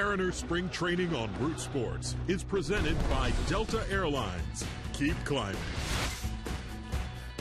Mariners Spring Training on Root Sports is presented by Delta Airlines. Keep climbing.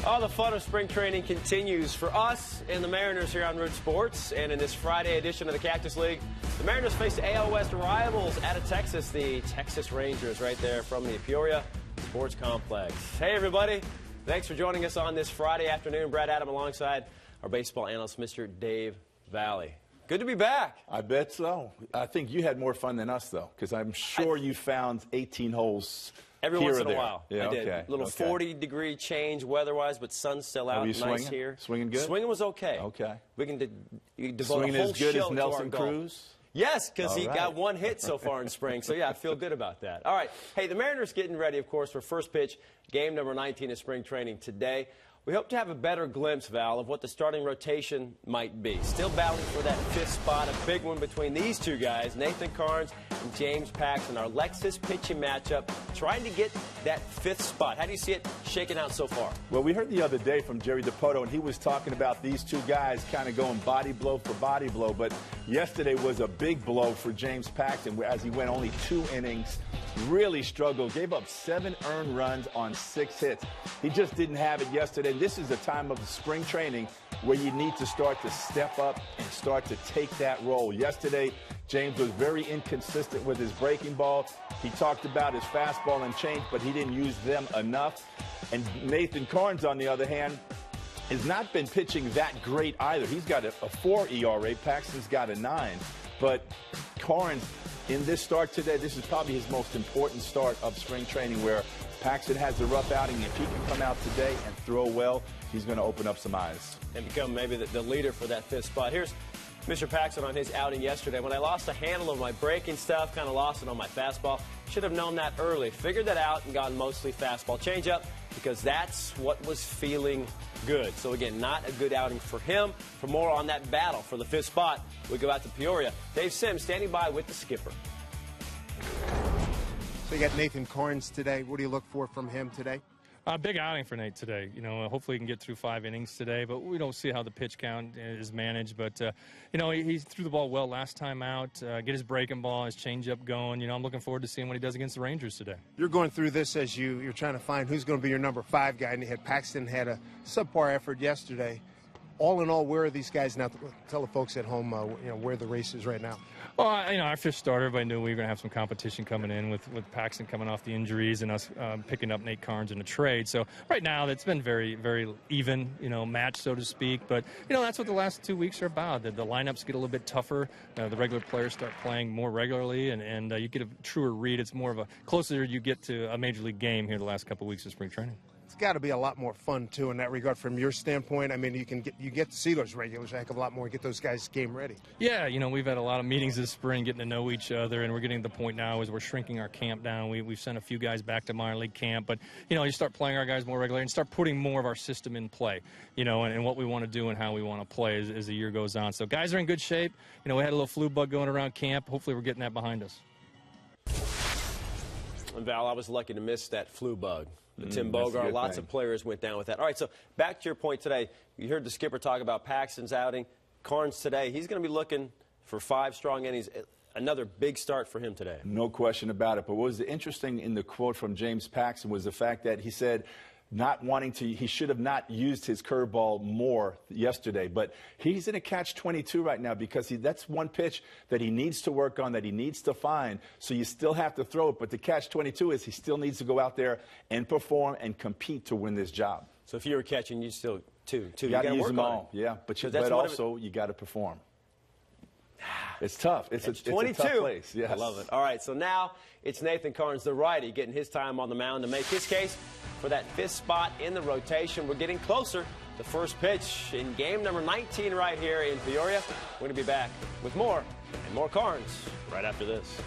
Oh, the fun of spring training continues for us and the Mariners here on Root Sports. And in this Friday edition of the Cactus League, the Mariners face the AL West rivals out of Texas, the Texas Rangers, right there from the Peoria Sports Complex. Hey, everybody. Thanks for joining us on this Friday afternoon. Brad Adam alongside our baseball analyst, Mr. Dave Valley. Good to be back. I bet so. I think you had more fun than us, though, because I'm sure you found 18 holes every here once or in a there. while. Yeah, I did. okay. Little 40-degree change weather-wise, but sun's still out. Nice swinging? here. Swinging good? Swinging was okay. Okay. We can devote Swinging a whole as good show as Nelson to our golf. Cruz? Yes, because he right. got one hit so far in spring. So, yeah, I feel good about that. All right. Hey, the Mariners getting ready, of course, for first pitch, game number 19 of spring training today. We hope to have a better glimpse, Val, of what the starting rotation might be. Still battling for that fifth spot, a big one between these two guys, Nathan Karns and James Paxton, our Lexus pitching matchup, trying to get that fifth spot. How do you see it shaking out so far? Well, we heard the other day from Jerry DiPoto, and he was talking about these two guys kind of going body blow for body blow. But yesterday was a big blow for James Paxton, as he went only 2 innings, really struggled, gave up 7 earned runs on 6 hits. He just didn't have it yesterday. This is the time of the spring training where you need to start to step up and start to take that role. Yesterday, James was very inconsistent with his breaking ball. He talked about his fastball and change, but he didn't use them enough. And Nathan Karns, on the other hand, has not been pitching that great either. He's got a 4 ERA. Paxton's got a 9. But Karns, in this start today, this is probably his most important start of spring training, where Paxton has a rough outing. If he can come out today and throw well, he's going to open up some eyes. And become maybe the leader for that fifth spot. Here's Mr. Paxton on his outing yesterday. When I lost the handle of my breaking stuff, kind of lost it on my fastball, should have known that early. Figured that out and gone mostly fastball changeup because that's what was feeling good. So, again, not a good outing for him. For more on that battle for the fifth spot, we go out to Peoria. Dave Sims standing by with the skipper. So you got Nathan Karns today. What do you look for from him today? Big outing for Nate today. You know, hopefully he can get through 5 innings today, but we don't see how the pitch count is managed. But, you know, he threw the ball well last time out, get his breaking ball, his changeup going. You know, I'm looking forward to seeing what he does against the Rangers today. You're going through this as you're trying to find who's going to be your number 5 guy, and you had Paxton had a subpar effort yesterday. All in all, where are these guys now? Tell the folks at home, you know, where the race is right now. Well, you know, our fifth starter, everybody knew we were going to have some competition coming in with Paxton coming off the injuries and us picking up Nate Karns in a trade. So right now, it's been very, very even, you know, match, so to speak. But, you know, that's what the last 2 weeks are about. The lineups get a little bit tougher. The regular players start playing more regularly, and you get a truer read. It's more of a closer you get to a major league game here the last couple of weeks of spring training. It's got to be a lot more fun, too, in that regard from your standpoint. I mean, you get to see those regulars a heck of a lot more, get those guys game ready. Yeah, you know, we've had a lot of meetings this spring getting to know each other, and we're getting to the point now as we're shrinking our camp down. We've sent a few guys back to minor league camp, but, you know, you start playing our guys more regularly and start putting more of our system in play, you know, and what we want to do and how we want to play as the year goes on. So guys are in good shape. You know, we had a little flu bug going around camp. Hopefully we're getting that behind us. And Val, I was lucky to miss that flu bug. Tim Bogart, lots of players went down with that. All right, so back to your point today. You heard the skipper talk about Paxton's outing. Karns today, he's going to be looking for 5 strong innings. Another big start for him today. No question about it. But what was interesting in the quote from James Paxton was the fact that he said he should have not used his curveball more yesterday. But he's in a catch-22 right now because that's one pitch that he needs to work on, that he needs to find. So you still have to throw it. But the catch-22 is he still needs to go out there and perform and compete to win this job. So if you were catching, you still two. You got to use them all. Yeah, but also you got to perform. It's tough. It's a tough place. Yes. I love it. All right, so now it's Nathan Karns, the righty, getting his time on the mound to make his case for that 5th spot in the rotation. We're getting closer to first pitch in game number 19 right here in Peoria. We're going to be back with more and more Karns right after this.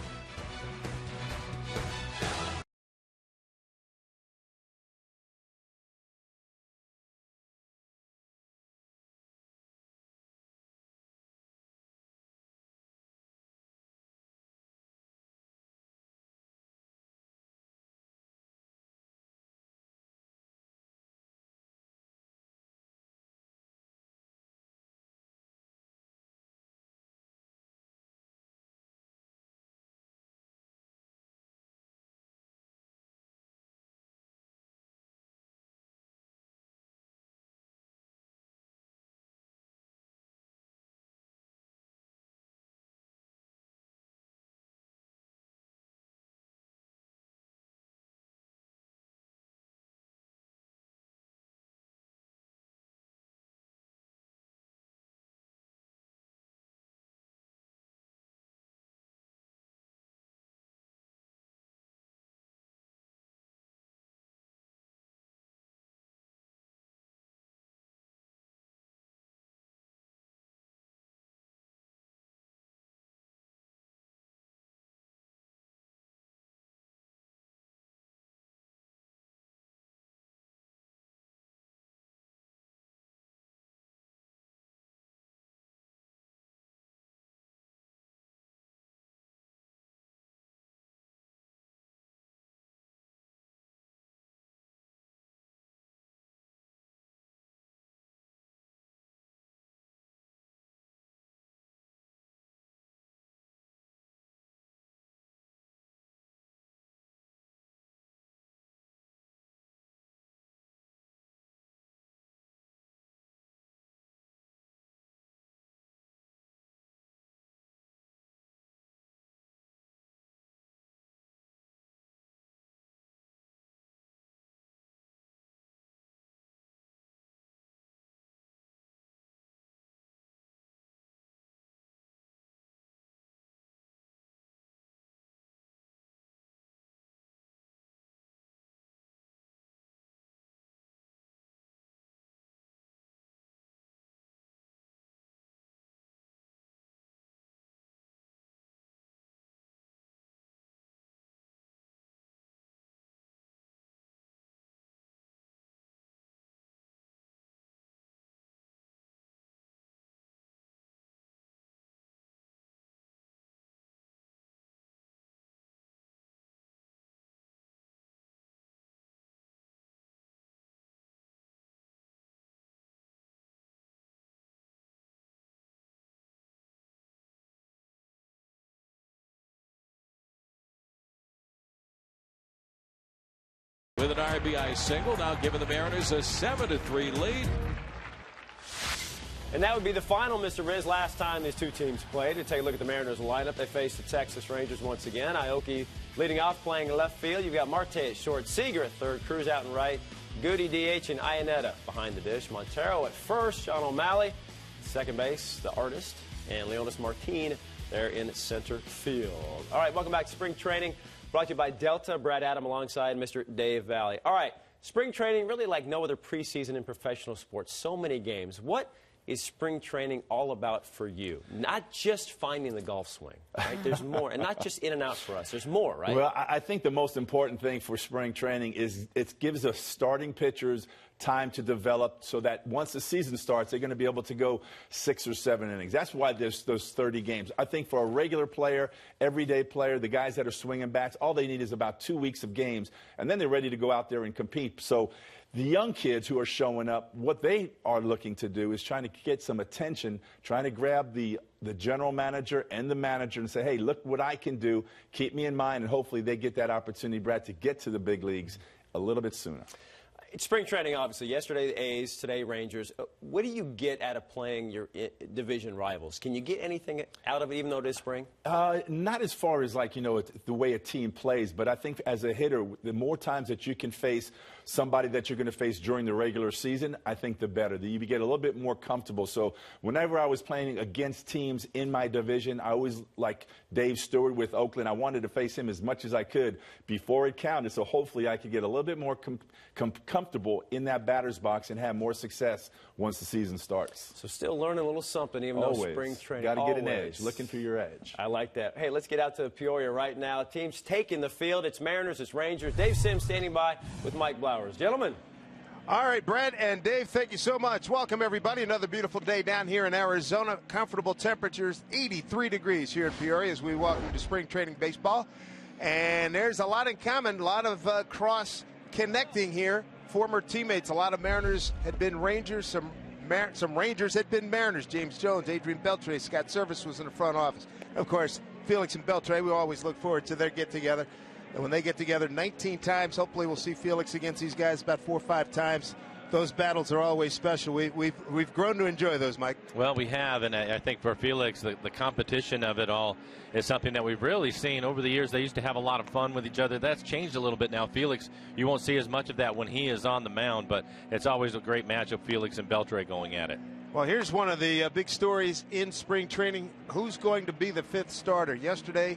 with an RBI single, now giving the Mariners a 7-3 lead. And that would be the final, Mr. Riz, last time these two teams played. To take a look at the Mariners lineup, they face the Texas Rangers once again. Aoki leading off, playing left field. You've got Marte at short, Seager at third, Cruz out and right, Goody DH, and Iannetta behind the dish. Montero at first, Sean O'Malley, second base, the artist, and Leonis Martin there in center field. All right, welcome back to spring training, brought to you by Delta. Brad Adam alongside Mr. Dave Valley. All right, spring training really like no other preseason in professional sports. So many games. What is spring training all about for you? Not just finding the golf swing, right? There's more, and not just in and out for us. There's more, right? Well, I think the most important thing for spring training is it gives us starting pitchers time to develop so that once the season starts, they're going to be able to go 6 or 7 innings. That's why there's those 30 games. I think for a regular player, everyday player, the guys that are swinging bats, all they need is about 2 weeks of games, and then they're ready to go out there and compete. So the young kids who are showing up, what they are looking to do is trying to get some attention, trying to grab the general manager and the manager and say, hey, look what I can do. Keep me in mind, and hopefully they get that opportunity, Brad, to get to the big leagues a little bit sooner. It's spring training, obviously. Yesterday, the A's, today, Rangers. What do you get out of playing your division rivals? Can you get anything out of it, even though it is spring? Not as far as, like, the way a team plays, but I think as a hitter, the more times that you can face somebody that you're going to face during the regular season, I think the better. You get a little bit more comfortable. So whenever I was playing against teams in my division, I always, like Dave Stewart with Oakland, I wanted to face him as much as I could before it counted. So hopefully I could get a little bit more comfortable in that batter's box and have more success once the season starts. So still learning a little something, even though spring training. Got to get an edge, looking for your edge. I like that. Hey, let's get out to Peoria right now. Teams taking the field. It's Mariners, it's Rangers. Dave Sims standing by with Mike Blowers. Gentlemen. All right, Brad and Dave, thank you so much. Welcome, everybody. Another beautiful day down here in Arizona. Comfortable temperatures, 83 degrees here in Peoria as we walk into spring training baseball. And there's a lot in common, a lot of cross-connecting here. Former teammates, a lot of Mariners had been Rangers, some Rangers had been Mariners. James Jones, Adrian Beltre, Scott Service was in the front office. Of course, Felix and Beltre, we always look forward to their get-together. And when they get together 19 times, hopefully we'll see Felix against these guys about 4 or 5 times. Those battles are always special. We've grown to enjoy those, Mike. Well, we have, and I think for Felix, the competition of it all is something that we've really seen over the years. They used to have a lot of fun with each other. That's changed a little bit now. Felix, you won't see as much of that when he is on the mound, but it's always a great matchup, Felix and Beltre going at it. Well, here's one of the big stories in spring training. Who's going to be the 5th starter? Yesterday,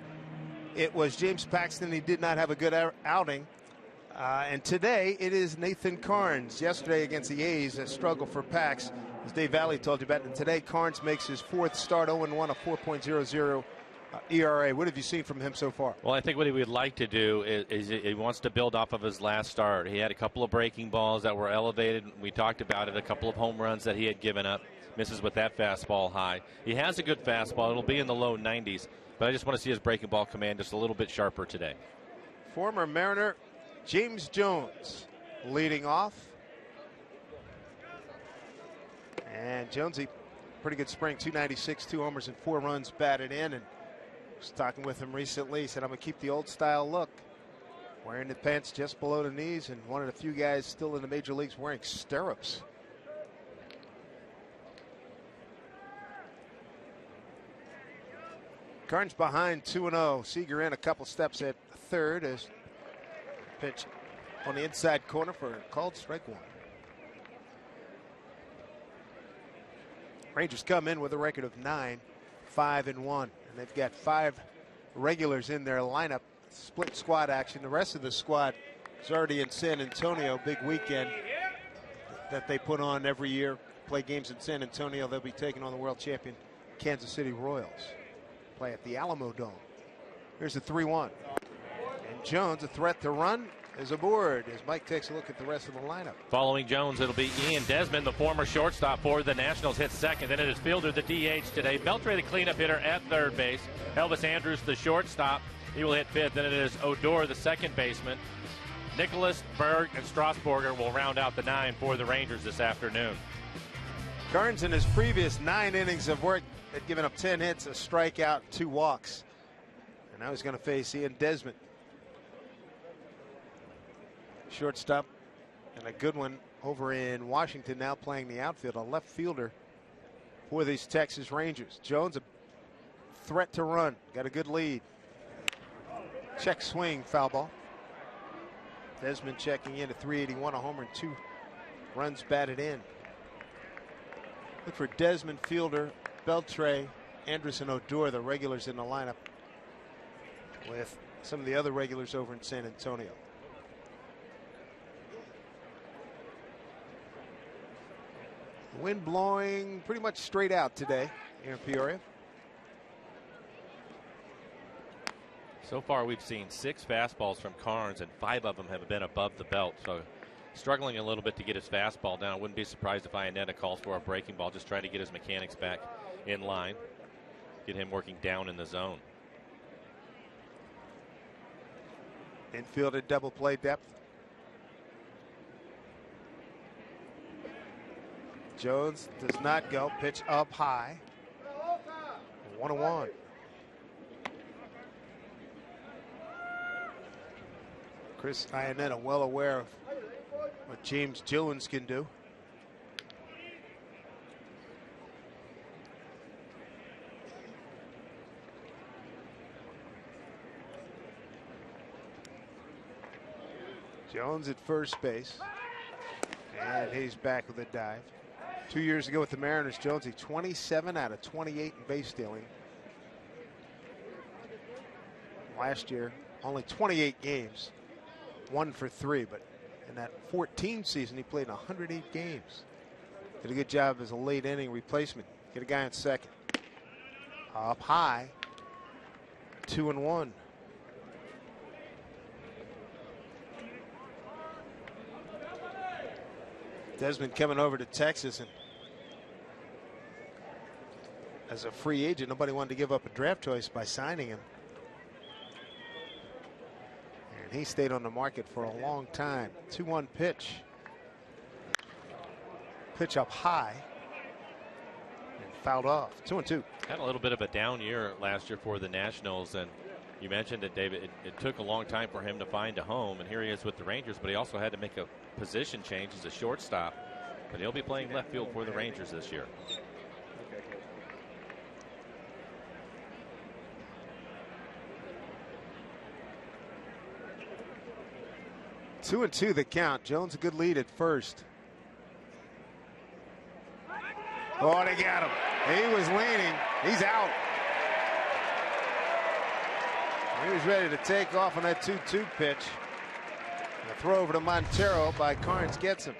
it was James Paxton. He did not have a good outing. And today, it is Nathan Karns. Yesterday against the A's, a struggle for Pax, as Dave Valley told you about. And today, Karns makes his 4th start, 0-1, a 4.00 ERA. What have you seen from him so far? Well, I think what he would like to do is he wants to build off of his last start. He had a couple of breaking balls that were elevated. We talked about it, a couple of home runs that he had given up. Misses with that fastball high. He has a good fastball. It'll be in the low 90s. But I just want to see his breaking ball command just a little bit sharper today. Former Mariner James Jones leading off. And Jonesy, pretty good spring, 296, 2 homers and 4 runs batted in. And I was talking with him recently. He said, I'm going to keep the old style look. Wearing the pants just below the knees, and one of the few guys still in the major leagues wearing stirrups. Karns behind 2-0. Seager in a couple steps at third as pitch on the inside corner for a called strike 1. Rangers come in with a record of 9-5-1, and they've got 5 regulars in their lineup. Split squad action. The rest of the squad is already in San Antonio. Big weekend that they put on every year. Play games in San Antonio. They'll be taking on the world champion Kansas City Royals. Play at the Alamo Dome. Here's the 3-1. And Jones, a threat to run, is aboard as Mike takes a look at the rest of the lineup. Following Jones, it'll be Ian Desmond, the former shortstop for the Nationals, hits second. Then it is Fielder, the DH today. Beltre, the cleanup hitter at third base. Elvis Andrews, the shortstop. He will hit 5th. Then it is Odor, the second baseman. Nicholas, Berg, and Strasburger will round out the 9 for the Rangers this afternoon. Karns in his previous 9 innings of work had given up 10 hits, a strikeout, 2 walks. And now he's going to face Ian Desmond. Shortstop, and a good one over in Washington, now playing the outfield, a left fielder for these Texas Rangers. Jones, a threat to run, got a good lead. Check swing, foul ball. Desmond checking in at 381, a homer and 2 runs batted in. Look for Desmond, Fielder, Beltre, Anderson, Odor, the regulars in the lineup, with some of the other regulars over in San Antonio. Wind blowing pretty much straight out today here in Peoria. So far, we've seen 6 fastballs from Karns, and 5 of them have been above the belt. So struggling a little bit to get his fastball down. I wouldn't be surprised if Iannetta calls for a breaking ball, just trying to get his mechanics back in line, get him working down in the zone. Infield at double play depth. Jones does not go. Pitch up high. 1-1. Chris Iannetta well aware of what James Jones can do. Jones at first base. And he's back with a dive. 2 years ago with the Mariners, Jones, 27 out of 28 in base stealing. Last year, only 28 games, 1 for 3, but in that 14 season, he played in 108 games. Did a good job as a late inning replacement. Get a guy in second. Up high, 2-1. Desmond coming over to Texas, and as a free agent, nobody wanted to give up a draft choice by signing him. And he stayed on the market for a long time. 2-1 pitch. Pitch up high. And fouled off. 2-2. Had a little bit of a down year last year for the Nationals, and you mentioned it, David. It took a long time for him to find a home, and here he is with the Rangers, but he also had to make a position change as a shortstop. But he'll be playing left field for the Rangers this year. Two and two the count. Jones a good lead at first. Oh, they got him. He was leaning. He's out. He was ready to take off on that 2-2 pitch. A throw over to Montero by Karns gets him.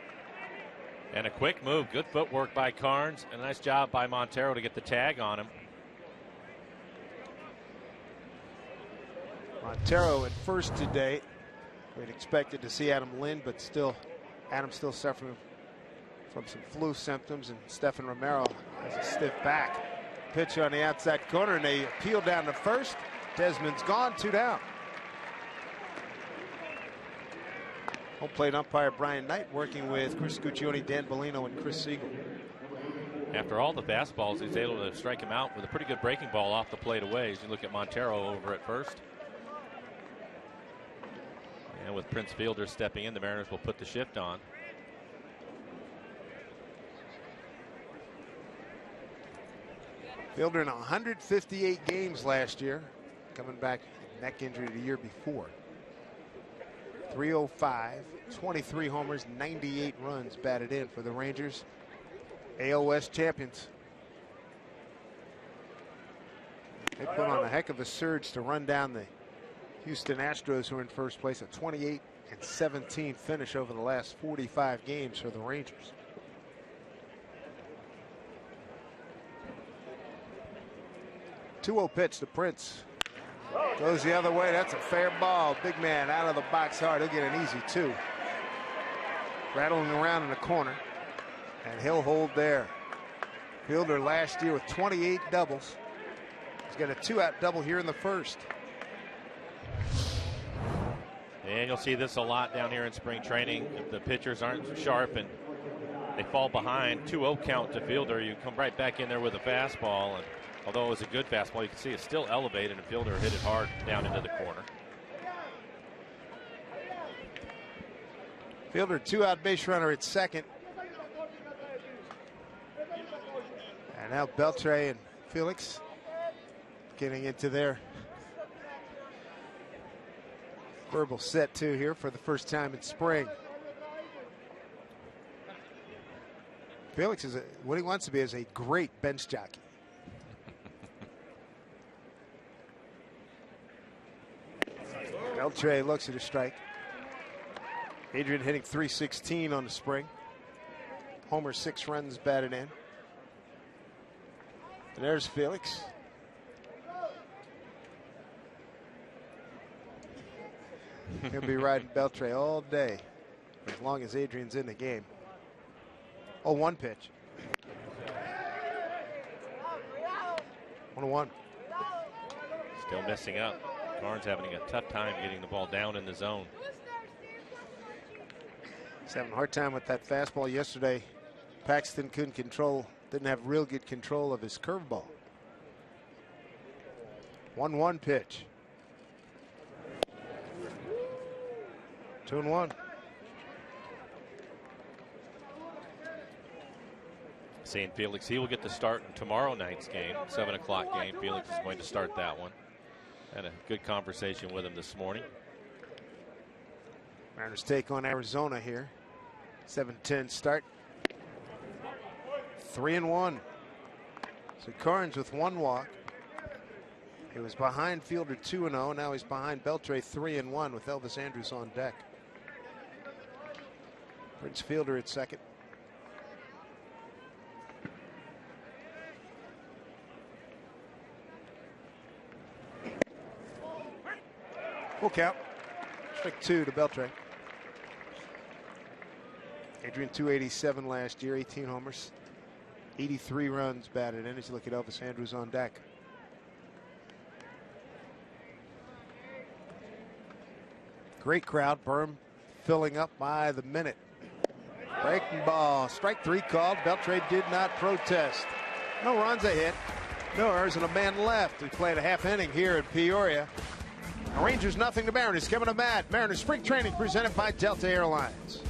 And a quick move. Good footwork by Karns. A nice job by Montero to get the tag on him. Montero at first today. We'd expected to see Adam Lind, but still, Adam's still suffering from some flu symptoms, and Stephan Romero has a stiff back. Pitch on the outside corner, and they peel down to first. Desmond's gone, 2 down. Home plate umpire Brian Knight working with Chris Guccione, Dan Bellino, and Chris Siegel. After all the fastballs, he's able to strike him out with a pretty good breaking ball off the plate away. As you look at Montero over at first. And with Prince Fielder stepping in, the Mariners will put the shift on. Fielder in 158 games last year, coming back neck injury the year before. 305, 23 homers, 98 runs batted in for the Rangers, AL West champions. They put on a heck of a surge to run down the Houston Astros, who are in first place, at 28-17 finish over the last 45 games for the Rangers. Two-0 pitch to Prince. Goes the other way. That's a fair ball. Big man out of the box hard. He'll get an easy 2. Rattling around in the corner, and he'll hold there. Fielder last year with 28 doubles. He's got a 2-out double here in the first. And you'll see this a lot down here in spring training. If the pitchers aren't sharp and they fall behind, 2-0 count to Fielder, you come right back in there with a fastball. And although it was a good fastball, you can see it's still elevated, and Fielder hit it hard down into the corner. Fielder, 2-out base runner at second. And now Beltre and Felix getting into their verbal set two here for the first time in spring. Felix is what he wants to be is a great bench jockey. Beltre looks at a strike. Adrian hitting .316 on the spring. Homer 6 runs batted in. And there's Felix. He'll be riding Beltre all day as long as Adrian's in the game. 0-1 pitch. 1-1. Still missing up. Karns having a tough time getting the ball down in the zone. He's having a hard time with that fastball yesterday. Paxton didn't have real good control of his curveball. 1-1 pitch. 2-1. Seeing Felix, he will get the start in tomorrow night's game, 7 o'clock game. Felix is going to start that one. Had a good conversation with him this morning. Mariners take on Arizona here. 7-10 start. 3-1. So Karns with 1 walk. He was behind Fielder 2-0. Now he's behind Beltre 3-1 with Elvis Andrus on deck. Prince Fielder at second. Full count. Strike 2 to Beltre. Adrian 287 last year, 18 homers, 83 runs batted in. As you look at Elvis Andrus on deck. Great crowd. Berm filling up by the minute. Breaking ball. Strike 3 called. Beltre did not protest. No runs a hit. No errors and a man left. We played a half inning here at Peoria. Rangers nothing to Mariners. Kevin Ahmad. Mariners spring training presented by Delta Airlines.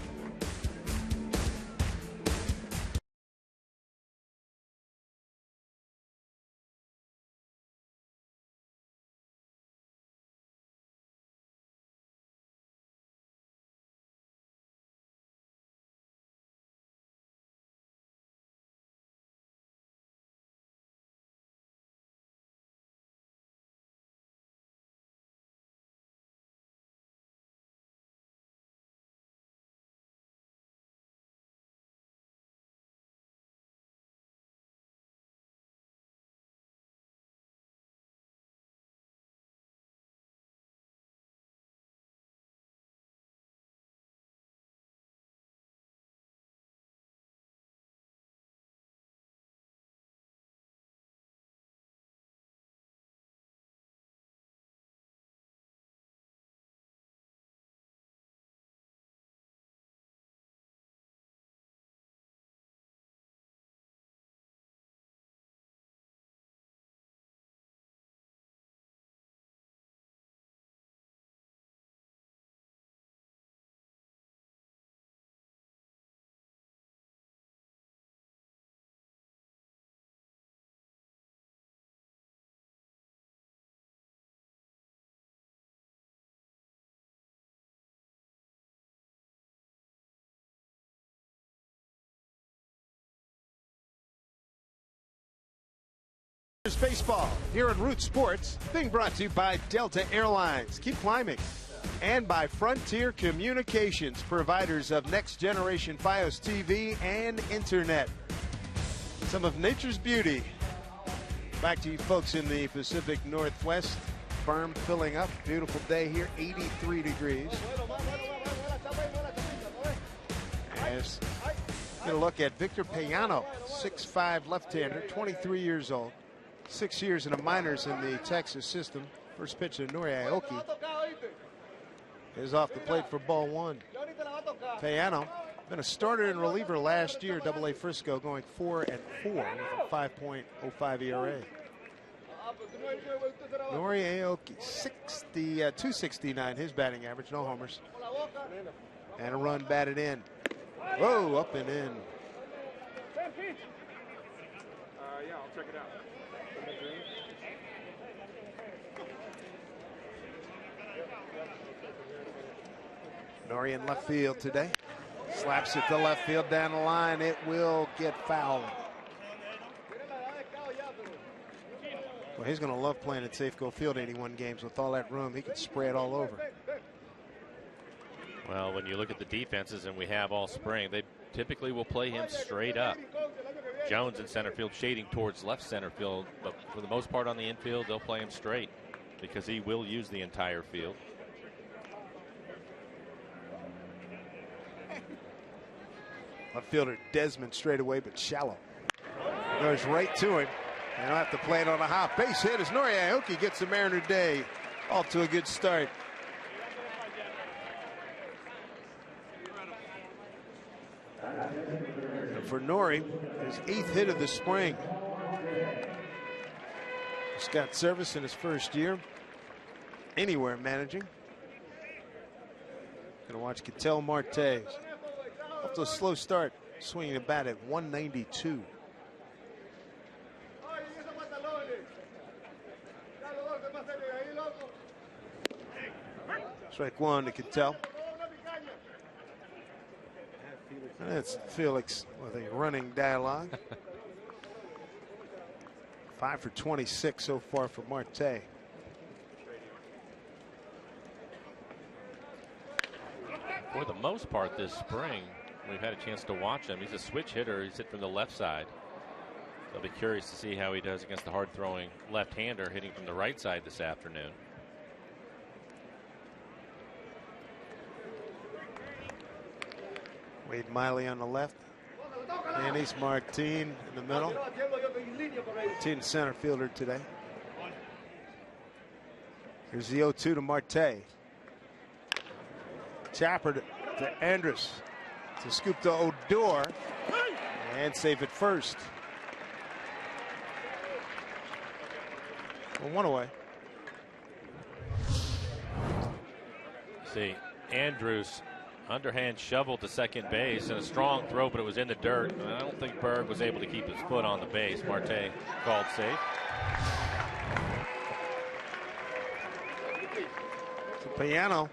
Baseball here at Root Sports, being brought to you by Delta Airlines. Keep climbing. And by Frontier Communications, providers of next generation Fios TV and internet. Some of nature's beauty. Back to you folks in the Pacific Northwest. Berm filling up. Beautiful day here, 83 degrees. As get a look at Victor Payano, 6'5" left-hander, 23 years old. 6 years in the minors in the Texas system. First pitch to Nori Aoki is off the plate for ball 1. Payano been a starter and reliever last year, AA Frisco, going 4-4 with a 5.05 ERA. Nori Aoki, 269 his batting average, no homers. And a run batted in. Whoa, up and in. Yeah, I'll check it out. Nori in left field today. Slaps it to left field down the line. It will get fouled. Well, he's going to love playing at Safeco Field 81 games with all that room. He can spray it all over. Well, when you look at the defenses, and we have all spring, they typically will play him straight up. Jones in center field shading towards left center field, but for the most part on the infield, they'll play him straight because he will use the entire field. Left fielder Desmond straight away, but shallow. Goes right to him. And he'll have to play it on a hop. Base hit as Nori Aoki gets the Mariner day off to a good start. And for Nori, his 8th hit of the spring. He's got service in his first year anywhere managing. Gonna watch Ketel Marte. Off to a slow start, swinging a bat at 192. Strike one to Ketel. That's Felix with a running dialogue. 5 for 26 so far for Marte. For the most part this spring, we've had a chance to watch him. He's a switch hitter. He's hit from the left side. I'll be curious to see how he does against the hard-throwing left-hander hitting from the right side this afternoon. Wade Miley on the left. Yanis Martin in the middle. Martin center fielder today. Here's the 0-2 to Marte. Chopper to Andrus. To scoop to Odor. And save it first. Well, one away. See, Andrus underhand shovel to second base and a strong throw, but it was in the dirt. I don't think Berg was able to keep his foot on the base. Marte called safe. So Piano,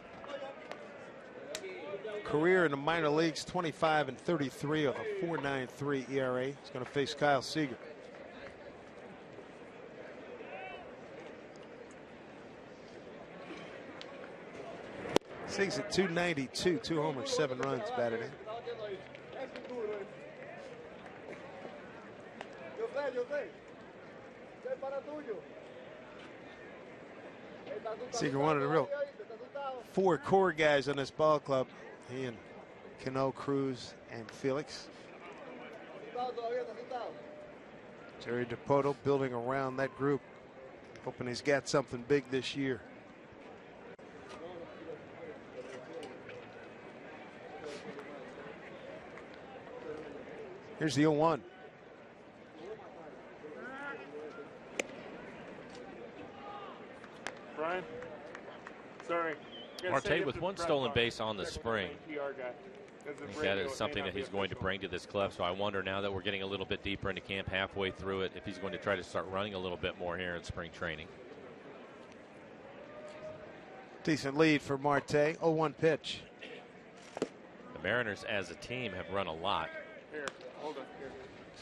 career in the minor leagues, 25 and 33 of a 4.93 ERA. He's going to face Kyle Seager. Sings at 292, 2 homers, 7 runs batted in. Seager, one of the real 4 core guys on this ball club. He and Cano, Cruz, and Felix. Jerry DePoto building around that group, hoping he's got something big this year. Here's the 0-1. Brian, sorry. Marte with 1 stolen base on the spring. I think that is something that he's going to bring to this club. So I wonder, now that we're getting a little bit deeper into camp, halfway through it, if he's going to try to start running a little bit more here in spring training. Decent lead for Marte. 0-1 pitch. The Mariners as a team have run a lot. Here, hold on. Here.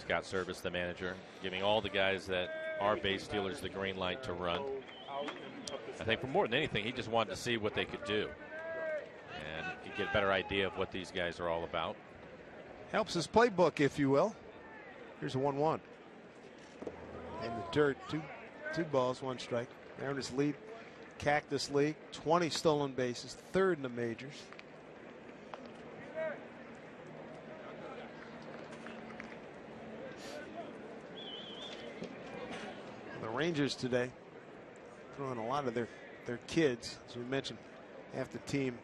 Scott Service, the manager, giving all the guys that are base stealers the green light to run. I think for more than anything, he just wanted to see what they could do and get a better idea of what these guys are all about. Helps his playbook, if you will. Here's a 1-1. In the dirt, two balls, 1 strike. Mariners lead Cactus League, 20 stolen bases, 3rd in the majors. The Rangers today throwing a lot of their kids, as we mentioned, half the team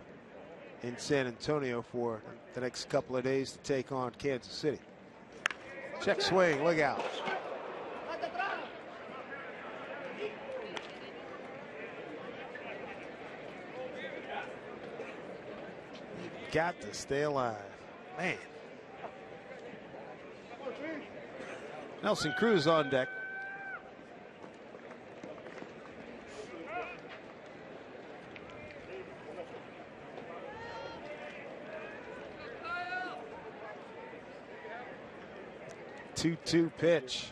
in San Antonio for the next couple of days to take on Kansas City. Check swing, look out. got to stay alive. Man. Nelson Cruz on deck. Two-two pitch.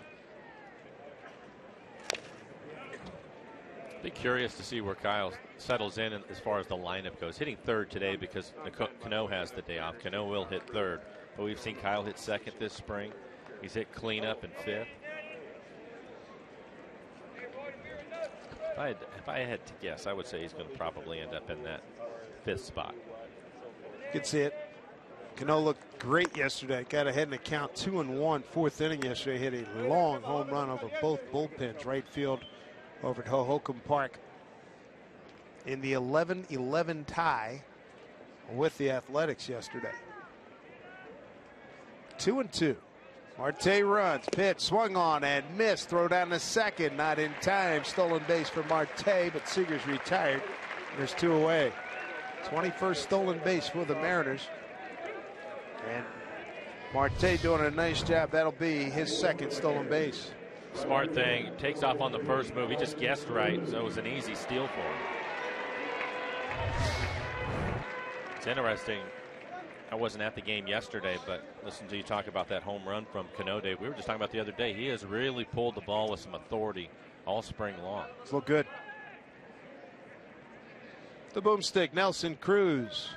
Be curious to see where Kyle settles in as far as the lineup goes. Hitting third today because Cano has the day off. Cano will hit third, but we've seen Kyle hit second this spring. He's hit cleanup in fifth. If I had to guess, I would say he's going to probably end up in that fifth spot. You can see it. Cano looked great yesterday. Got ahead in the count 2-1, fourth inning yesterday. Hit a long home run over both bullpens, right field over at Hohokam Park in the 11-11 tie with the Athletics yesterday. 2-2. Marte runs, pitch, swung on and missed. Throw down to second, not in time. Stolen base for Marte, but Seager's retired. There's two away. 21st stolen base for the Mariners. And Marte doing a nice job. That'll be his second stolen base. Smart thing. Takes off on the first move. He just guessed right, so it was an easy steal for him. It's interesting. I wasn't at the game yesterday, but listen to you talk about that home run from Cano, Dave. We were just talking about the other day. He has really pulled the ball with some authority all spring long. It's look good. The boomstick, Nelson Cruz.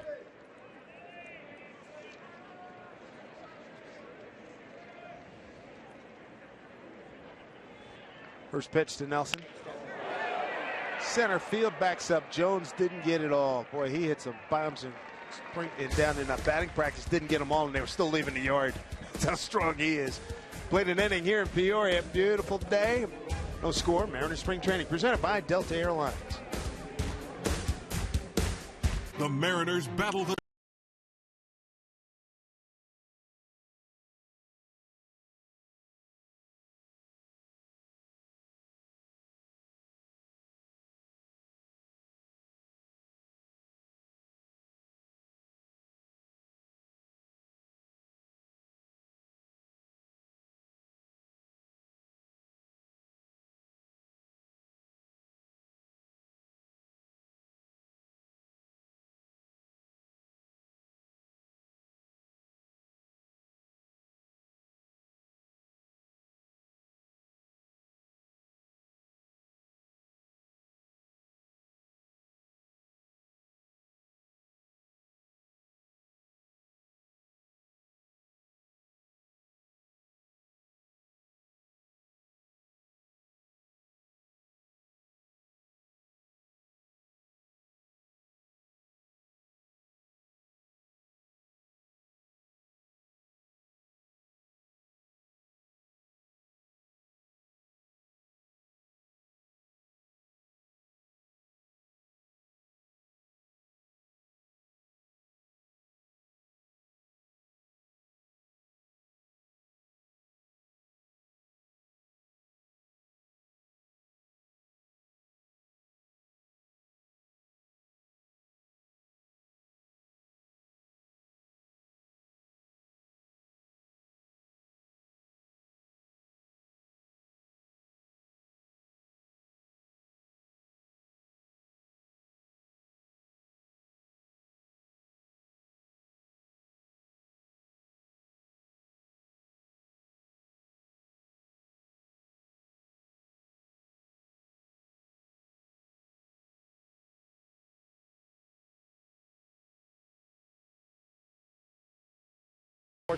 First pitch to Nelson. Center field backs up. Jones didn't get it all. Boy, he hit some bombs and down in batting practice. Didn't get them all, and they were still leaving the yard. That's how strong he is. Played an inning here in Peoria. Beautiful day. No score. Mariners spring training presented by Delta Airlines. The Mariners battle the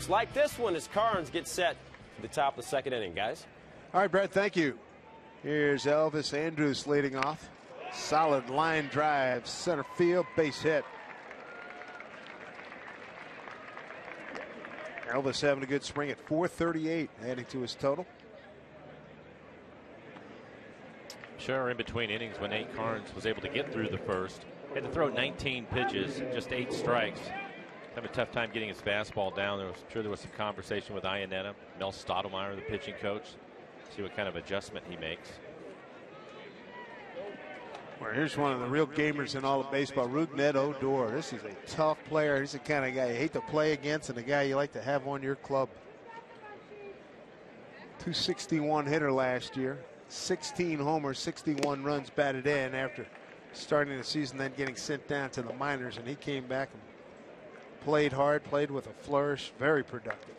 like this one as Karns gets set for the top of the second inning, guys. All right, Brett, thank you. Here's Elvis Andrus leading off. Solid line drive, center field, base hit. Elvis having a good spring at 438, adding to his total. Sure, in between innings when Nate Karns was able to get through the first. Had to throw 19 pitches, just 8 strikes. Having a tough time getting his fastball down. I'm sure there was some conversation with Iannetta, Mel Stottlemyre, the pitching coach. See what kind of adjustment he makes. Well, here's one of the real gamers in all of baseball, Rougned Odor. This is a tough player. He's the kind of guy you hate to play against and the guy you like to have on your club. .261 hitter last year. 16 homers, 61 runs batted in after starting the season, then getting sent down to the minors. And he came back and played hard, played with a flourish, very productive.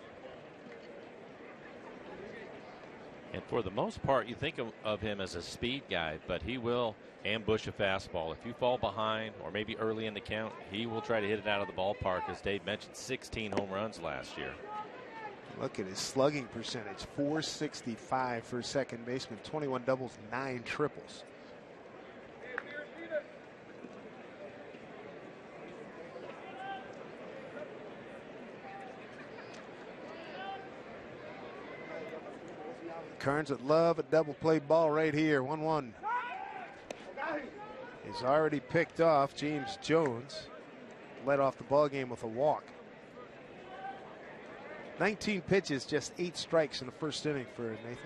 And for the most part, you think of him as a speed guy, but he will ambush a fastball. If you fall behind or maybe early in the count, he will try to hit it out of the ballpark. As Dave mentioned, 16 home runs last year. Look at his slugging percentage, .465 for a second baseman, 21 doubles, 9 triples. Karns would love a double play ball right here. 1-1. He's already picked off James Jones. Led off the ball game with a walk. 19 pitches, just 8 strikes in the first inning for Nathan.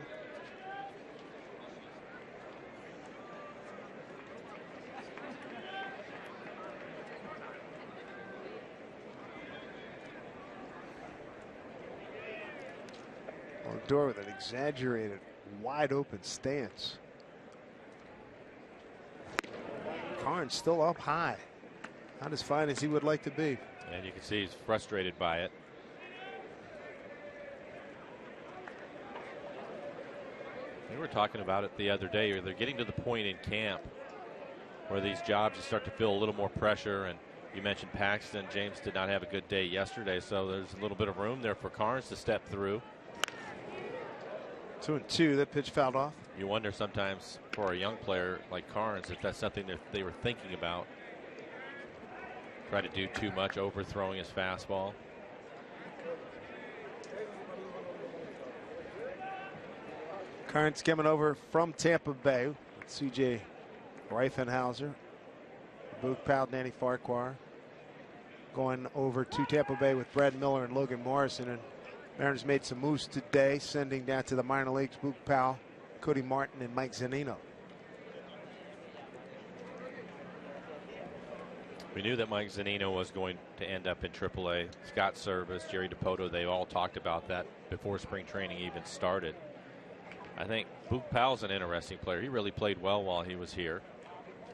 Odor with an exaggerated, wide open stance. Karns still up high. Not as fine as he would like to be. And you can see he's frustrated by it. We were talking about it the other day. They're getting to the point in camp where these jobs start to feel a little more pressure. And you mentioned Paxton. James did not have a good day yesterday, so there's a little bit of room there for Karns to step through. 2-2. That pitch fouled off. You wonder sometimes for a young player like Karns if that's something that they were thinking about. Try to do too much, overthrowing his fastball. Karns coming over from Tampa Bay with C.J. Reifenhauser, Buchpal, Danny Farquhar. Going over to Tampa Bay with Brad Miller and Logan Morrison. And Mariners made some moves today, sending down to the minor leagues Buchpal, Cody Martin, and Mike Zunino. We knew that Mike Zunino was going to end up in AAA. Scott Service, Jerry Dipoto, they all talked about that before spring training even started. I think Buchpal's an interesting player. He really played well while he was here.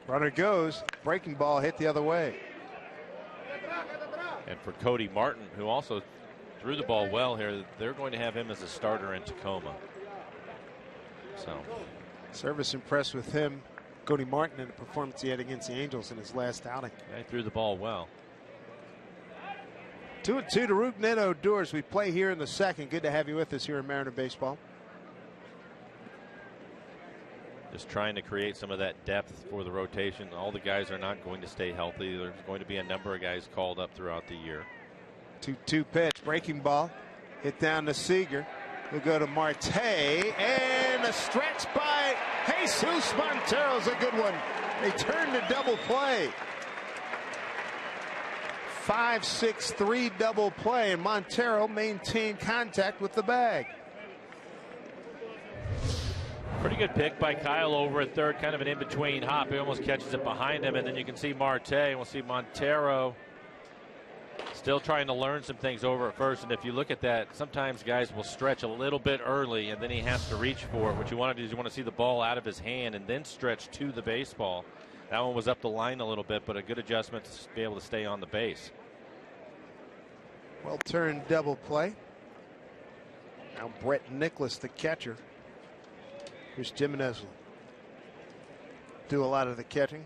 Runner goes. Breaking ball hit the other way. And for Cody Martin, who also threw the ball well here, they're going to have him as a starter in Tacoma. So Service impressed with him, Cody Martin, in the performance he had against the Angels in his last outing. Yeah, he threw the ball well. 2-2 to Rougned Odor as we play here in the second. Good to have you with us here in Mariner Baseball. Just trying to create some of that depth for the rotation. All the guys are not going to stay healthy. There's going to be a number of guys called up throughout the year. 2-2 pitch, breaking ball, hit down to Seager. We'll go to Marte, and a stretch by Jesus Montero's a good one. They turn to double play. 5-6-3 double play, and Montero maintained contact with the bag. Pretty good pick by Kyle over at third, kind of an in-between hop. He almost catches it behind him, and then you can see Marte, and we'll see Montero still trying to learn some things over at first. And if you look at that, sometimes guys will stretch a little bit early, and then he has to reach for it. What you want to do is you want to see the ball out of his hand and then stretch to the baseball. That one was up the line a little bit, but a good adjustment to be able to stay on the base. Well turned double play. Now Brett Nicholas, the catcher. Chris Jimenez will do a lot of the catching.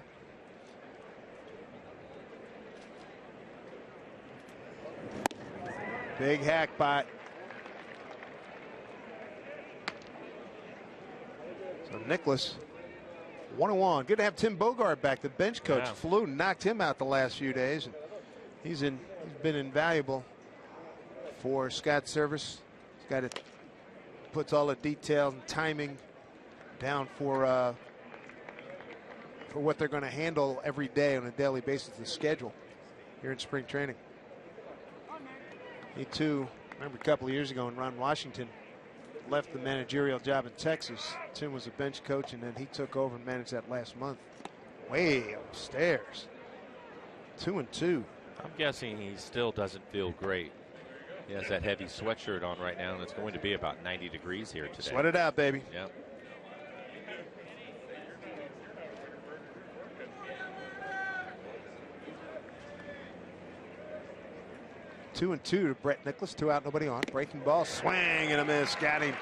Big hack by. So Nicholas, 1-1. Good to have Tim Bogart back. The bench coach flew and knocked him out the last few days. And he's been invaluable for Scott Service. He's got it, puts all the detail and timing down for what they're going to handle every day on a daily basis, the schedule here in spring training. He too, remember a couple of years ago when Ron Washington left the managerial job in Texas, Tim was a bench coach, and then he took over and managed that last month. way upstairs. 2-2. I'm guessing he still doesn't feel great. He has that heavy sweatshirt on right now, and it's going to be about 90 degrees here today. Sweat it out, baby. Yeah. Two and two to Brett Nicholas. 2 out, nobody on. Breaking ball, swing and a miss. Got him.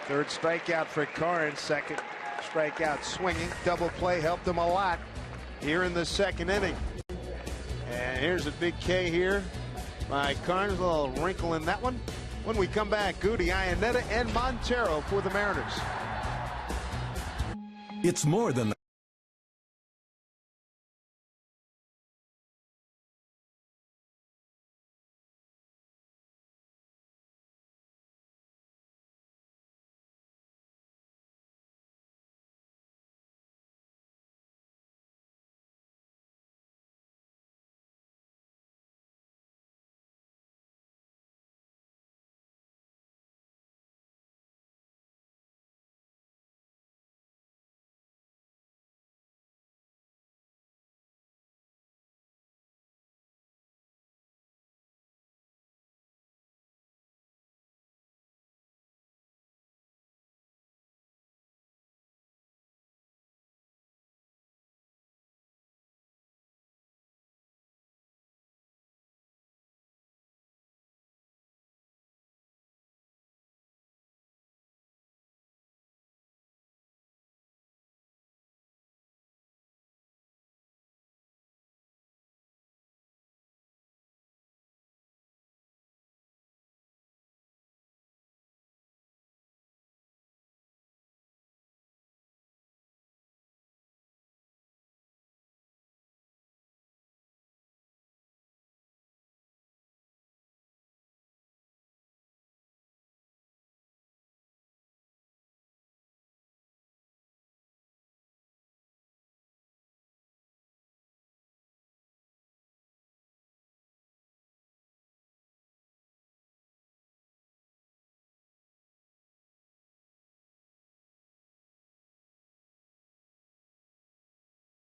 Third strikeout for Karns. Second strikeout swinging. Double play helped him a lot here in the second inning. And here's a big K here by Karns. A little wrinkle in that one. When we come back, Goody, Iannetta, and Montero for the Mariners. It's more than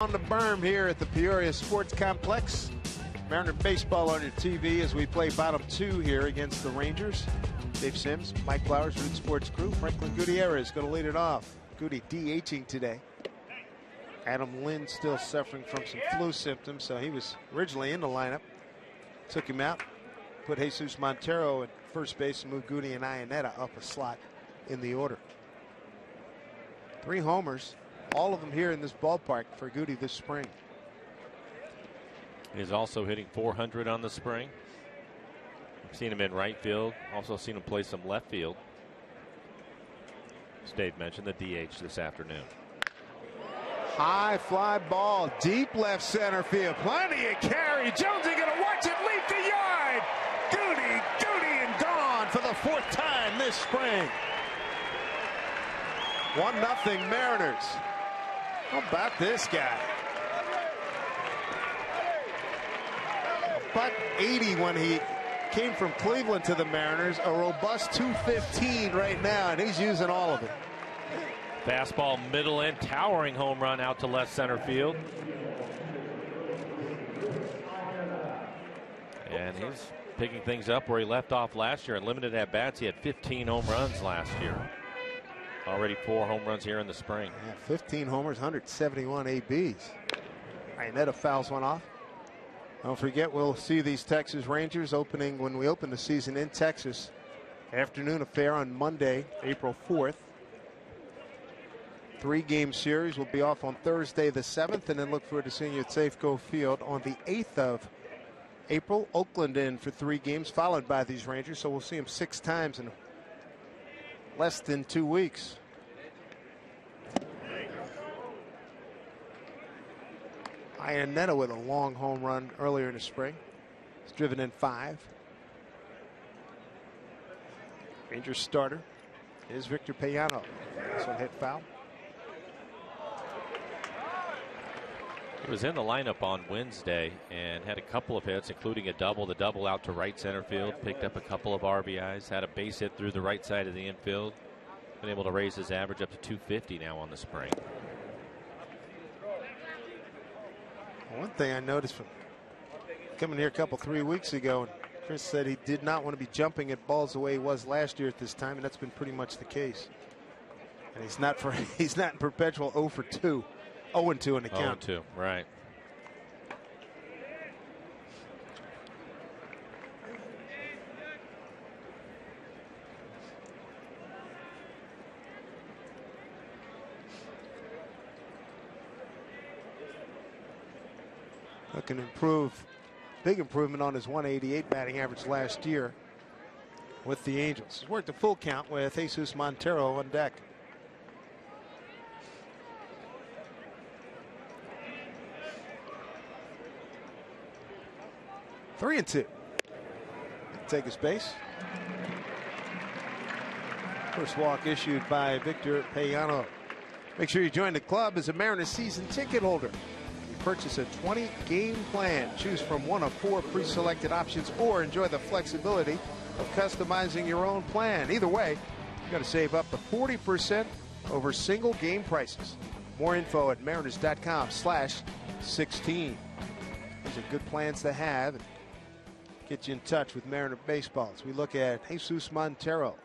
on the berm here at the Peoria Sports Complex. Mariner baseball on your TV as we play bottom 2 here against the Rangers. Dave Sims, Mike Flowers, Root Sports crew. Franklin Gutierrez going to lead it off. Goody DHing today. Adam Lynn still suffering from some flu symptoms, so he was originally in the lineup. Took him out, put Jesus Montero at first base, and moved Goody and Iannetta up a slot in the order. 3 homers. All of them here in this ballpark for Goody this spring. He's also hitting .400 on the spring. I've seen him in right field. Also seen him play some left field. As Dave mentioned, the DH this afternoon. High fly ball, deep left center field. Plenty of carry. Jonesy going to watch it leap the yard. Goody, and gone for the 4th time this spring. 1-0 Mariners. How about this guy? $180 when he came from Cleveland to the Mariners. A robust 215 right now, and he's using all of it. Fastball middle end, towering home run out to left center field. And he's picking things up where he left off last year. In limited at-bats, he had 15 home runs last year. Already 4 home runs here in the spring. Yeah, 15 homers, 171 ABs. Iannetta fouls one off. Don't forget, we'll see these Texas Rangers opening when we open the season in Texas. Afternoon affair on Monday, April 4th. 3-game series will be off on Thursday the 7th, and then look forward to seeing you at Safeco Field on the 8th of April. Oakland in for 3 games, followed by these Rangers, so we'll see them 6 times in less than 2 weeks. Iannetta with a long home run earlier in the spring. He's driven in 5. Rangers starter is Victor Payano. This one hit foul. He was in the lineup on Wednesday and had a couple of hits, including a double. The double out to right center field, picked up a couple of RBIs, had a base hit through the right side of the infield. Been able to raise his average up to 250 now on the spring. One thing I noticed from coming here a couple, 3 weeks ago, and Chris said he did not want to be jumping at balls the way he was last year at this time, and that's been pretty much the case. And he's not in perpetual 0 for 2. 0 and 2 in the count. 0 and 2, right. Looking to improve, big improvement on his 188 batting average last year with the Angels. He's worked a full count with Jesus Montero on deck. Three and 2. Take his base. First walk issued by Victor Payano. Make sure you join the club as a Mariners season ticket holder. Purchase a 20-game plan. Choose from one of 4 pre-selected options or enjoy the flexibility of customizing your own plan. Either way, you're going to save up to 40% over single game prices. More info at mariners.com/16. These are good plans to have and get you in touch with Mariner Baseball. As we look at Jesus Montero.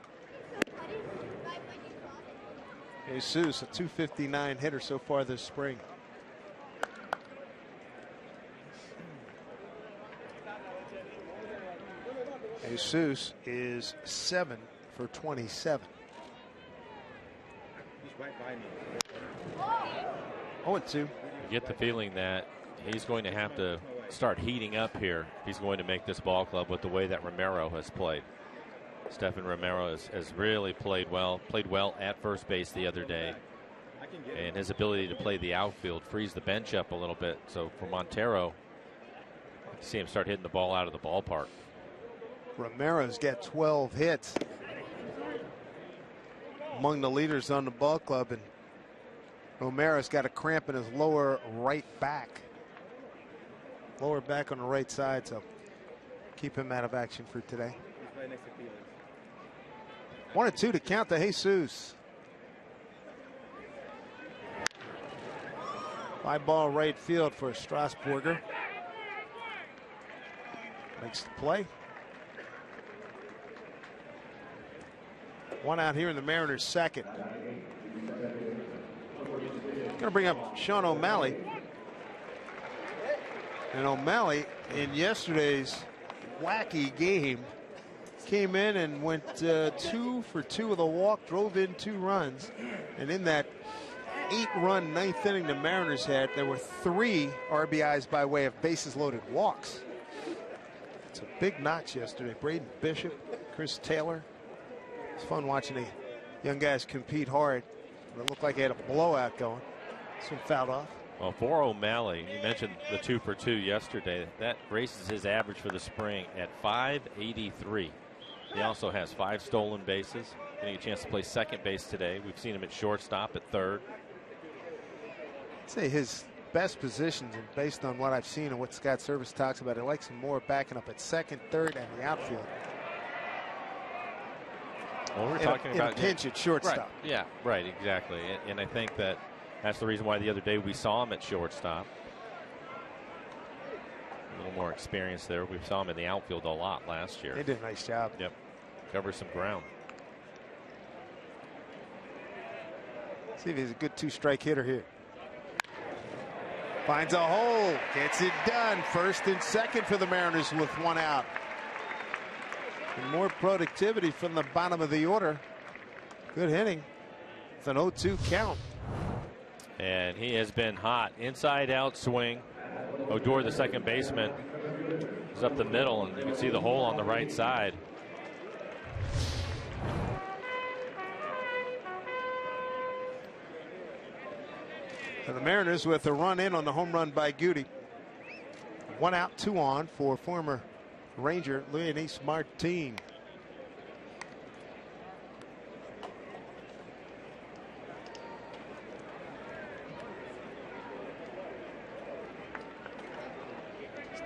Jesus, a .259 hitter so far this spring. Jesus is 7 for 27. He's right by me. 0 and 2. You get the feeling that he's going to have to start heating up here if he's going to make this ball club with the way that Romero has played. Stephen Romero has really played well at first base the other day. And his ability to play the outfield frees the bench up a little bit. So for Montero, you see him start hitting the ball out of the ballpark. Romero's got 12 hits. Among the leaders on the ball club, and Romero's got a cramp in his lower right back. Lower back on the right side, so keep him out of action for today. He's right next to Felix. 1 and 2 to count to Jesus. Fly ball right field for Strasburger. Makes the play. 1 out here in the Mariners' second. Going to bring up Sean O'Malley. And O'Malley, in yesterday's wacky game, came in and went 2 for 2 with a walk, drove in 2 runs. And in that 8-run ninth inning the Mariners had, there were 3 RBIs by way of bases-loaded walks. It's a big notch yesterday. Braden Bishop, Chris Taylor. It's fun watching the young guys compete hard. It looked like they had a blowout going. This one fouled off. Well, for O'Malley, you mentioned the 2 for 2 yesterday. That raises his average for the spring at .583. He also has 5 stolen bases. Getting a chance to play second base today. We've seen him at shortstop, at third. I'd say his best positions, and based on what I've seen and what Scott Service talks about, I like some more backing up at second, third, and the outfield. Well, we're talking about a pinch at shortstop. Right. Yeah, right, exactly. And I think that's the reason why the other day we saw him at shortstop. A little more experience there. We saw him in the outfield a lot last year. They did a nice job. Yep. Cover some ground. See if he's a good 2-strike hitter here. Finds a hole. Gets it done. First and second for the Mariners with 1 out. And more productivity from the bottom of the order. Good hitting. It's an 0-2 count. And he has been hot. Inside out swing. Odor, the second baseman, is up the middle, and you can see the hole on the right side. And the Mariners with a run in on the home run by Goody. 1 out, 2 on for former Ranger Leonys Martin.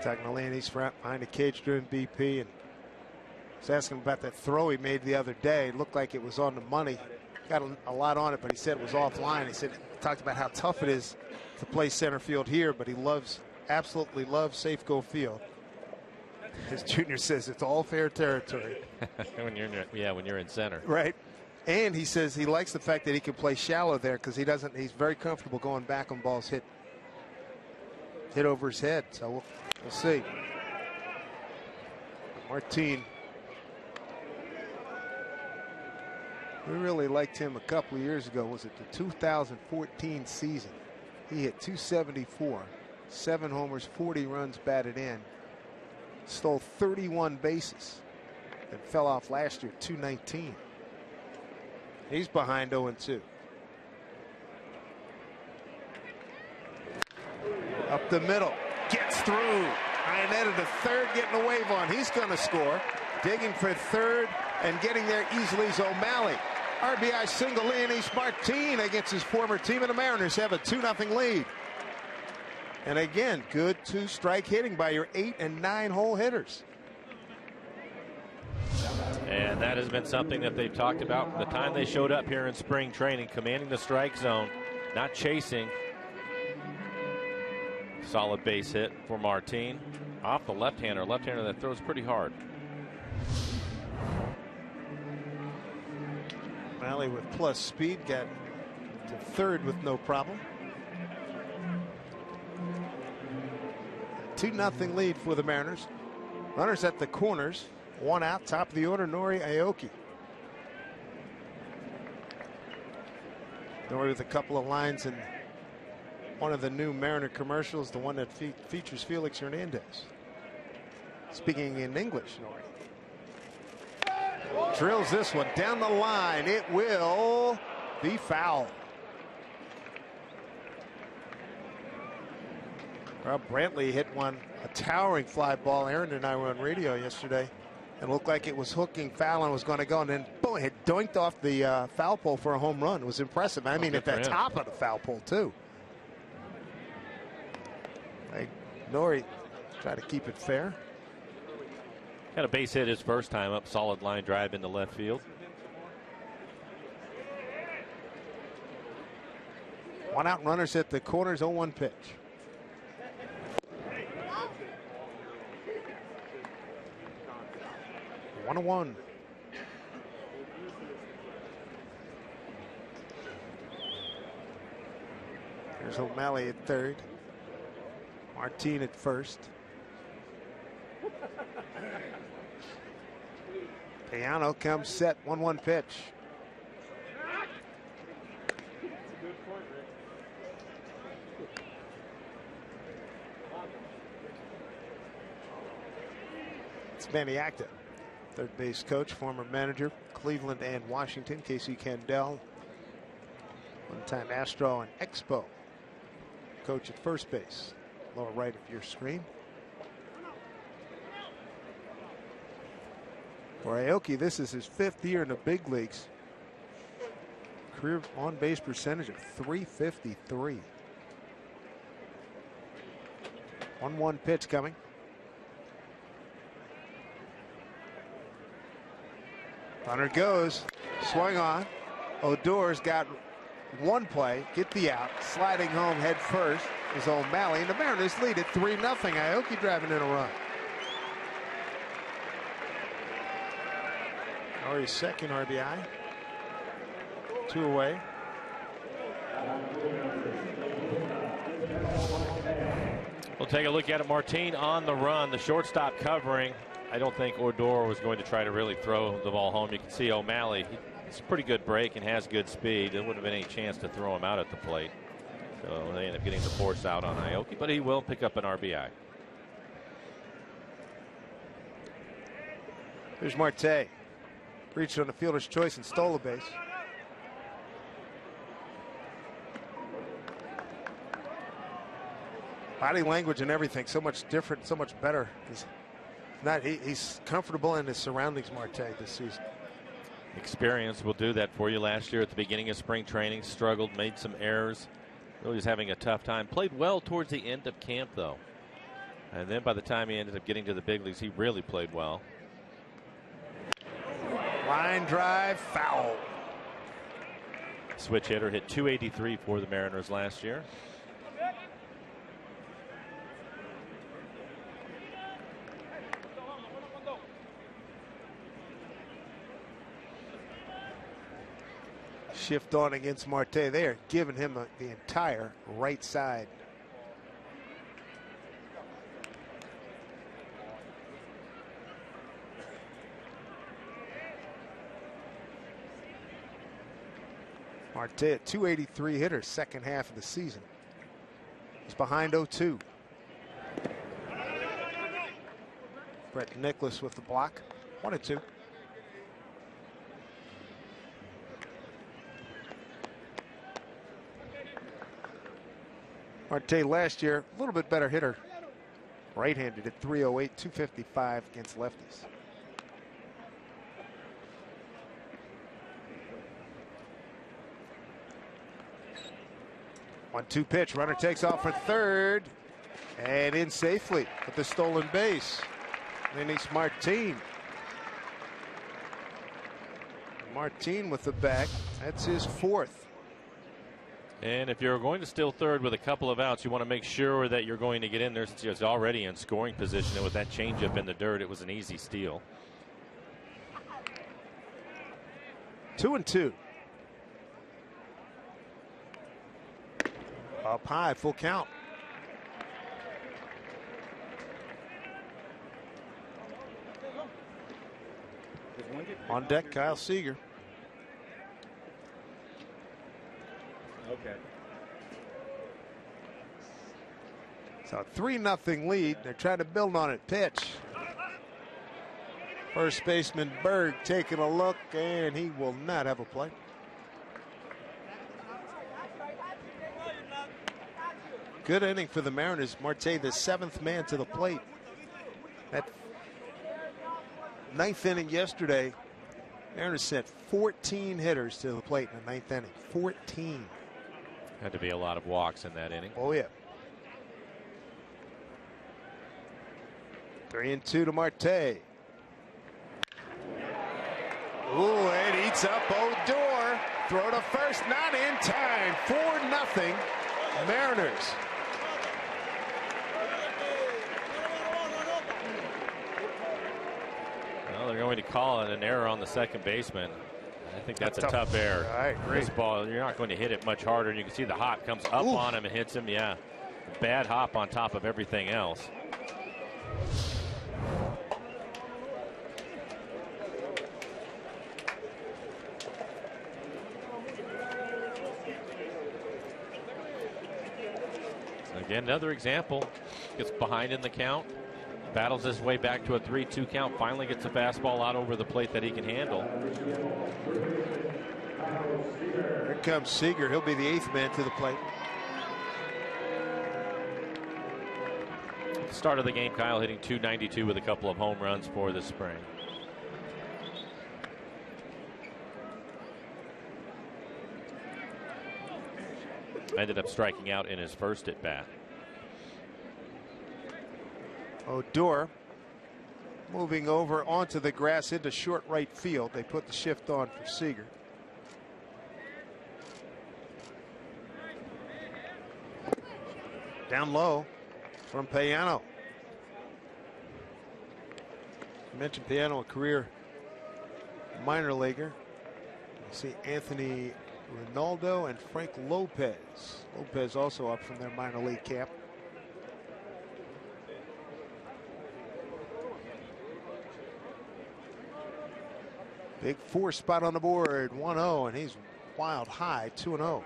Talking to Leonys behind the cage during BP, and was asking about that throw he made the other day. It looked like it was on the money. Got a lot on it, but he said it was offline. He talked about how tough it is to play center field here, but he loves absolutely love Safeco Field. His junior says it's all fair territory. when you're in center. Right. And he says he likes the fact that he can play shallow there because he's very comfortable going back on balls hit over his head. So we'll see. Martin. We really liked him a couple of years ago. Was it the 2014 season? He hit 274, 7 homers, 40 runs batted in, stole 31 bases, and fell off last year, 219. He's behind 0-2. Up the middle, gets through. Ionetta to third, getting a wave on. He's going to score. Digging for third and getting there easily is O'Malley. RBI single in East Martin against his former team, and the Mariners have a 2-0 lead. And again, good 2-strike hitting by your 8 and 9 hole hitters. And that has been something that they've talked about from the time they showed up here in spring training, commanding the strike zone, not chasing. Solid base hit for Martin off the left-hander that throws pretty hard. O'Malley with plus speed got to third with no problem. 2-0 lead for the Mariners. Runners at the corners. 1 out, top of the order, Nori Aoki. Nori with a couple of lines in one of the new Mariner commercials, the one that features Felix Hernandez. Speaking in English, Nori. Drills this one down the line. It will be foul. Well, Brantley hit a towering fly ball. Aaron and I were on radio yesterday, and it looked like it was hooking foul and was going to go, and then boom, it doinked off the foul pole for a home run. It was impressive. I mean, at the top of the foul pole too. Nori try to keep it fair. Got a base hit his first time up, solid line drive into left field. 1 out, runners at the corners, 0-1 pitch. One to one. Here's O'Malley at third. Martin at first. Piano comes set, 1-1 pitch. It's Maniacta, third base coach, former manager, Cleveland and Washington. Casey Kendall, one-time Astro and Expo coach at first base, lower right of your screen. For Aoki, this is his 5th year in the big leagues. Career on-base percentage of .353. 1-1 pitch coming. Runner goes, swung on. Odor's got one play, get the out. Sliding home head first is O'Malley, and the Mariners lead at 3-0. Aoki driving in a run. Nori's second RBI. 2 away. We'll take a look at it. Martin on the run, the shortstop covering. I don't think Odor was going to try to really throw the ball home. You can see O'Malley, it's a pretty good break and has good speed. There wouldn't have been any chance to throw him out at the plate. So they end up getting the force out on Aoki, but he will pick up an RBI. Here's Marte. Reached on the fielder's choice and stole a base. Body language and everything so much different, so much better. He's comfortable in his surroundings, Marte, this season. Experience will do that for you. Last year at the beginning of spring training, struggled, made some errors. Really was having a tough time. Played well towards the end of camp, though. And then by the time he ended up getting to the big leagues, he really played well. Line drive, foul. Switch hitter hit .283 for the Mariners last year. shift on against Marte. They are giving him the entire right side. Marte at 283 hitter, second half of the season. He's behind 0-2. Brett Nicholas with the block. 1-2. Marte last year, a little bit better hitter. Right-handed at 308, 255 against lefties. One-two pitch. Runner takes off for third. And in safely with the stolen base. Lenny Martin. Martin with the back. That's his fourth. And if you're going to steal third with a couple of outs, you want to make sure that you're going to get in there since he's already in scoring position. And with that changeup in the dirt, it was an easy steal. 2-2. Up high, full count. On deck, Kyle Seager. Okay. So a 3-0 lead. They're trying to build on it. Pitch. First baseman Berg taking a look, and he will not have a play. Good inning for the Mariners. Marte, the seventh man to the plate. That ninth inning yesterday, Mariners sent 14 hitters to the plate in the ninth inning. 14. Had to be a lot of walks in that inning. Oh, yeah. 3-2 to Marte. Ooh, it eats up Odor. Throw to first, not in time. 4-0 Mariners. Well, they're going to call it an error on the second baseman. I think that's a tough error. I agree. This ball, you're not going to hit it much harder. And you can see the hop comes up on him and hits him. Yeah, bad hop on top of everything else. Again, another example. Gets behind in the count. Battles his way back to a 3-2 count. Finally gets a fastball out over the plate that he can handle. Here comes Seager. He'll be the eighth man to the plate. At the start of the game, Kyle hitting .292 with a couple of home runs for the spring. Ended up striking out in his first at bat. Odor moving over onto the grass into short right field. They put the shift on for Seager. Down low from Payano. I mentioned Payano, a career minor leaguer. You see Anthony Ronaldo and Frank Lopez. Lopez also up from their minor league camp. Big four spot on the board, 1-0, and he's wild high, 2-0.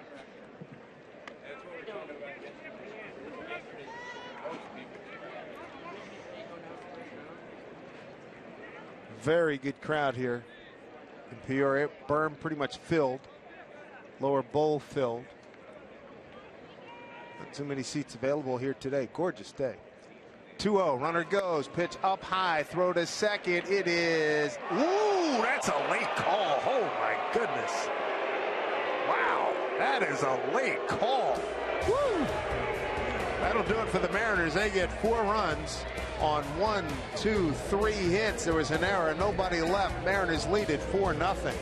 Very good crowd here in Peoria. Berm pretty much filled. Lower bowl filled. Not too many seats available here today. Gorgeous day. 2-0. Runner goes. Pitch up high. Throw to second. It is. Ooh, that's a late call. Oh, my goodness. Wow. That is a late call. Woo. That'll do it for the Mariners. They get 4 runs on 1, 2, 3 hits. There was an error. Nobody left. Mariners lead it 4-0.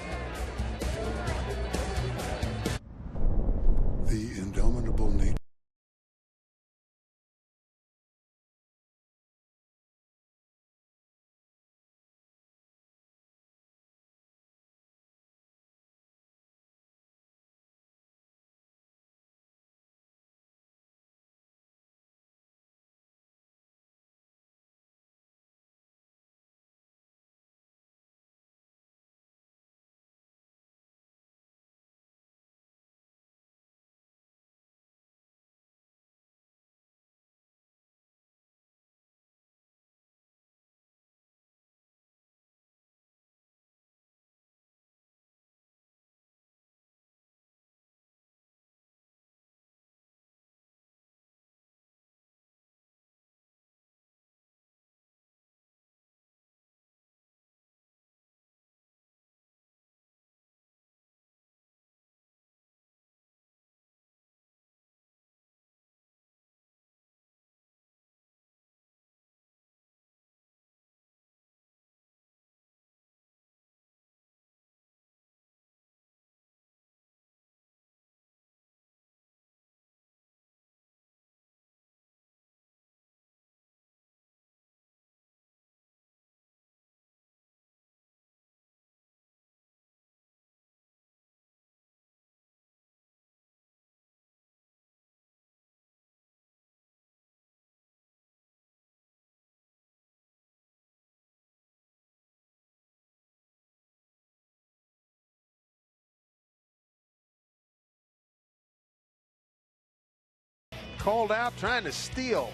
called out trying to steal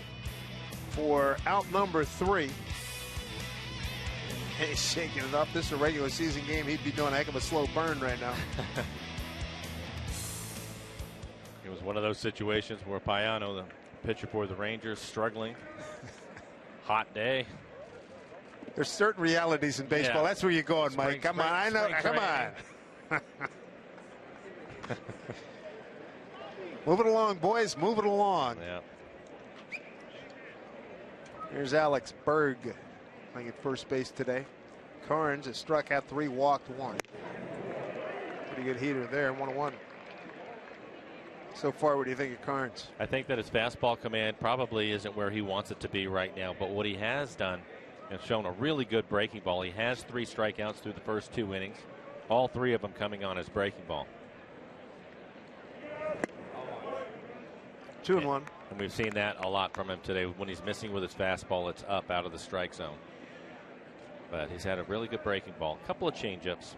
for out number 3. He's shaking it up. This is a regular season game. He'd be doing a heck of a slow burn right now. It was one of those situations where Payano, the pitcher for the Rangers, struggling. Hot day. There's certain realities in baseball. Yeah. That's where you're going, Mike. Come on. I know. Come on. Move it along, boys. Move it along. Yeah. Here's Alex Berg playing at first base today. Karns has struck out 3, walked 1. Pretty good heater there, 1-1. So far, what do you think of Karns? I think that his fastball command probably isn't where he wants it to be right now, but what he has done and shown a really good breaking ball. He has 3 strikeouts through the first 2 innings, all 3 of them coming on his breaking ball. 2-1. And we've seen that a lot from him today. When he's missing with his fastball, it's up out of the strike zone. But he's had a really good breaking ball. A couple of changeups.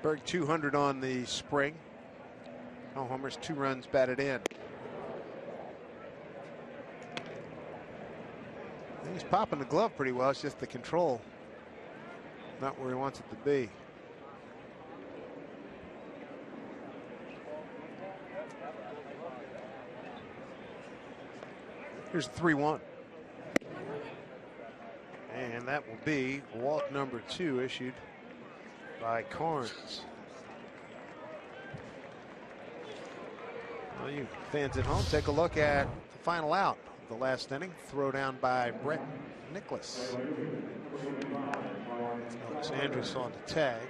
Berg 200 on the spring. No homers, 2 runs batted in. He's popping the glove pretty well. It's just the control, not where he wants it to be. Here's 3-1. And that will be walk number 2 issued by Karns. Well, you fans at home, take a look at the final out of the last inning. Throw down by Brett Nicholas. Andrews on the tag.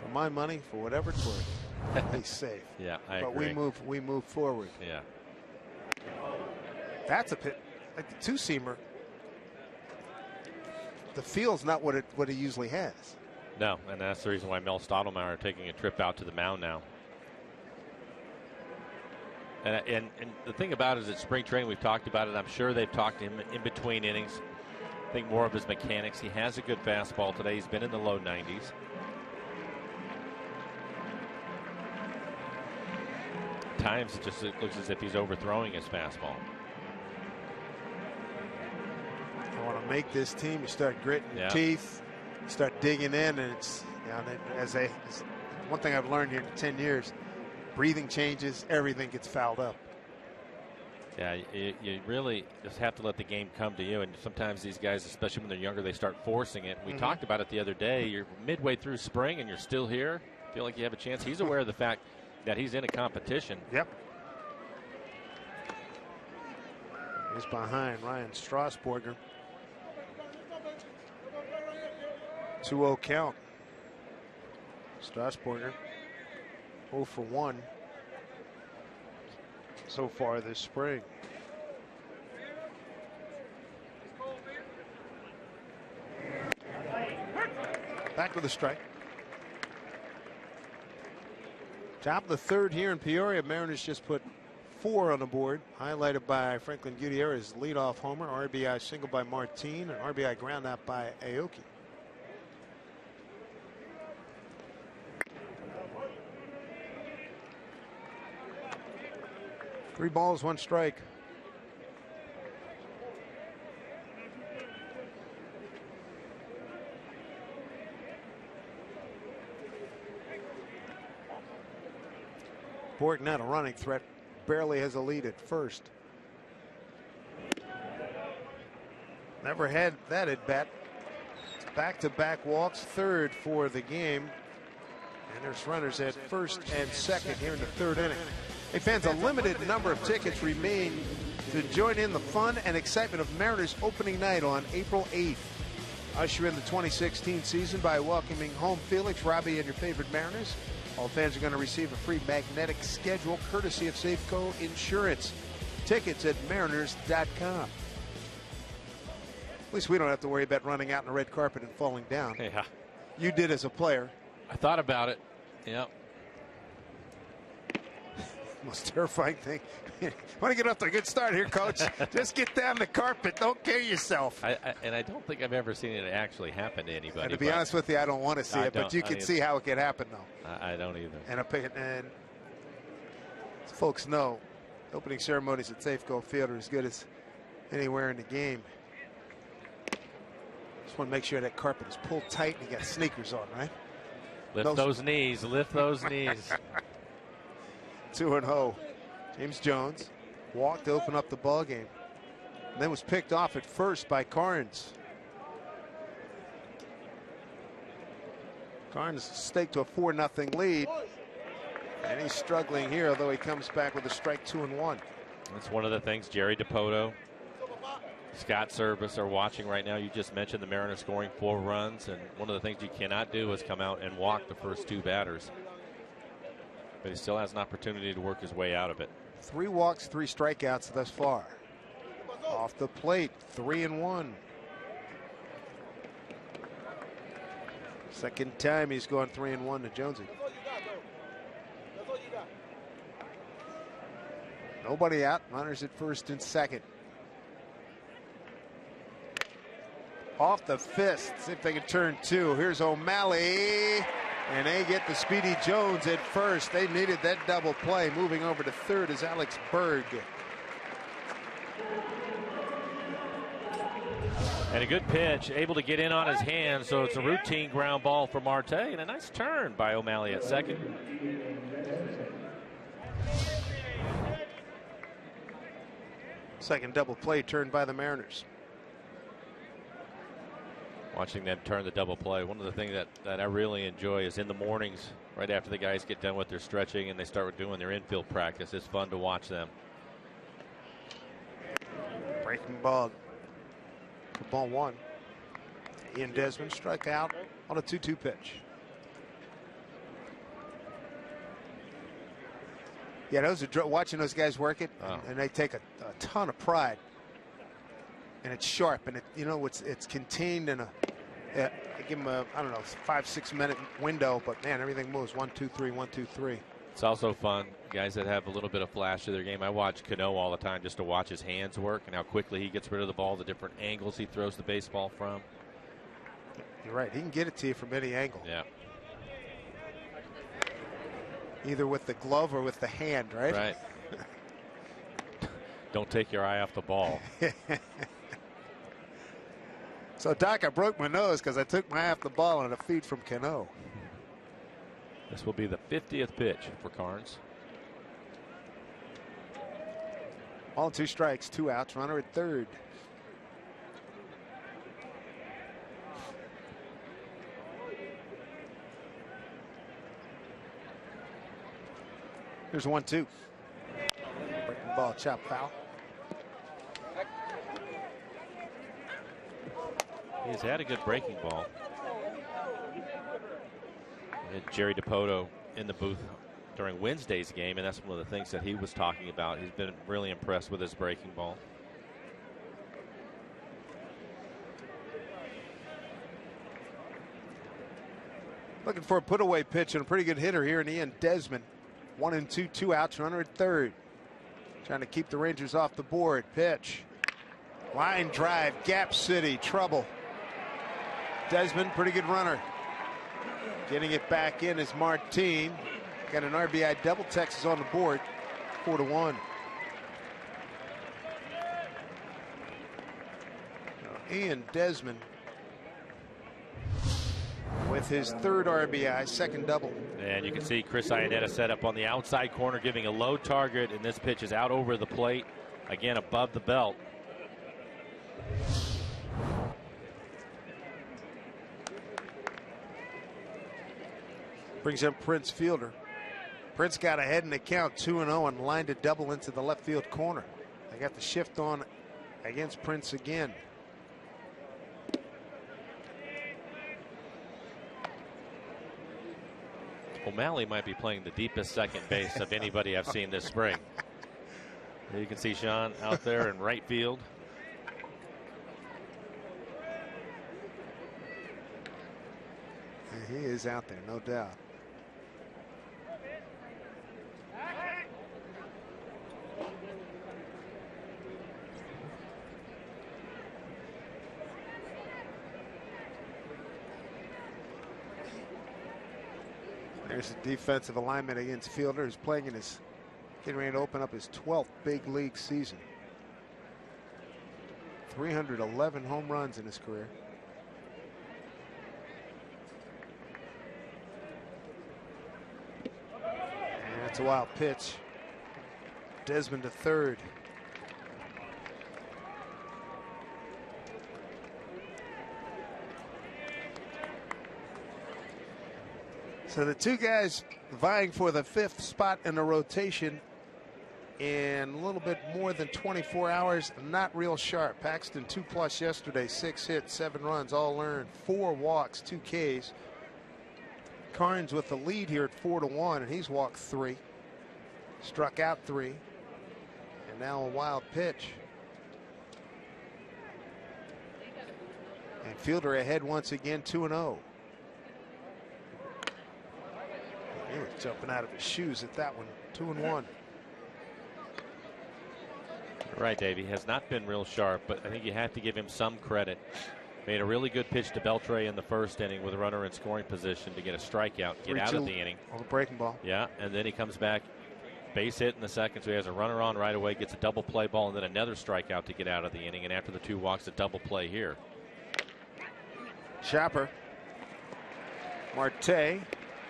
For my money, for whatever it's worth, he's safe. Yeah, I agree. But we move forward. Yeah. That's a pit, like the 2-seamer. The field's not what it usually has. No, and that's the reason why Mel Stottlemyre are taking a trip out to the mound now. And the thing about it is at spring training, we've talked about it. I'm sure they've talked to him in between innings. I think more of his mechanics. He has a good fastball today. He's been in the low 90s. At times it looks as if he's overthrowing his fastball. I want to make this team. You start gritting your teeth, you start digging in, and it's, you know, as one thing I've learned here in 10 years, breathing changes, everything gets fouled up. Yeah, you really just have to let the game come to you. And sometimes these guys, especially when they're younger, they start forcing it. We talked about it the other day. You're midway through spring and you're still here. Feel like you have a chance. He's aware of the fact that he's in a competition. Yep. He's behind Ryan Strasburger. 2-0 count. Strasburger 0 for 1 so far this spring. Back with a strike. Top of the 3rd here in Peoria. Mariners just put 4 on the board, highlighted by Franklin Gutierrez leadoff homer, RBI single by Martin, and RBI ground out by Aoki. Three balls, 1 strike. Borg not a running threat, barely has a lead at first. Never had that at bat. Back-to-back walks, 3rd for the game. And there's runners at 1st and 2nd here in the 3rd inning. Hey fans, a limited number of tickets remain to join in the fun and excitement of Mariners opening night on April 8th. Usher in the 2016 season by welcoming home Felix, Robbie, and your favorite Mariners. All fans are going to receive a free magnetic schedule courtesy of Safeco Insurance. Tickets at mariners.com. At least we don't have to worry about running out on the red carpet and falling down. Yeah. You did as a player. I thought about it. Yep. Most terrifying thing. Want to get off to a good start here, Coach? Just get down the carpet. Don't kill yourself. And I don't think I've ever seen it actually happen to anybody. And to be honest with you, I don't want to see it, but you can see how it could happen, though. I don't either. And as folks know, opening ceremonies at Safeco Field are as good as anywhere in the game. Just want to make sure that carpet is pulled tight and you got sneakers on, right? Lift those knees. Lift those knees. 2-0. James Jones walked to open up the ball game, and then was picked off at first by Karns. Karns staked to a 4-0 lead, and he's struggling here, although he comes back with a strike 2-1. That's one of the things Jerry DiPoto, Scott Service are watching right now. You just mentioned the Mariners scoring 4 runs, and one of the things you cannot do is come out and walk the first 2 batters. But he still has an opportunity to work his way out of it. 3 walks, 3 strikeouts thus far. Off the plate, 3-1. Second time he's gone 3-1 to Jonesy. Nobody out. Runners at first and second. Off the fist. See if they can turn 2. Here's O'Malley. And they get the Speedy Jones at first. They needed that double play. Moving over to third is Alex Berg. And a good pitch, able to get in on his hand, so it's a routine ground ball for Marte, and a nice turn by O'Malley at second. Second double play turned by the Mariners. Watching them turn the double play. One of the things that I really enjoy is in the mornings, right after the guys get done with their stretching and they start doing their infield practice. It's fun to watch them. Breaking ball. For ball 1. Ian Desmond struck out on a 2-2 pitch. Yeah, those are watching those guys work it, and they take a ton of pride. And it's sharp, and it's contained in I give them a, I don't know, 5-6 minute window, but man, everything moves. 1, 2, 3, 1, 2, 3. It's also fun, guys that have a little bit of flash to their game. I watch Cano all the time just to watch his hands work and how quickly he gets rid of the ball, the different angles he throws the baseball from. You're right. He can get it to you from any angle. Yeah. Either with the glove or with the hand, right? Right. Don't take your eye off the ball. So, Doc, I broke my nose because I took my eye off the ball on a feed from Cano. This will be the 50th pitch for Karns. All 2 strikes, 2 outs, runner at third. Here's 1-2. Breaking ball, chop foul. He's had a good breaking ball. We had Jerry DiPoto in the booth during Wednesday's game, and that's one of the things that he was talking about. He's been really impressed with his breaking ball. Looking for a put-away pitch and a pretty good hitter here in Ian Desmond. 1-2, 2 outs, runner at third. Trying to keep the Rangers off the board. Pitch. Line drive, gap city, trouble. Desmond, pretty good runner. Getting it back in is Martin. Got an RBI double. Texas on the board. 4-1. Ian Desmond with his third RBI, second double. And you can see Chris Iannetta set up on the outside corner, giving a low target, and this pitch is out over the plate, again above the belt. Brings up Prince Fielder. Prince got ahead in the count, 2-0, and lined a double into the left field corner. They got the shift on against Prince again. O'Malley might be playing the deepest second base of anybody I've seen this spring. There you can see Sean out there in right field. He is out there, no doubt. There's a defensive alignment against Fielder, who's playing in his, getting ready to open up his 12th big league season. 311 home runs in his career. And that's a wild pitch. Desmond to third. So the two guys vying for the 5th spot in the rotation in a little bit more than 24 hours, not real sharp. Paxton 2+ yesterday, 6 hits, 7 runs, all earned, 4 walks, 2 Ks. Karns with the lead here at 4-1, and he's walked 3, struck out 3, and now a wild pitch. And Fielder ahead once again, 2-0. He was jumping out of his shoes at that one. 2-1. Right, Dave. He has not been real sharp, but I think you have to give him some credit. Made a really good pitch to Beltre in the first inning with a runner in scoring position to get a strikeout, get out of the inning. On the breaking ball. Yeah, and then he comes back, base hit in the second, so he has a runner on right away, gets a double play ball, and then another strikeout to get out of the inning. And after the 2 walks, a double play here. Schapper. Marte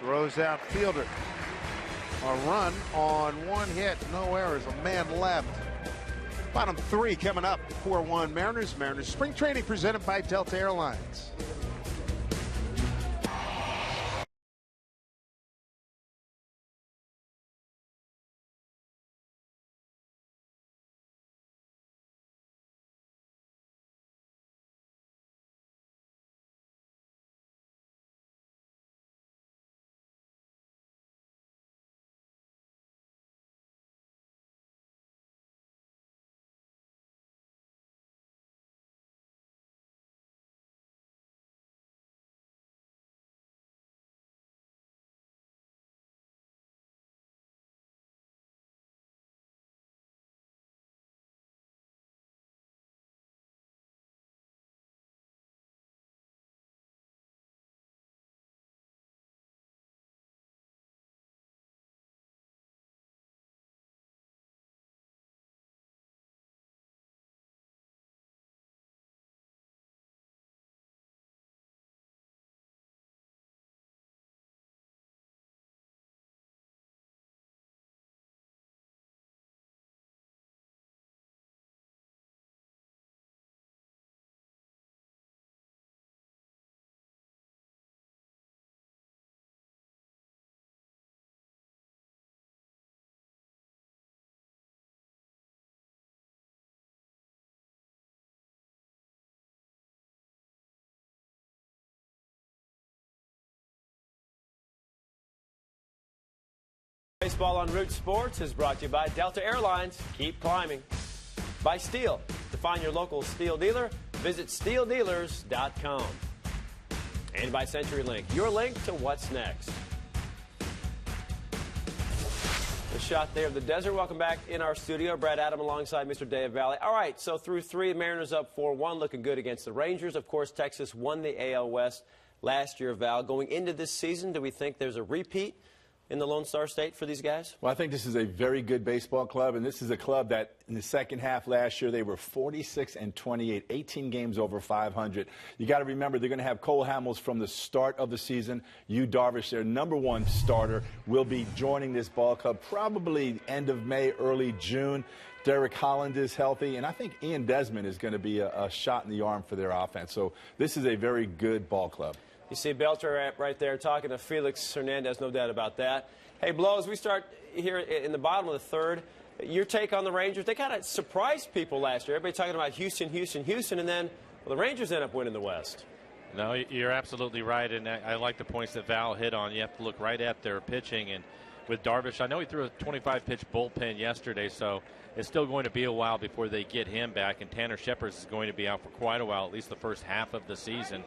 throws out Fielder. A run on 1 hit, no errors, a man left. Bottom 3 coming up. 4-1 Mariners. Mariners spring training presented by Delta Airlines. Baseball on Root Sports is brought to you by Delta Airlines. Keep climbing. By Steel. To find your local Steel dealer, visit steeldealers.com. And by CenturyLink, your link to what's next. The shot there of the desert. Welcome back in our studio. Brad Adam alongside Mr. Dave Valley. All right, so through 3, Mariners up 4-1, looking good against the Rangers. Of course, Texas won the AL West last year, Val. Going into this season, do we think there's a repeat in the Lone Star State for these guys? Well, I think this is a very good baseball club, and this is a club that in the second half last year, they were 46-28, 18 games over 500. You got to remember, they're going to have Cole Hamels from the start of the season. Yu Darvish, their #1 starter, will be joining this ball club probably end of May, early June. Derek Holland is healthy, and I think Ian Desmond is going to be a shot in the arm for their offense. So this is a very good ball club. You see Belter right there talking to Felix Hernandez, no doubt about that. Hey, Blow, as we start here in the bottom of the 3rd, your take on the Rangers. They kind of surprised people last year. Everybody talking about Houston, and then the Rangers end up winning the West. No, you're absolutely right, and I like the points that Val hit on. You have to look right at their pitching, and with Darvish, I know he threw a 25-pitch bullpen yesterday, so it's still going to be a while before they get him back, and Tanner Shepard is going to be out for quite a while, at least the first half of the season.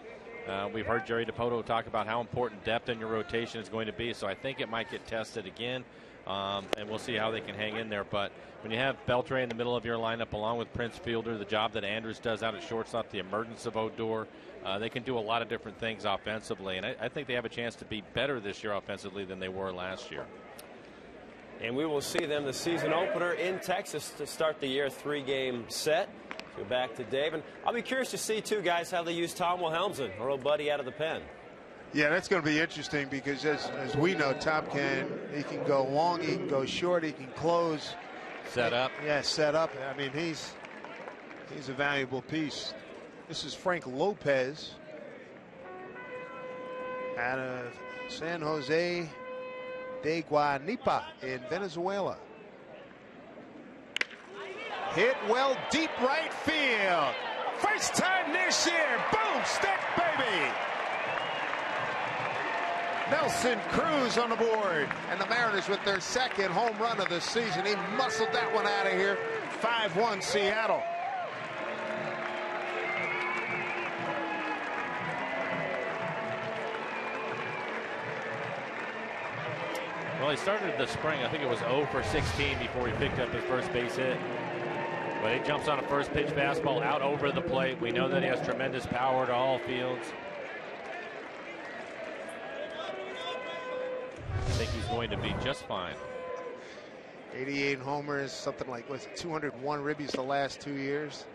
We've heard Jerry Dipoto talk about how important depth in your rotation is going to be, so I think it might get tested again, and we'll see how they can hang in there. But when you have Beltre in the middle of your lineup along with Prince Fielder, the job that Andrews does out at shortstop, the emergence of Odor, they can do a lot of different things offensively, and I think they have a chance to be better this year offensively than they were last year. And we will see them the season opener in Texas to start the year, 3-game set. Go back to Dave, and I'll be curious to see too, guys, how they use Tom Wilhelmsen, our old buddy out of the pen. Yeah, that's going to be interesting because as we know, Tom he can go long, he can go short, he can close, set up. Yeah, set up. I mean, he's a valuable piece. This is Frank Lopez out of San Jose de Guanipa in Venezuela. Hit well deep right field. First time this year. Boom, stick, baby. Nelson Cruz on the board. And the Mariners with their second home run of the season. He muscled that one out of here. 5-1 Seattle. Well, he started the spring, I think it was 0 for 16 before he picked up his first base hit. But he jumps on a first pitch fastball out over the plate. We know that he has tremendous power to all fields. I think he's going to be just fine. 88 homers, something like, was it 201 ribbies the last 2 years?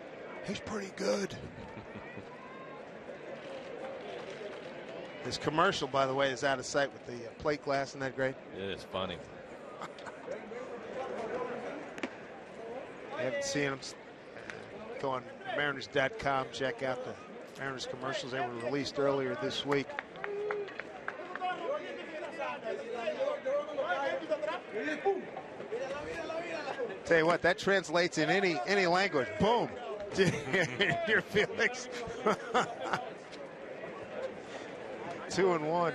He's pretty good. His commercial, by the way, is out of sight with the plate glass. Isn't that great? It is funny. I haven't seen them. Go on Mariners.com. Check out the Mariners commercials. They were released earlier this week. Tell you what, that translates in any language. Boom. Your feelings. 2-1.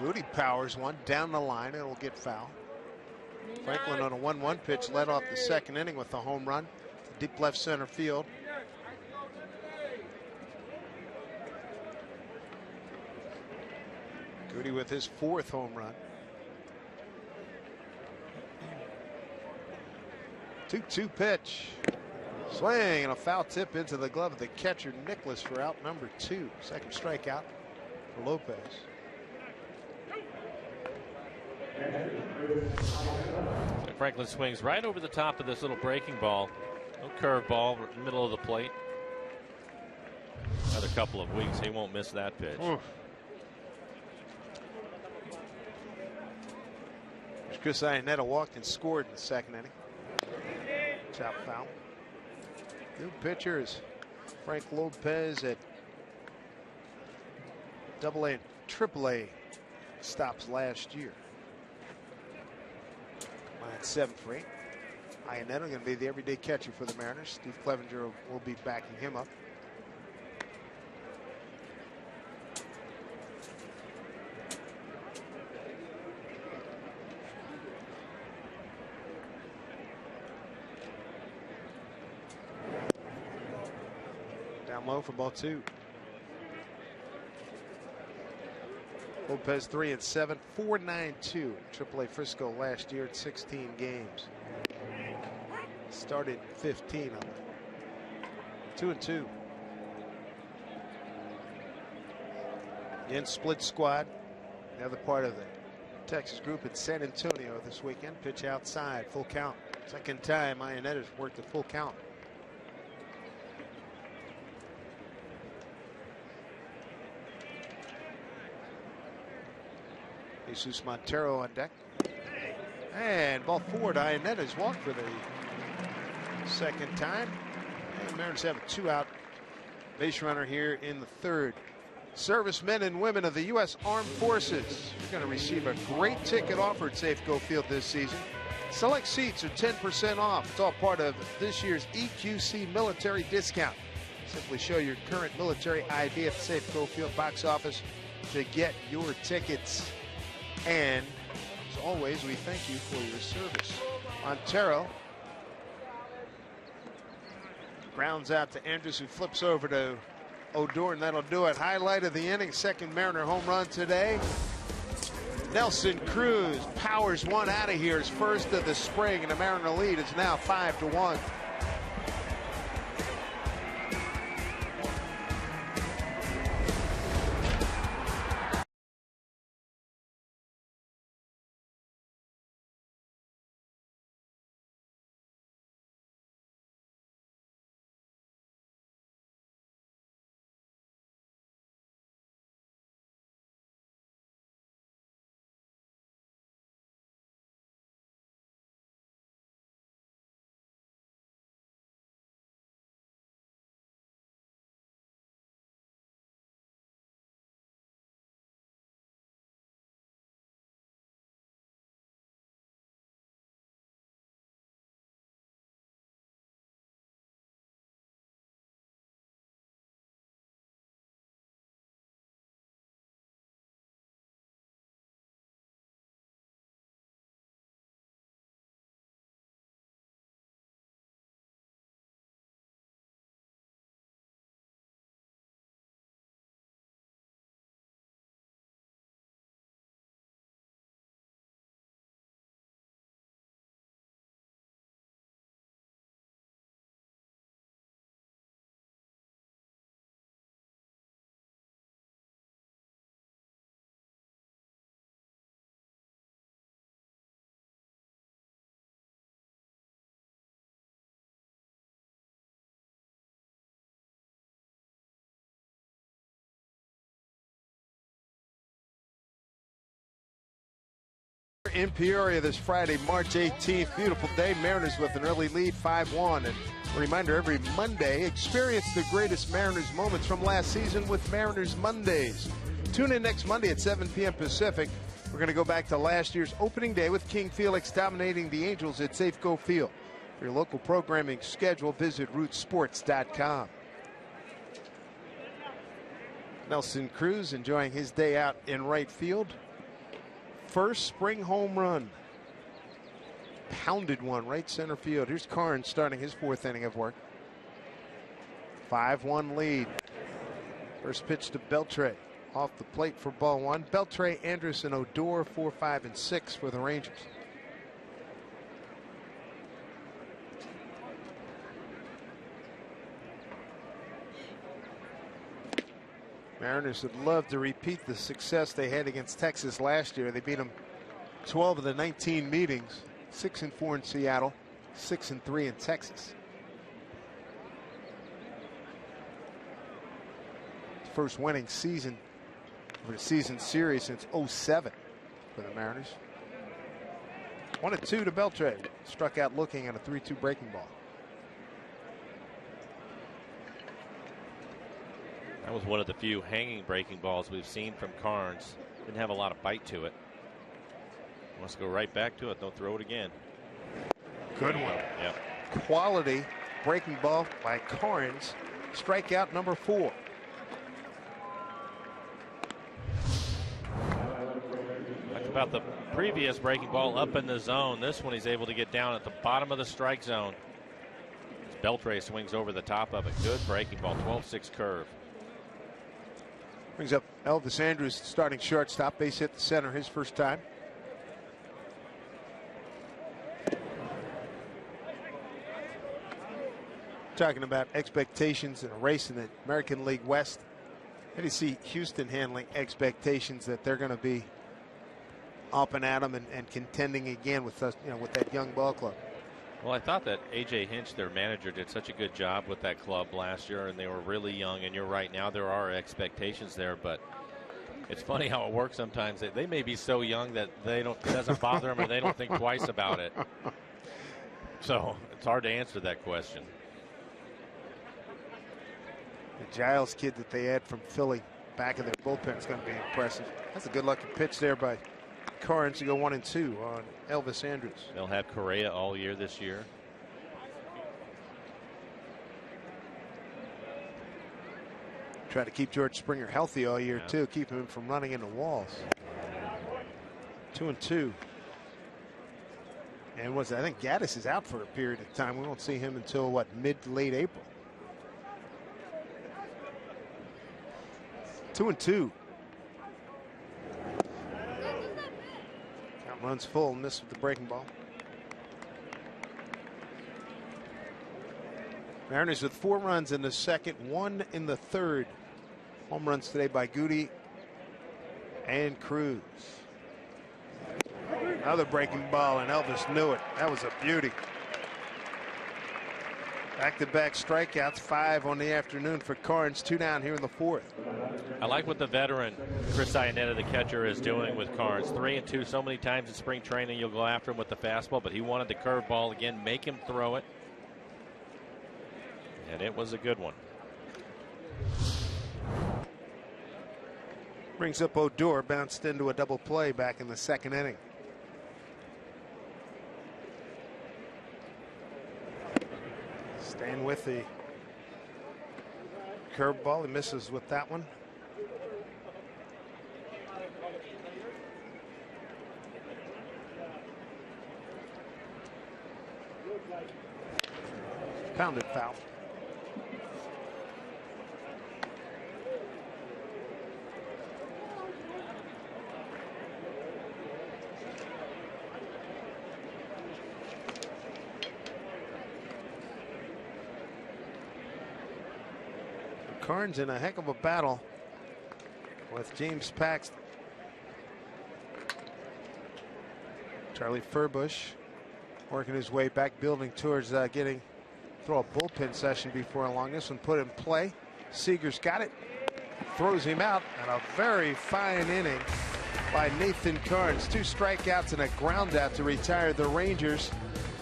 Goody powers one down the line. It'll get foul. Franklin on a 1-1 pitch led off the second inning with a home run. Deep left center field. Goody with his 4th home run. 2-2 pitch. Swing and a foul tip into the glove of the catcher Nicholas for out number 2. Second strikeout for Lopez. Franklin swings right over the top of this little breaking ball. No curveball, middle of the plate. Another couple of weeks, he won't miss that pitch. Oof. Chris Iannetta walked and scored in the second inning. Chop foul. New pitchers, Frank Lopez at AA and AAA stops last year. At 7 for 8. Iannetta going to be the everyday catcher for the Mariners. Steve Clevenger will be backing him up. Down low for ball 2. Lopez 3-7, 4.92. AAA Frisco last year at 16 games. Started 15 of them. 2-2. In split squad. The other part of the Texas group at San Antonio this weekend. Pitch outside, full count. Second time Iannetta's worked a full count. Jesus Montero on deck. And ball forward. Iannetta's walked for the second time. And the Mariners have a 2-out base runner here in the 3rd. Servicemen and women of the U.S. Armed Forces. You're going to receive a great ticket offer at Safeco Field this season. Select seats are 10% off. It's all part of this year's EQC military discount. Simply show your current military ID at the Safeco Field box office to get your tickets. And as always, we thank you for your service. Montero Grounds out to Andrews, who flips over to Odor, and that'll do it. Highlight of the inning, second Mariner home run today. Nelson Cruz powers one out of here, his first of the spring, and the Mariner lead is now 5-1. In Peoria this Friday, March 18th. Beautiful day. Mariners with an early lead, 5-1. And a reminder, every Monday, experience the greatest Mariners moments from last season with Mariners Mondays. Tune in next Monday at 7 p.m. Pacific. We're going to go back to last year's opening day with King Felix dominating the Angels at Safeco Field. For your local programming schedule, visit rootsports.com. Nelson Cruz enjoying his day out in right field. First spring home run. Pounded one right center field. Here's Karns starting his fourth inning of work. 5-1 lead. First pitch to Beltre. Off the plate for ball one. Beltre, Anderson, Odor, 4, 5, and 6 for the Rangers. Mariners would love to repeat the success they had against Texas last year. They beat them 12 of the 19 meetings, 6-4 in Seattle, 6-3 in Texas. First winning season for the season series since 07 for the Mariners. 1-2 to Beltre. Struck out looking at a 3-2 breaking ball. That was one of the few hanging breaking balls we've seen from Karns. Didn't have a lot of bite to it. Wants to go right back to it. Don't throw it again. Good one. Yep. Quality breaking ball by Karns. Strikeout number 4. Talked about the previous breaking ball up in the zone. This one he's able to get down at the bottom of the strike zone. Beltre swings over the top of it. Good breaking ball. 12-6 curve. Brings up Elvis Andrews, starting shortstop. Base hit the center his first time. Talking about expectations in a race in the American League West. How do you see Houston handling expectations that they're going to be up and at them and contending again with us, with that young ball club? Well, I thought that A.J. Hinch, their manager, did such a good job with that club last year, and they were really young. And you're right, now there are expectations there, but it's funny how it works sometimes. They may be so young that it doesn't bother them, or they don't think twice about it. So it's hard to answer that question. The Giles kid that they had from Philly back of their bullpen is going to be impressive. That's a good looking pitch there by Karns to go 1-2 on Elvis Andrews. They'll have Correa all year this year. Try to keep George Springer healthy all year too, keep him from running into walls. 2-2. And I think Gaddis is out for a period of time. We won't see him until mid to late April. 2-2. Count runs full, miss with the breaking ball. Mariners with 4 runs in the second, 1 in the third. Home runs today by Goody and Cruz. Another breaking ball, and Elvis knew it. That was a beauty. Back-to-back strikeouts, 5 on the afternoon for Karns, 2 down here in the fourth. I like what the veteran Chris Iannetta, the catcher, is doing with Karns. 3-2 so many times in spring training. You'll go after him with the fastball, but he wanted the curveball again, make him throw it. And it was a good one. Brings up Odor, bounced into a double play back in the second inning. Staying with the curveball, he misses with that one. Pounded foul. Karns in a heck of a battle with James Paxton. Charlie Furbush working his way back, building towards throw a bullpen session before long. This one put in play. Seager's got it, throws him out, and a very fine inning by Nathan Karns. 2 strikeouts and a ground out to retire the Rangers.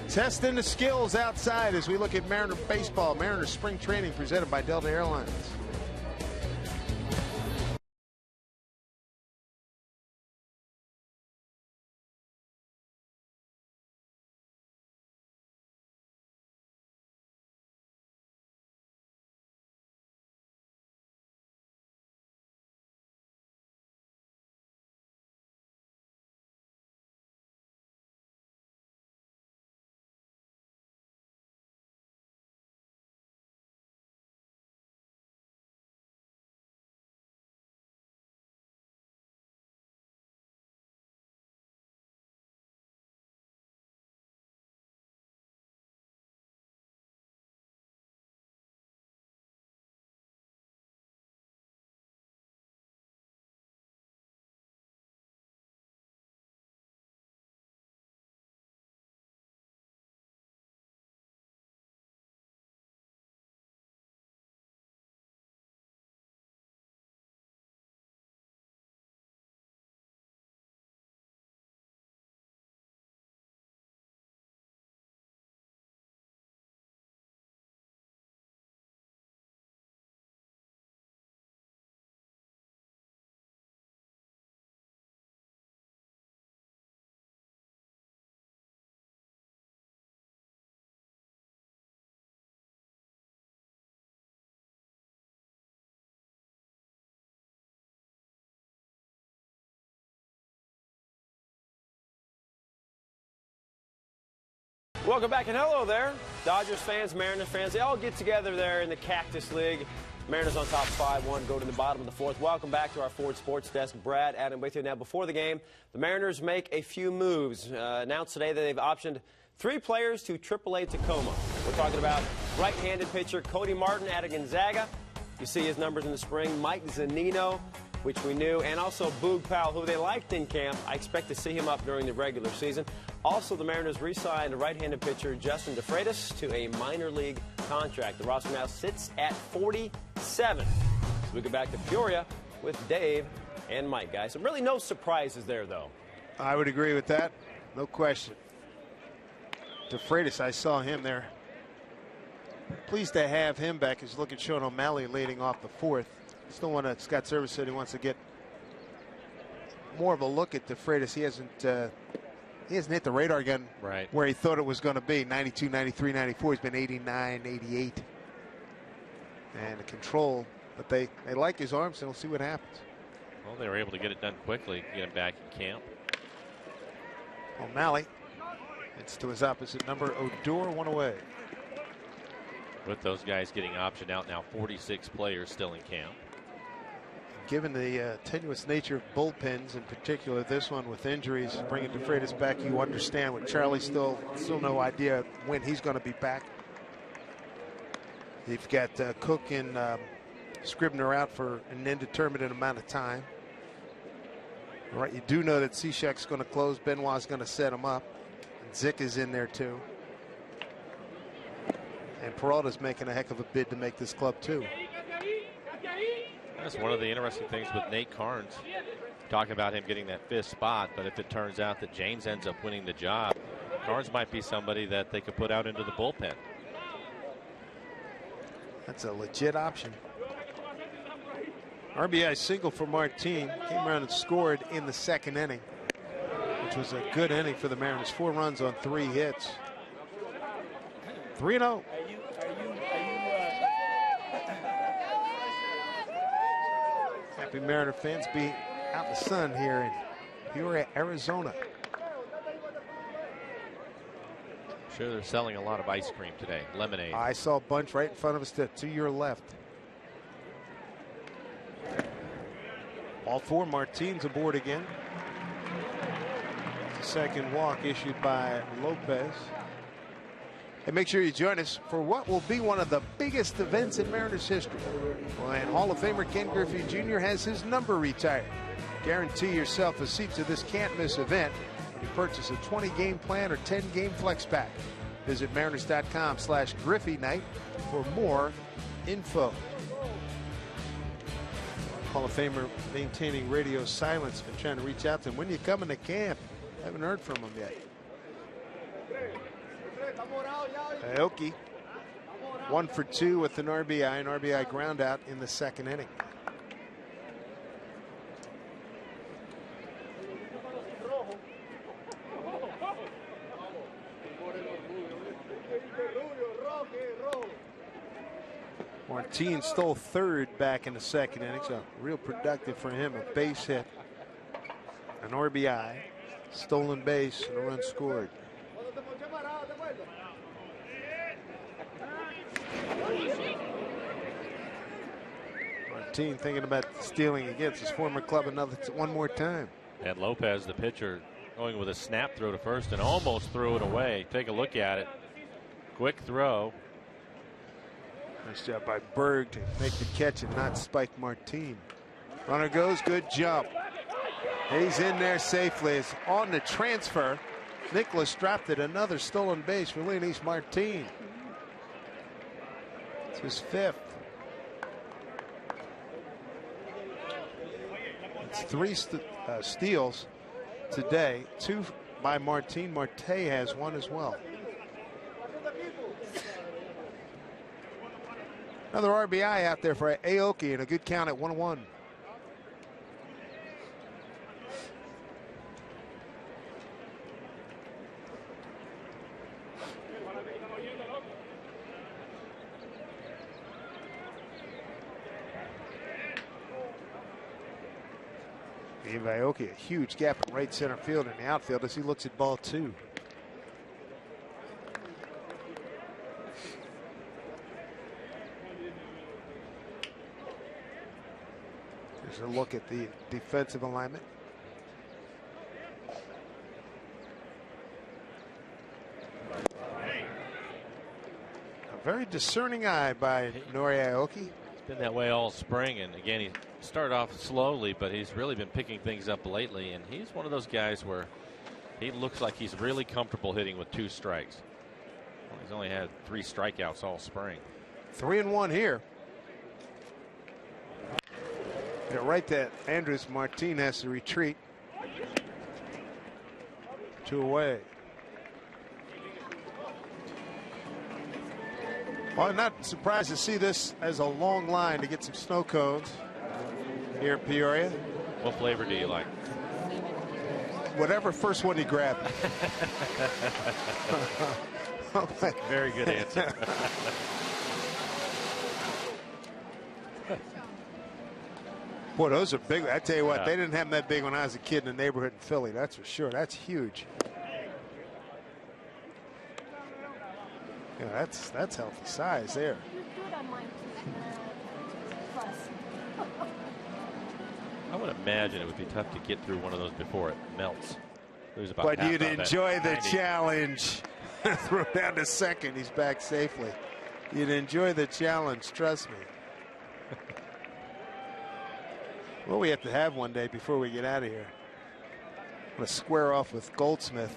Testing the skills outside as we look at Mariner baseball. Mariner spring training presented by Delta Airlines. Welcome back, and hello there. Dodgers fans, Mariners fans, they all get together there in the Cactus League. Mariners on top 5-1, go to the bottom of the fourth. Welcome back to our Ford Sports Desk. Brad, Adam with you. Now, before the game, the Mariners make a few moves. Announced today that they've optioned 3 players to AAA Tacoma. We're talking about right-handed pitcher Cody Martin out of Gonzaga. You see his numbers in the spring. Mike Zunino, which we knew, and also Boog Powell, who they liked in camp. I expect to see him up during the regular season. Also, the Mariners re-signed right-handed pitcher Justin DeFreitas to a minor league contract. The roster now sits at 47. So we go back to Peoria with Dave and Mike, guys. So really no surprises there, though. I would agree with that. No question. DeFreitas, I saw him there. Pleased to have him back as you look at Sean O'Malley leading off the fourth. Still want to, Scott Service said he wants to get more of a look at DeFreitas. He hasn't hit the radar gun where he thought it was going to be. 92, 93, 94. He's been 89, 88. And the control, but they like his arms, and we'll see what happens. Well, they were able to get it done quickly, get him back in camp. O'Malley, it's to his opposite number. Odor, 1 away. With those guys getting optioned out now, 46 players still in camp. given the tenuous nature of bullpens, in particular this one with injuries, bringing DeFreitas back, you understand with Charlie still no idea when he's going to be back. You've got Cook and Scribner out for an indeterminate amount of time. All right, you do know that Cishek's going to close. Benoit's going to set him up. And Zick is in there too. And Peralta's making a heck of a bid to make this club too. That's one of the interesting things with Nate Karns. Talking about him getting that 5th spot, but if it turns out that James ends up winning the job, Karns might be somebody that they could put out into the bullpen. That's a legit option. RBI single for Martin. Came around and scored in the 2nd inning, which was a good inning for the Mariners. 4 runs on 3 hits. 3-0. Happy Mariner fans be out in the sun here in Peoria, Arizona. Sure, they're selling a lot of ice cream today. Lemonade. I saw a bunch right in front of us to your left. All 4 Martins aboard again. Second walk issued by Lopez. And make sure you join us for what will be one of the biggest events in Mariners history. When Hall of Famer Ken Griffey Jr. has his number retired. Guarantee yourself a seat to this can't-miss event when you purchase a 20-game plan or 10-game flex pack. Visit mariners.com/Griffey Night for more info. Hall of Famer maintaining radio silence. Been trying to reach out to him. When you coming to camp? Haven't heard from him yet. Aoki 1 for 2 with an RBI ground out in the 2nd inning. Martin stole 3rd back in the 2nd inning, so real productive for him. A base hit, an RBI, stolen base, and a run scored. Martin thinking about stealing against his former club one more time. And Lopez, the pitcher, going with a snap throw to first and almost threw it away. Take a look at it. Quick throw. Nice job by Berg to make the catch and not spike Martin. Runner goes, good jump. He's in there safely. It's on the transfer. Nicholas dropped it. Another stolen base for Leonys Martin. It's his 5th. It's 3 steals today. 2 by Martin. Marte has 1 as well. Another RBI out there for Aoki and a good count at 1-1. Gave Aoki a huge gap in right center field in the outfield as he looks at ball 2. Here's a look at the defensive alignment. A very discerning eye by Nori Aoki. It's been that way all spring, and again, he started off slowly, but he's really been picking things up lately, and he's one of those guys where he looks like he's really comfortable hitting with 2 strikes. Well, he's only had 3 strikeouts all spring. 3-1 here. You're right that Andres Martin has to retreat. 2 away. Well, I'm not surprised to see this as a long line to get some snow cones here in Peoria. What flavor do you like? Whatever first one you grab. Very good answer. Boy, those are big. I tell you what, they didn't have that big when I was a kid in the neighborhood in Philly. That's for sure. That's huge. Yeah, that's healthy size there. I would imagine it would be tough to get through one of those before it melts. But you'd enjoy the challenge. Throw down to second. He's back safely. You'd enjoy the challenge. Trust me. Well, we have to have one day before we get out of here. I'm going to square off with Goldsmith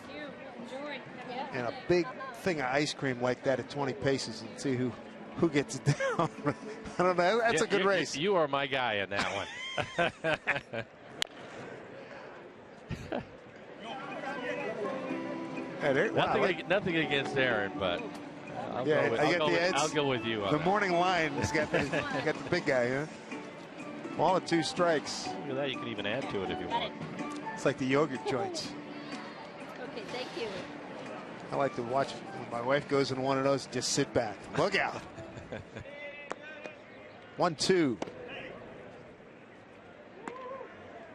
and a big thing of ice cream like that at 20 paces and see who gets it down. I don't know. That's a good race. You are my guy in that one. Nothing against Aaron, but I'll go with you on the that. morning line has got the big guy, huh? All at 2 strikes. Look at that. You can even add to it if you want. It's like the yogurt joints. Okay, thank you. I like to watch when my wife goes in one of those, just sit back. Look out. 1-2.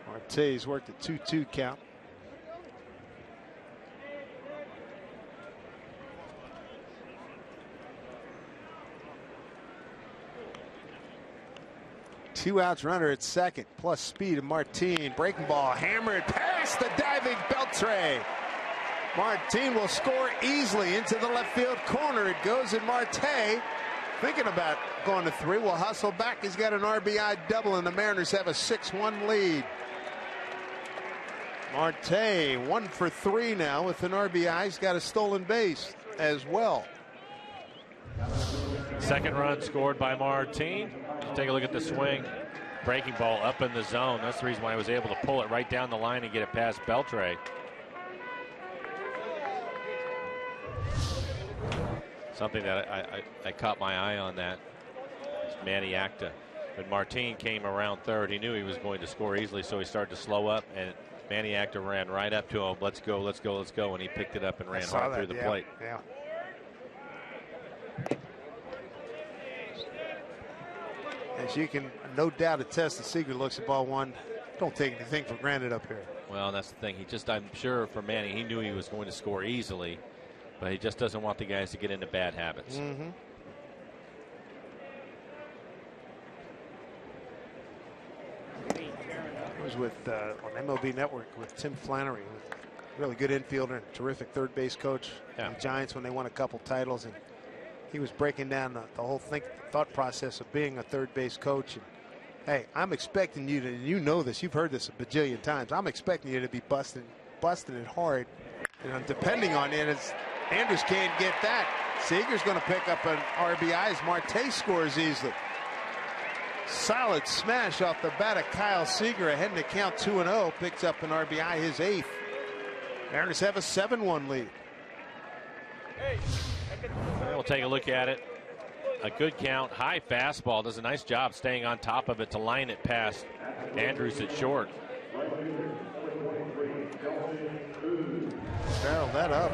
Marte's worked a 2-2 count. Two outs, runner at second, plus speed of Martin. Breaking ball, hammered past the diving Beltre. Martin will score easily into the left field corner. It goes, and Marte, thinking about going to 3, will hustle back. He's got an RBI double, and the Mariners have a 6-1 lead. Marte 1 for 3 now with an RBI. He's got a stolen base as well. Second run scored by Martin. Take a look at the swing. Breaking ball up in the zone. That's the reason why I was able to pull it right down the line and get it past Beltre. Something that I caught my eye on that is Manny Acta. When Martin came around third, he knew he was going to score easily, so he started to slow up, and Manny Acta ran right up to him. Let's go, let's go, let's go. And he picked it up and ran hard through the plate. Yeah. As you can no doubt attest, the Seager looks at ball 1. Don't take anything for granted up here. Well, that's the thing. I'm sure for Manny, he knew he was going to score easily, but he just doesn't want the guys to get into bad habits. Mm-hmm. I was with on MLB Network with Tim Flannery, really good infielder and terrific third base coach. Yeah. The Giants when they won a couple titles, and he was breaking down the whole thought process of being a third base coach. And hey, I'm expecting you to, you know this, you've heard this a bajillion times, I'm expecting you to be busting it hard. And depending on it, as Andrews can't get that. Seager's going to pick up an RBI as Marte scores easily. Solid smash off the bat of Kyle Seager, ahead in the count 2-0, picks up an RBI, his 8th. Mariners have a 7-1 lead. We'll take a look at it. A good count, high fastball, does a nice job staying on top of it to line it past Andrews at short. Barrel that up.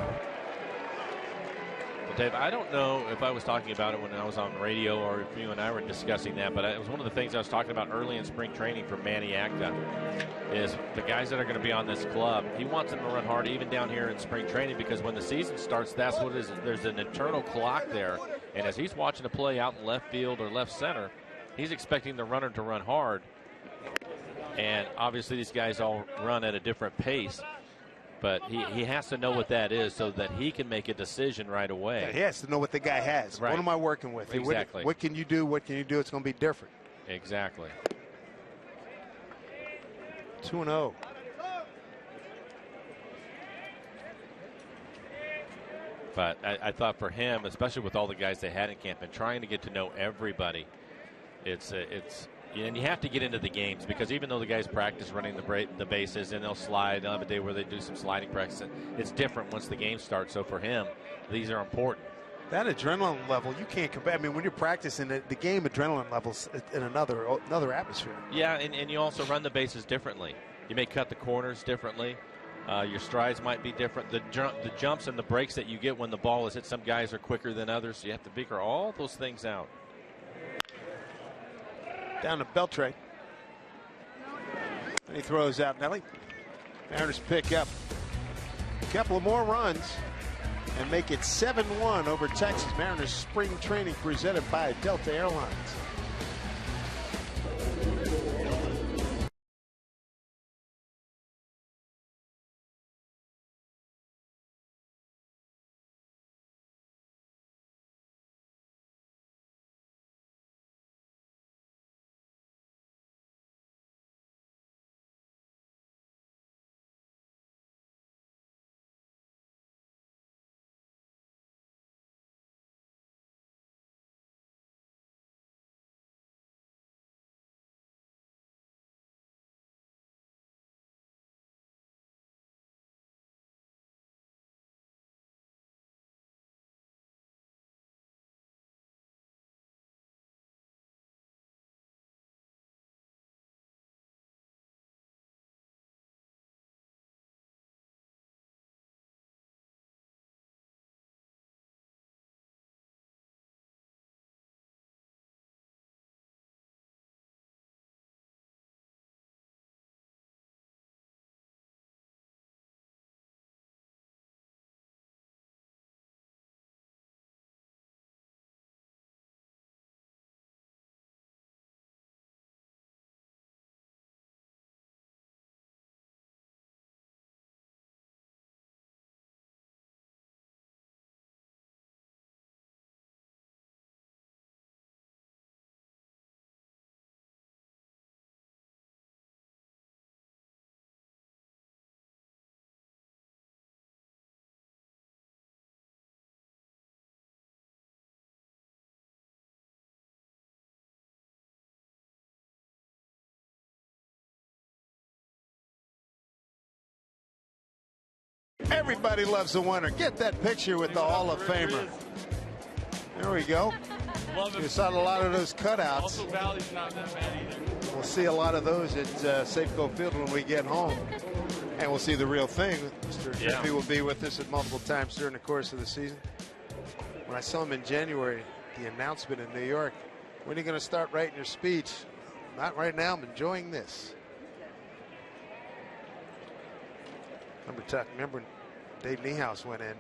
Well, Dave, I don't know if I was talking about it when I was on radio or if you and I were discussing that, but it was one of the things I was talking about early in spring training for Manny Acta is the guys that are going to be on this club. He wants them to run hard even down here in spring training because when the season starts, that's what it is. There's an internal clock there, and as he's watching a play out in left field or left center, he's expecting the runner to run hard. And obviously these guys all run at a different pace. But he has to know what that is so that he can make a decision right away. Yeah, he has to know what the guy has. Right. What am I working with? Exactly. What can you do? What can you do? It's going to be different. Exactly. 2-0. But I thought for him, especially with all the guys they had in camp and trying to get to know everybody, it's and you have to get into the games because even though the guys practice running the bases and they'll slide, they'll have a day where they do some sliding practice. It's different once the game starts. So for him, these are important. That adrenaline level, you can't compare. I mean, when you're practicing the game, adrenaline levels in another atmosphere. Yeah, and you also run the bases differently. You may cut the corners differently. Your strides might be different. The jumps and the breaks that you get when the ball is hit, some guys are quicker than others. So you have to figure all those things out. Down to Beltre. And he throws out Nelly. Mariners pick up a couple of more runs and make it 7-1 over Texas. Mariners spring training presented by Delta Airlines. Everybody loves the winner. Get that picture with the Hall of Famer. There we go. You saw a lot of those cutouts. Also, Valley's not that bad either. We'll see a lot of those at Safeco Field when we get home. And we'll see the real thing. Mr. Trippy will be with us at multiple times during the course of the season. When I saw him in January, the announcement in New York, when are you going to start writing your speech? Not right now. I'm enjoying this. Remember when Dave Niehaus went in?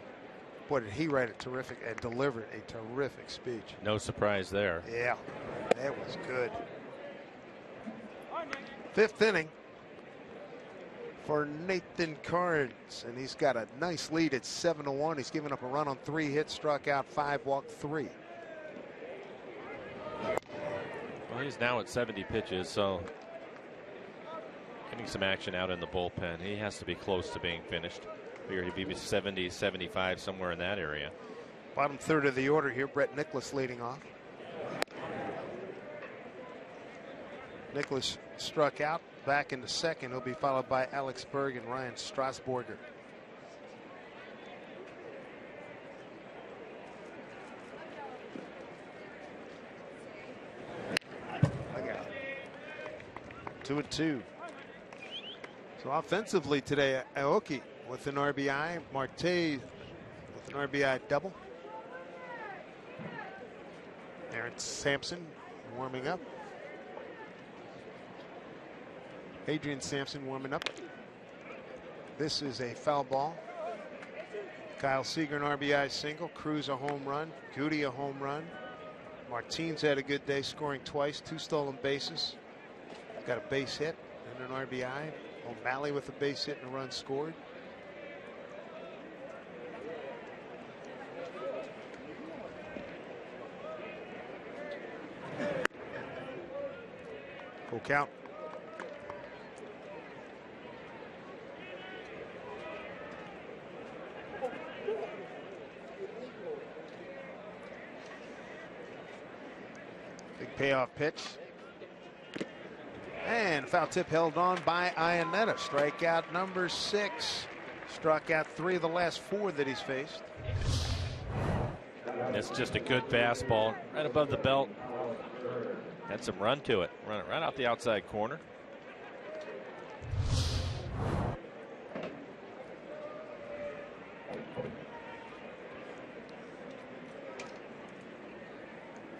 Boy, did he write a terrific and delivered a terrific speech. No surprise there. Yeah, that was good. Fifth inning for Nathan Karns, and he's got a nice lead at 7-1. He's given up a run on 3 hits, struck out 5, walked 3. Well, he's now at 70 pitches, so getting some action out in the bullpen. He has to be close to being finished. Figure he'd be 70, 75, somewhere in that area. Bottom third of the order here, Brett Nicholas leading off. Nicholas struck out, back into second. He'll be followed by Alex Berg and Ryan Strasburger. Okay. 2-2. So offensively today, Aoki with an RBI, Marte with an RBI double. Aaron Sampson warming up. Adrian Sampson warming up. This is a foul ball. Kyle Seager an RBI single. Cruz a home run. Goody a home run. Martins had a good day, scoring twice, 2 stolen bases. Got a base hit and an RBI. O'Malley with a base hit and a run scored. Full count. Big payoff pitch. And foul tip held on by Ionetta. Strikeout number 6. Struck out 3 of the last 4 that he's faced. It's just a good fastball right above the belt. Had some run to it. Run it right out the outside corner.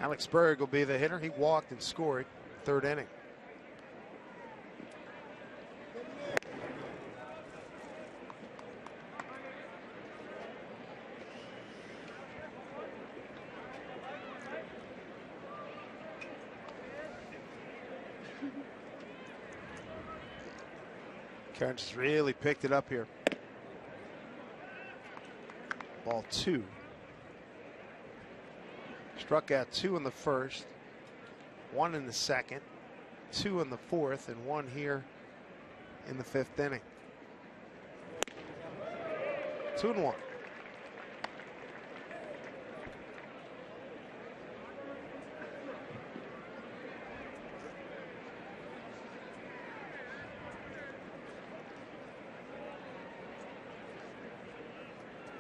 Alex Berg will be the hitter. He walked and scored 3rd inning. Karns has really picked it up here. Ball 2. Struck out 2 in the first, 1 in the second, 2 in the fourth, and 1 here in the 5th inning. 2-1.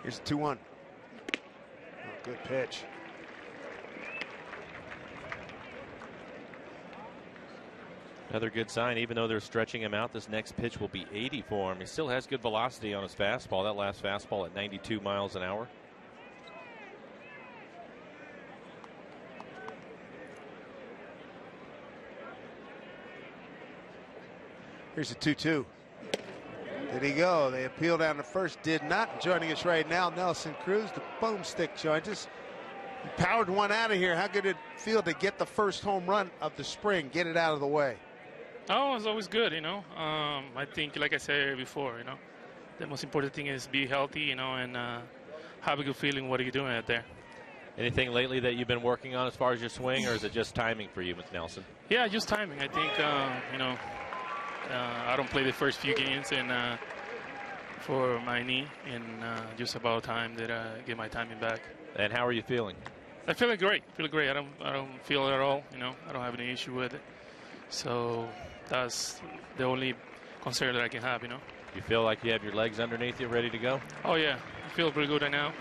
Here's 2-1. Oh, good pitch. Another good sign. Even though they're stretching him out, this next pitch will be 80 for him. He still has good velocity on his fastball. That last fastball at 92 miles an hour. Here's a 2-2. Did he go? They appeal down to first. Did not. Joining us right now, Nelson Cruz, the boomstick joins us. He powered one out of here. How good did it feel to get the first home run of the spring? Get it out of the way. Oh, it's always good, you know. I think, like I said before, you know, the most important thing is be healthy, you know, and have a good feeling what are you doing out there. Anything lately that you've been working on as far as your swing, or is it just timing for you, Nelson? Yeah, just timing. I think, you know, I don't play the first few games and for my knee, and just about time that I get my timing back. And how are you feeling? I feel great. I don't feel it at all. You know, I don't have any issue with it. So that's the only concern that I can have. You know. You feel like you have your legs underneath you, ready to go? Oh yeah, I feel pretty good right now.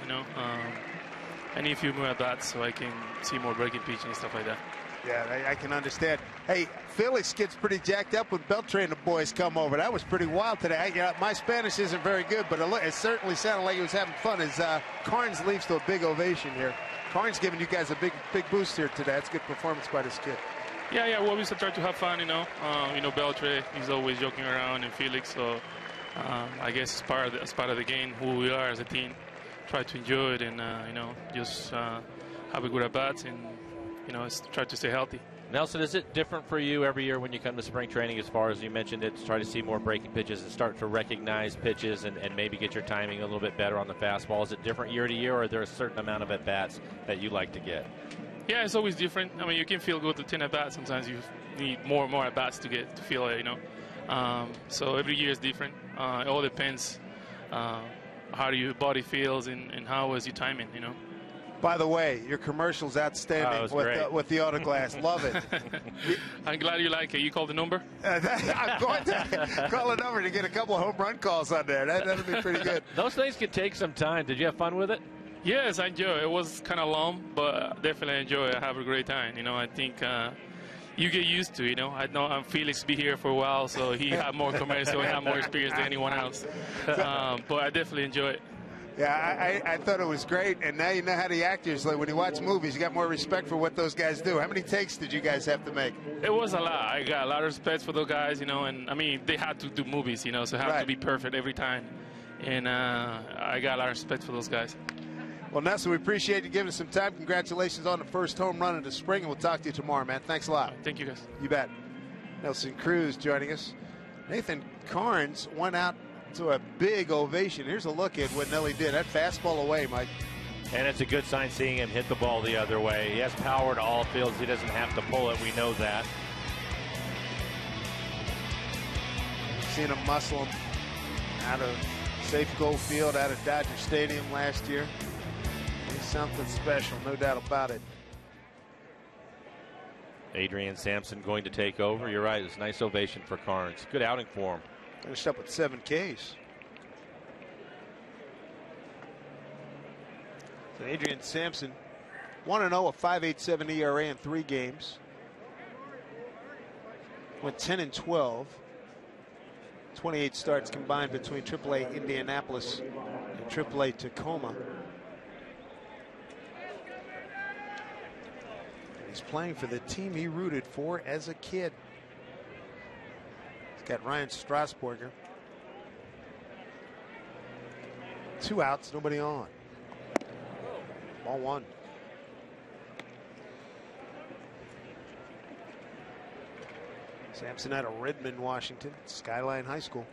I need a few more at bats so I can see more breaking pitch and stuff like that. Yeah, I can understand. Hey, Phillies gets pretty jacked up when Beltran and the boys come over. That was pretty wild today. My Spanish isn't very good, but it certainly sounded like he was having fun as Karns leaves to a big ovation here. Karns giving you guys a big boost here today. That's a good performance by this kid. Yeah, we always try to have fun, Beltran, he's always joking around, and Felix, so I guess it's part of the game, who we are as a team. Try to enjoy it and, just have a good at-bats and, try to stay healthy. Nelson, is it different for you every year when you come to spring training, as far as you mentioned it, to try to see more breaking pitches and start to recognize pitches and maybe get your timing a little bit better on the fastball? Is it different year to year, or are there a certain amount of at-bats that you like to get? Yeah, it's always different. I mean, you can feel good to 10 at-bats. Sometimes you need more and more at-bats to feel it, So every year is different. It all depends how your body feels and how is your timing, By the way, your commercial's outstanding with the autoglass. Love it. I'm glad you like it. You called the number? I'm going to call a number to get a couple of home run calls on there. That'll be pretty good. Those things can take some time. Did you have fun with it? Yes, I enjoy it. It was kind of long, but definitely enjoy it. I have a great time. I think you get used to it. I know Felix be here for a while, so he had more commercial, he had more experience than anyone else. But I definitely enjoy it. Yeah, I thought it was great, and now you know how the actors, like when you watch movies, you got more respect for what those guys do. How many takes did you guys have to make? It was a lot. I got a lot of respect for those guys, and I mean, they had to do movies, so they have to be perfect every time. And I got a lot of respect for those guys. Well, Nelson, we appreciate you giving us some time. Congratulations on the first home run of the spring, and we'll talk to you tomorrow, man. Thanks a lot. Thank you, guys. You bet. Nelson Cruz joining us. Nathan Karns went out to a big ovation. Here's a look at what Nelly did. That fastball away, Mike. And it's a good sign seeing him hit the ball the other way. He has power to all fields. He doesn't have to pull it. We know that. Seen him muscle him out of Safeco Field, out of Dodger Stadium last year. He's something special, no doubt about it. Adrian Sampson going to take over. You're right. It's a nice ovation for Karns. Good outing for him. Finished up with 7 Ks. So Adrian Sampson, 1-0, a 5.87 ERA in 3 games. Went 10-12. 28 starts combined between AAA Indianapolis and AAA Tacoma. He's playing for the team he rooted for as a kid. He's got Ryan Strasburger. 2 outs, nobody on. Ball 1. Sampson out of Redmond, Washington, Skyline High School.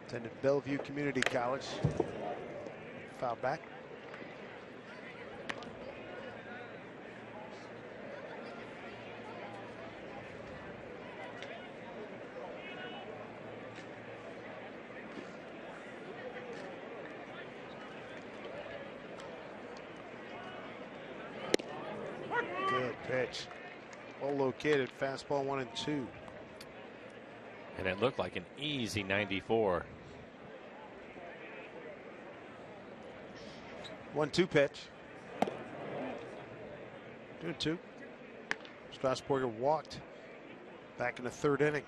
Attended Bellevue Community College. Foul back. Good pitch. Well located, fastball 1-2. And it looked like an easy 94. 1-2 pitch. 2-2. Strasburger walked back in the 3rd inning.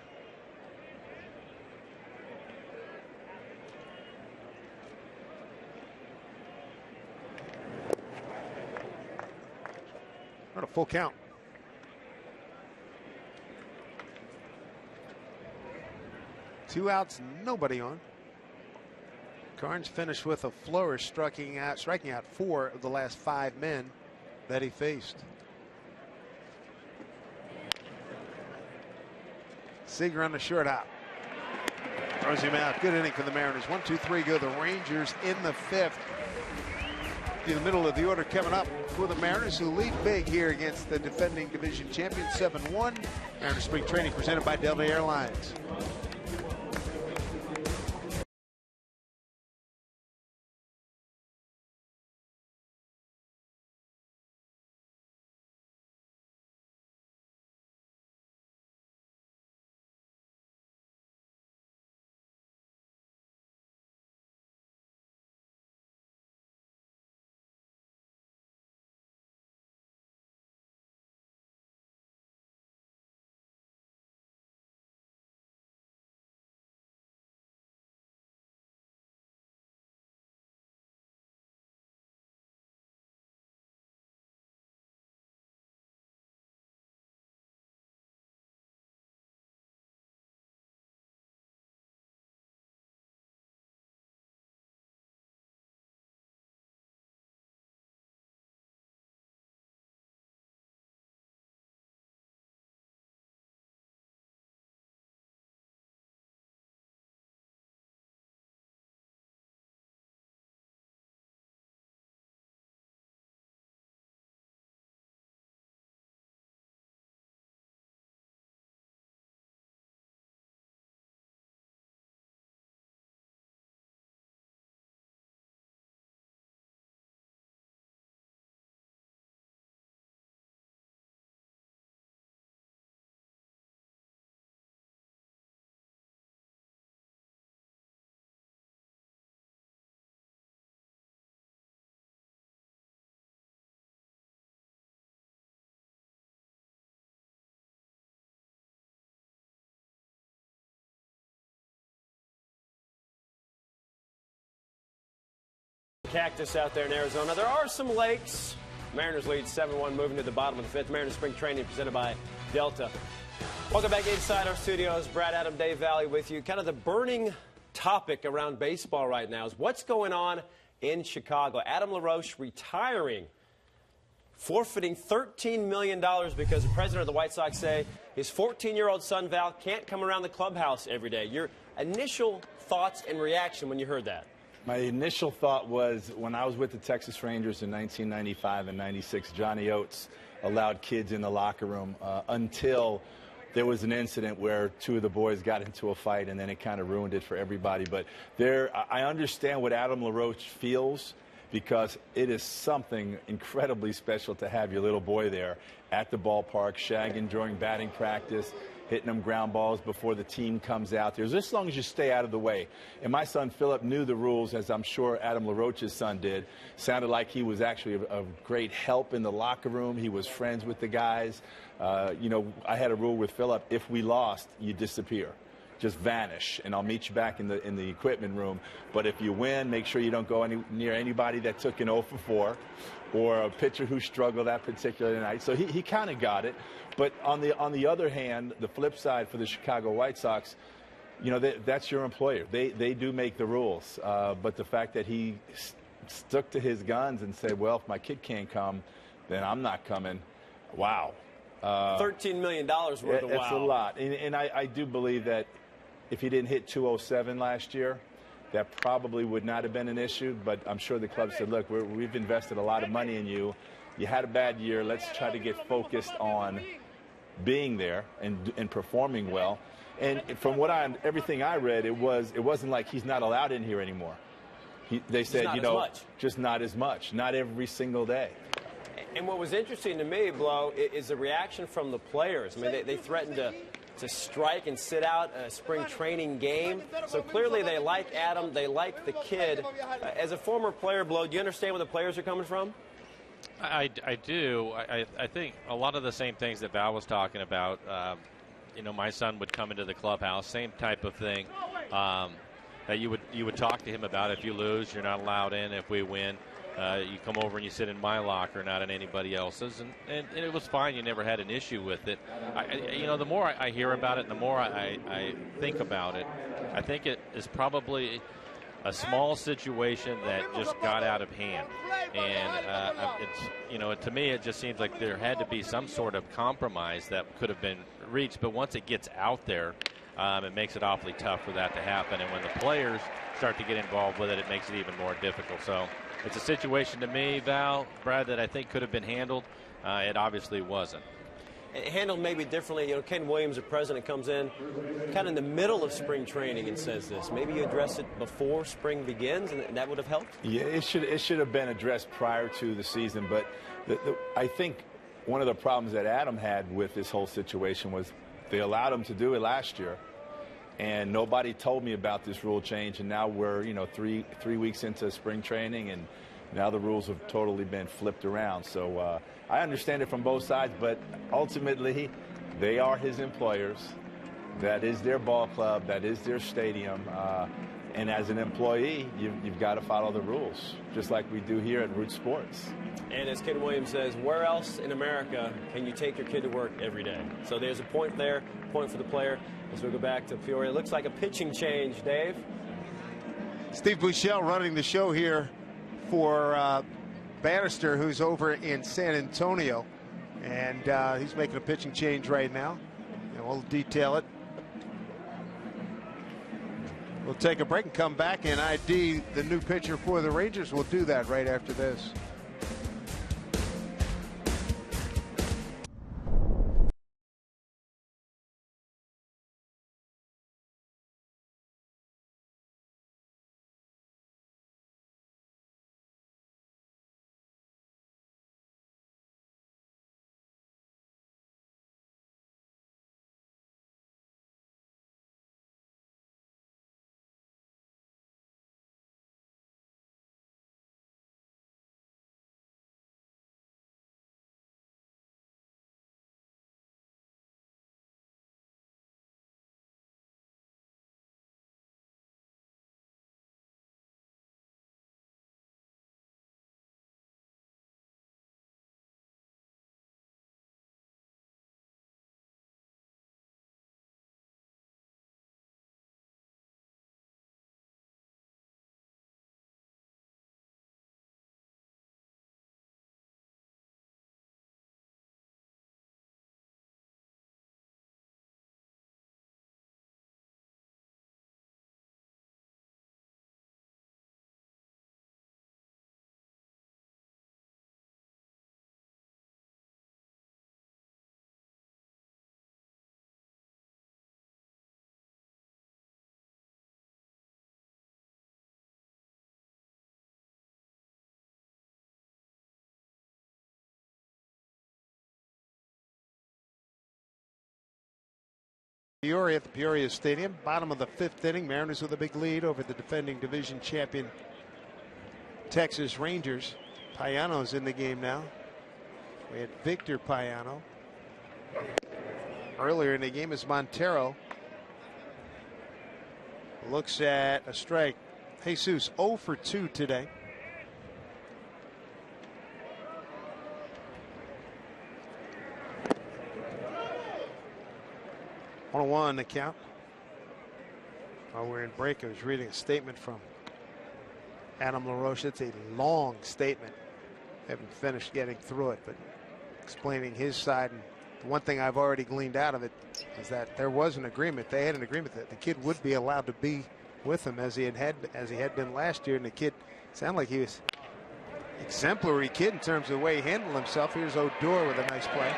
Not a full count. Two outs, nobody on. Karns finished with a flourish, striking out 4 of the last 5 men that he faced. Seager on the short hop. Throws him out. Good inning for the Mariners. 1-2-3 go the Rangers in the 5th. In the middle of the order coming up for the Mariners, who lead big here against the defending division champion 7-1. Mariners spring training presented by Delta Airlines. Cactus out there in Arizona. There are some lakes. Mariners lead 7-1, moving to the bottom of the fifth. Mariners spring training presented by Delta. Welcome back inside our studios. Brad, Adam, Dave Valley with you. Kind of the burning topic around baseball right now is what's going on in Chicago. Adam LaRoche retiring, forfeiting $13 million because the president of the White Sox say his 14-year-old son, Val, can't come around the clubhouse every day. Your initial thoughts and reaction when you heard that? My initial thought was when I was with the Texas Rangers in 1995 and 96, Johnny Oates allowed kids in the locker room until there was an incident where two of the boys got into a fight, and then it kind of ruined it for everybody. But I understand what Adam LaRoche feels, because it is something incredibly special to have your little boy there at the ballpark, shagging during batting practice, hitting them ground balls before the team comes out there, just as long as you stay out of the way. And my son Philip knew the rules, as I'm sure Adam LaRoche's son did. Sounded like he was actually a great help in the locker room. He was friends with the guys. You know, I had a rule with Philip: if we lost, you disappear. Just vanish, and I'll meet you back in the equipment room. But if you win, make sure you don't go near anybody that took an 0 for 4 or a pitcher who struggled that particular night. So he kind of got it. But on the other hand, the flip side for the Chicago White Sox, you know, that's your employer. They do make the rules. But the fact that he stuck to his guns and said, well, if my kid can't come, then I'm not coming. Wow. $13 million worth of wow. It's a lot. And I do believe that if he didn't hit 207 last year, that probably would not have been an issue. But I'm sure the club said, look, we've invested a lot of money in you. You had a bad year. Let's try to get focused on being there and performing well. And from everything I read, it wasn't like he's not allowed in here anymore. They said, you know, just not as much, not every single day. And what was interesting to me, Blow, is the reaction from the players. I mean, they threatened to strike and sit out a spring training game. So clearly they like Adam. They like the kid. As a former player, Blow, do you understand where the players are coming from? I do. I think a lot of the same things that Val was talking about. You know, my son would come into the clubhouse, same type of thing that you would talk to him about. If you lose, you're not allowed in. If we win, you come over and you sit in my locker, not in anybody else's. And it was fine. You never had an issue with it. You know, the more I hear about it, the more I think about it, I think it is probably a small situation that just got out of hand. And it's, you know, to me, it just seems like there had to be some sort of compromise that could have been reached. But once it gets out there, it makes it awfully tough for that to happen. And when the players start to get involved with it, it makes it even more difficult. So it's a situation to me, Val, Brad, that I think could have been handled. It obviously wasn't. Handled maybe differently. You know, Ken Williams, the president, comes in kind of in the middle of spring training and says this. Maybe you address it before spring begins, and that would have helped? Yeah, it should have been addressed prior to the season. But I think one of the problems that Adam had with this whole situation was they allowed him to do it last year, and nobody told me about this rule change. And now we're, you know, three weeks into spring training, and now the rules have totally been flipped around. So I understand it from both sides, but ultimately they are his employers. That is their ball club. That is their stadium. And as an employee, you've got to follow the rules, just like we do here at Root Sports. And as Ken Williams says, where else in America can you take your kid to work every day? So there's a point there, point for the player. As we go back to Peoria, it looks like a pitching change, Dave. Steve Buechele running the show here for Bannister, who's over in San Antonio, and he's making a pitching change right now, and we'll detail it. We'll take a break and come back and ID the new pitcher for the Rangers. We'll do that right after this. Peoria at the Peoria Stadium. Bottom of the 5th inning. Mariners with a big lead over the defending division champion Texas Rangers. Payano's in the game now. We had Victor Payano. Earlier in the game is Montero. Looks at a strike. Jesus 0 for 2 today. 1-1 the count. While we're in break, I was reading a statement from Adam LaRoche. It's a long statement. Haven't finished getting through it, but explaining his side. And the one thing I've already gleaned out of it is that there was an agreement. They had an agreement that the kid would be allowed to be with him as he had been last year. And the kid sounded like he was exemplary kid in terms of the way he handled himself. Here's Odor with a nice play.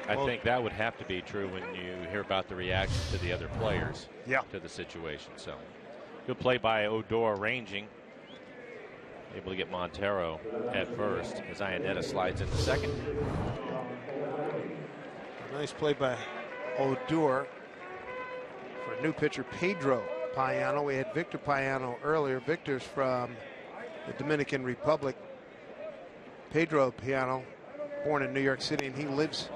I think that would have to be true when you hear about the reaction to the other players to the situation. So good play by Odor, ranging, able to get Montero at first as Iannetta slides into second. Nice play by Odor for a new pitcher, Pedro Payano. We had Victor Payano earlier. Victor's from the Dominican Republic. Pedro Payano, born in New York City, and he lives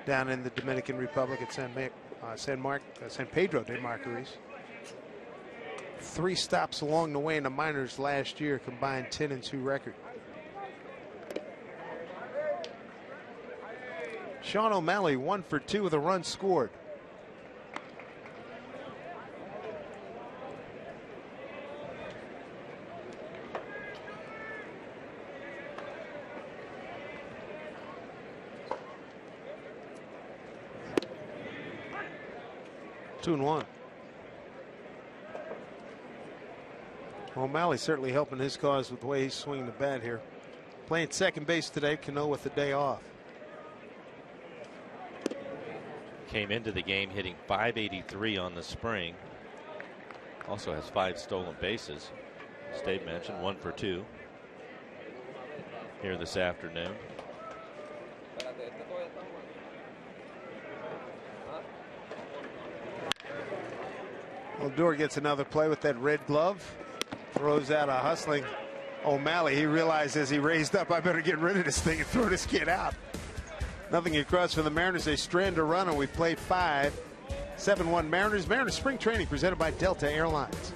down in the Dominican Republic at San Pedro de Macorís. 3 stops along the way in the minors last year, combined 10-2 record. Sean O'Malley 1 for 2 with a run scored. Two and 1. O'Malley certainly helping his cause with the way he's swinging the bat here. Playing second base today. Cano with the day off. Came into the game hitting .583 on the spring. Also has 5 stolen bases. Stave mentioned 1 for 2 here this afternoon. Odor gets another play with that red glove. Throws out a hustling O'Malley. He realized as he raised up, I better get rid of this thing and throw this kid out. Nothing across for the Mariners. They strand a run, and we play 5. 7-1 Mariners. Mariners spring training presented by Delta Airlines.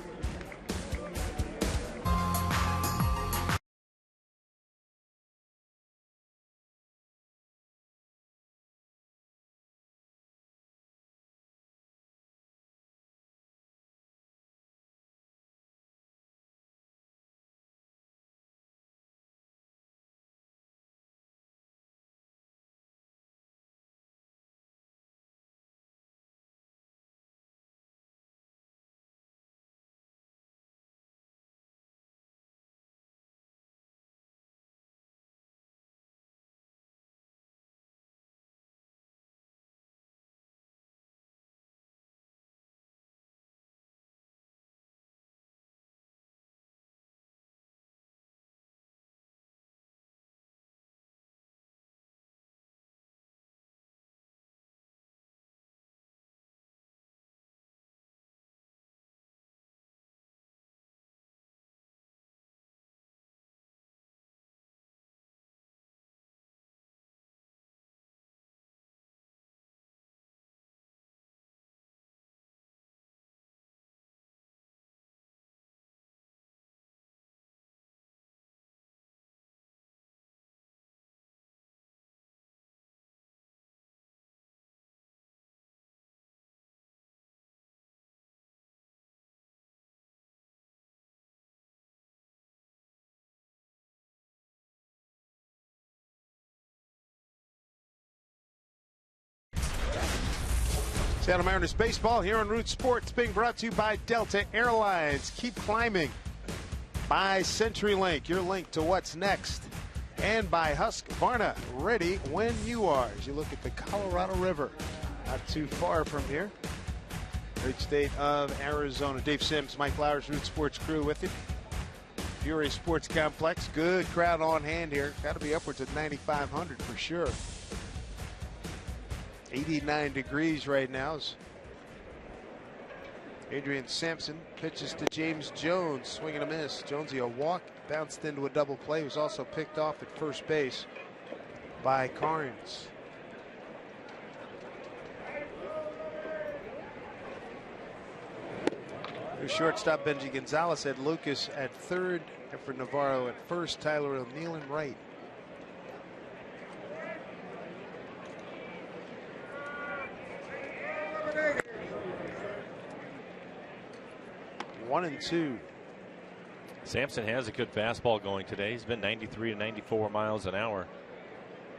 Seattle Mariners baseball here on Root Sports, being brought to you by Delta Airlines. Keep climbing. By CenturyLink, your link to what's next. And by Husqvarna, ready when you are. As you look at the Colorado River, not too far from here. Great state of Arizona. Dave Sims, Mike Lowers, Root Sports crew with you. Peoria Sports Complex. Good crowd on hand here. Got to be upwards of 9,500 for sure. 89 degrees right now. As Adrian Sampson pitches to James Jones, swing and a miss. Jonesy a walk, bounced into a double play. He was also picked off at first base by Karns. Their shortstop Benji Gonzalez had Lucas at third, Efren Navarro at first, Tyler O'Neill in right. One and two. Sampson has a good fastball going today. He's been 93 to 94 miles an hour.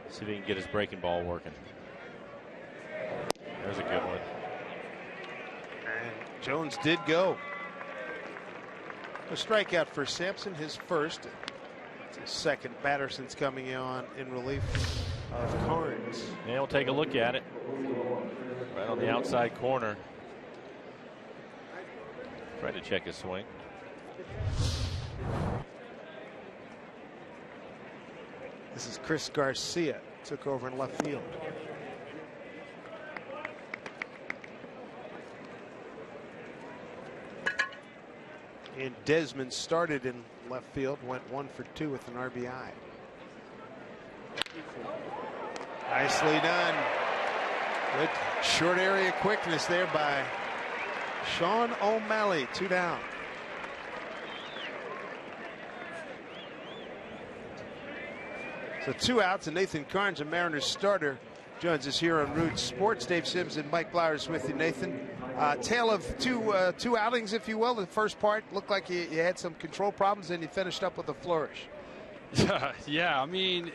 See if he can get his breaking ball working. There's a good one. And Jones did go. A strikeout for Sampson, his first. It's his second batter since coming on in relief of Karns. Yeah, we'll take a look at it. Right on the outside corner. Try to check his swing. This is Chris Garcia. Took over in left field. And Desmond started in left field, went 1 for 2 with an RBI. Nicely done. Good short area quickness there by Sean O'Malley. 2 down. So 2 outs, and Nathan Karns, a Mariners starter, joins us here on Root Sports. Dave Sims and Mike Blowers with you, Nathan. Tale of two outings, if you will. The first part looked like you had some control problems, and you finished up with a flourish. Yeah, I mean,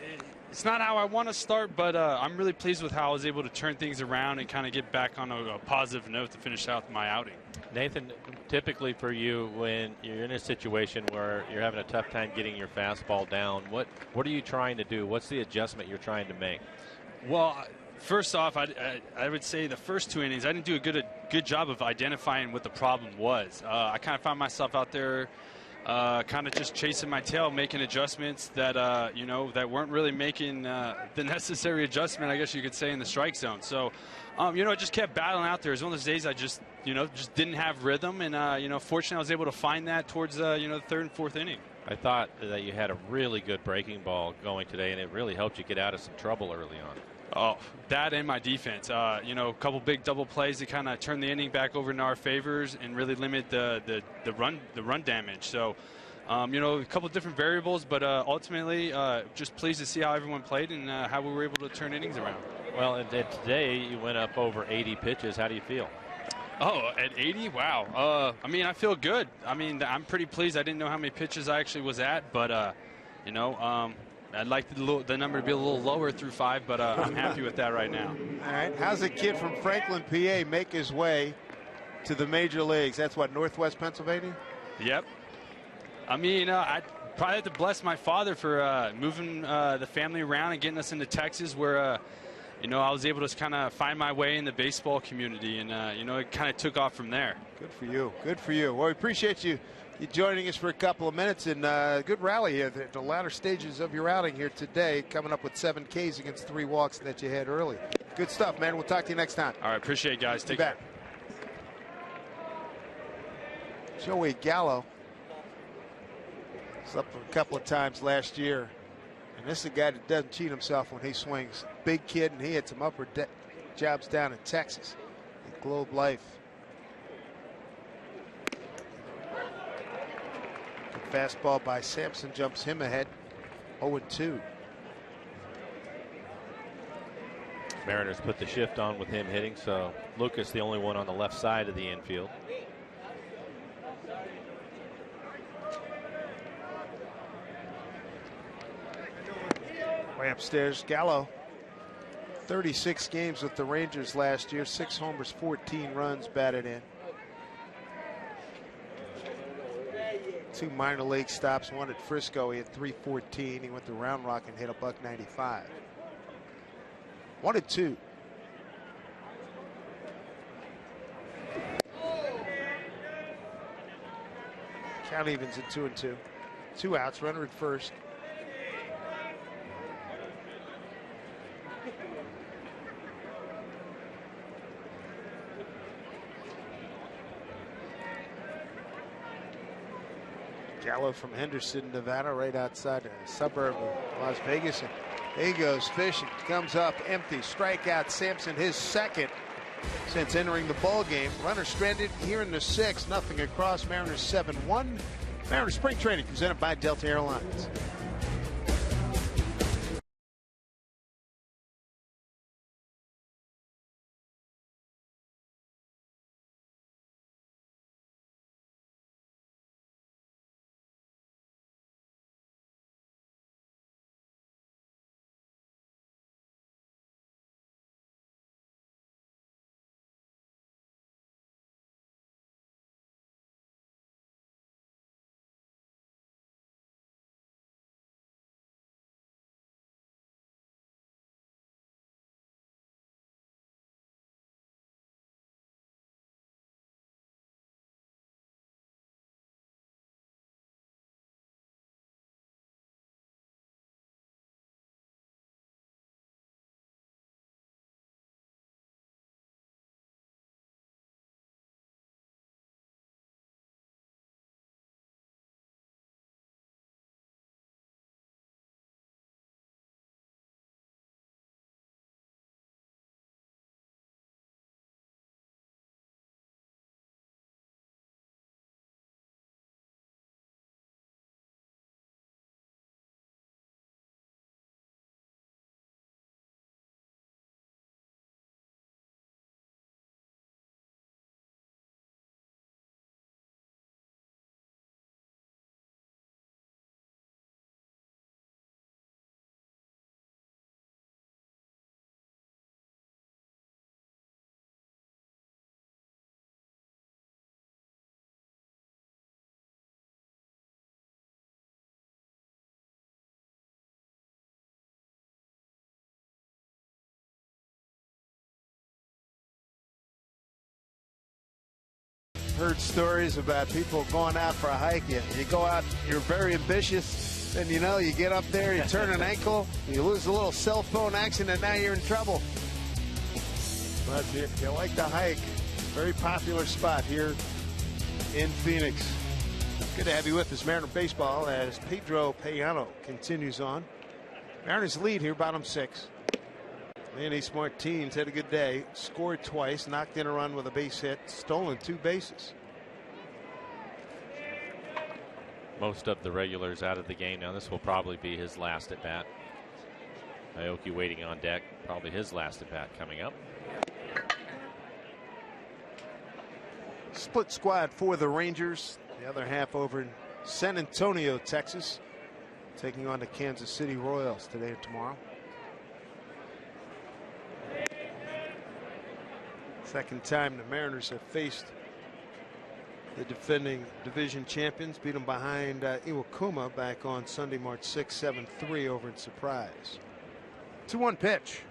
it's not how I want to start, but I'm really pleased with how I was able to turn things around and kind of get back on a positive note to finish out my outing. Nathan, typically for you, when you're in a situation where you're having a tough time getting your fastball down, what are you trying to do? What's the adjustment you're trying to make? Well, first off, I would say the first 2 innings, I didn't do a good job of identifying what the problem was. I kind of found myself out there kind of just chasing my tail, making adjustments that, that weren't really making the necessary adjustment, I guess you could say, in the strike zone. So, I just kept battling out there. It was one of those days I just didn't have rhythm. And, fortunately I was able to find that towards, the 3rd and 4th inning. I thought that you had a really good breaking ball going today, and it really helped you get out of some trouble early on. Oh, that and my defense. A couple big double plays that kind of turned the inning back over in our favors and really limit the run damage. So, a couple different variables, but ultimately just pleased to see how everyone played and how we were able to turn innings around. Well, and today you went up over 80 pitches. How do you feel? Oh, at 80? Wow. I feel good. I'm pretty pleased. I didn't know how many pitches I actually was at, but, I'd like the number to be a little lower through 5, but I'm happy with that right now. All right. How's a kid from Franklin, PA make his way to the major leagues? That's what, Northwest Pennsylvania? Yep. I probably have to bless my father for moving the family around and getting us into Texas where, I was able to kind of find my way in the baseball community, and, it kind of took off from there. Good for you. Good for you. Well, we appreciate you joining us for a couple of minutes, and good rally here at the latter stages of your outing here today, coming up with 7 Ks against 3 walks that you had early. Good stuff, man. We'll talk to you next time. All right. Appreciate it, guys. Take care. Joey Gallo was up a couple of times last year, and this is a guy that doesn't cheat himself when he swings. Big kid, and he had some upper jobs down in Texas at Globe Life. Good fastball by Sampson jumps him ahead. 0-2. Mariners put the shift on with him hitting, so Lucas the only one on the left side of the infield. Way upstairs, Gallo. 36 games with the Rangers last year, 6 homers, 14 runs batted in. 2 minor league stops, 1 at Frisco. He had .314. He went to Round Rock and hit a .195. 1-2. Count evens at 2-2. 2 outs, runner at first. Gallo from Henderson, Nevada, right outside a suburb of Las Vegas. And there he goes fishing. Comes up empty. Strikeout Sampson, his second since entering the ball game. Runner stranded here in the 6th. Nothing across. Mariners 7-1. Mariners spring training presented by Delta Airlines. Heard stories about people going out for a hike. You go out, you're very ambitious, and you get up there, you turn an ankle, you lose a little cell phone action, and now you're in trouble. But if you like the hike, very popular spot here in Phoenix. Good to have you with us, Mariner Baseball, as Pedro Payano continues on. Mariners lead here, bottom 6. Manny Martins had a good day, scored twice, knocked in a run with a base hit, stolen 2 bases. Most of the regulars out of the game now. This will probably be his last at bat. Aoki waiting on deck, probably his last at bat coming up. Split squad for the Rangers, the other half over in San Antonio, Texas, taking on the Kansas City Royals today and tomorrow. Second time the Mariners have faced the defending division champions, beat them behind Iwakuma back on Sunday, March 6, 7-3 over in Surprise. 2-1 pitch.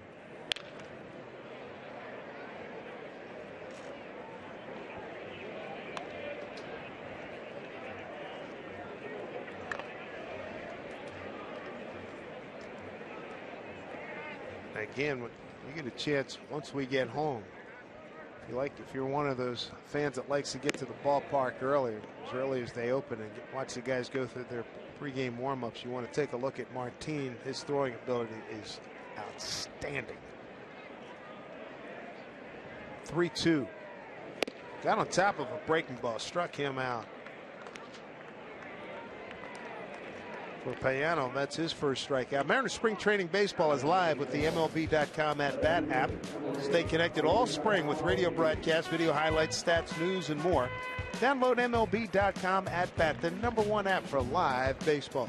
Again, when you get a chance, once we get home, if you're one of those fans that likes to get to the ballpark early as they open and watch the guys go through their pregame warm-ups, you want to take a look at Martin. His throwing ability is outstanding. 3-2. Got on top of a breaking ball, struck him out. For Payano, that's his first strikeout. Mariners Spring Training Baseball is live with the MLB.com at-bat app. Stay connected all spring with radio broadcasts, video highlights, stats, news, and more. Download MLB.com at-bat, the #1 app for live baseball.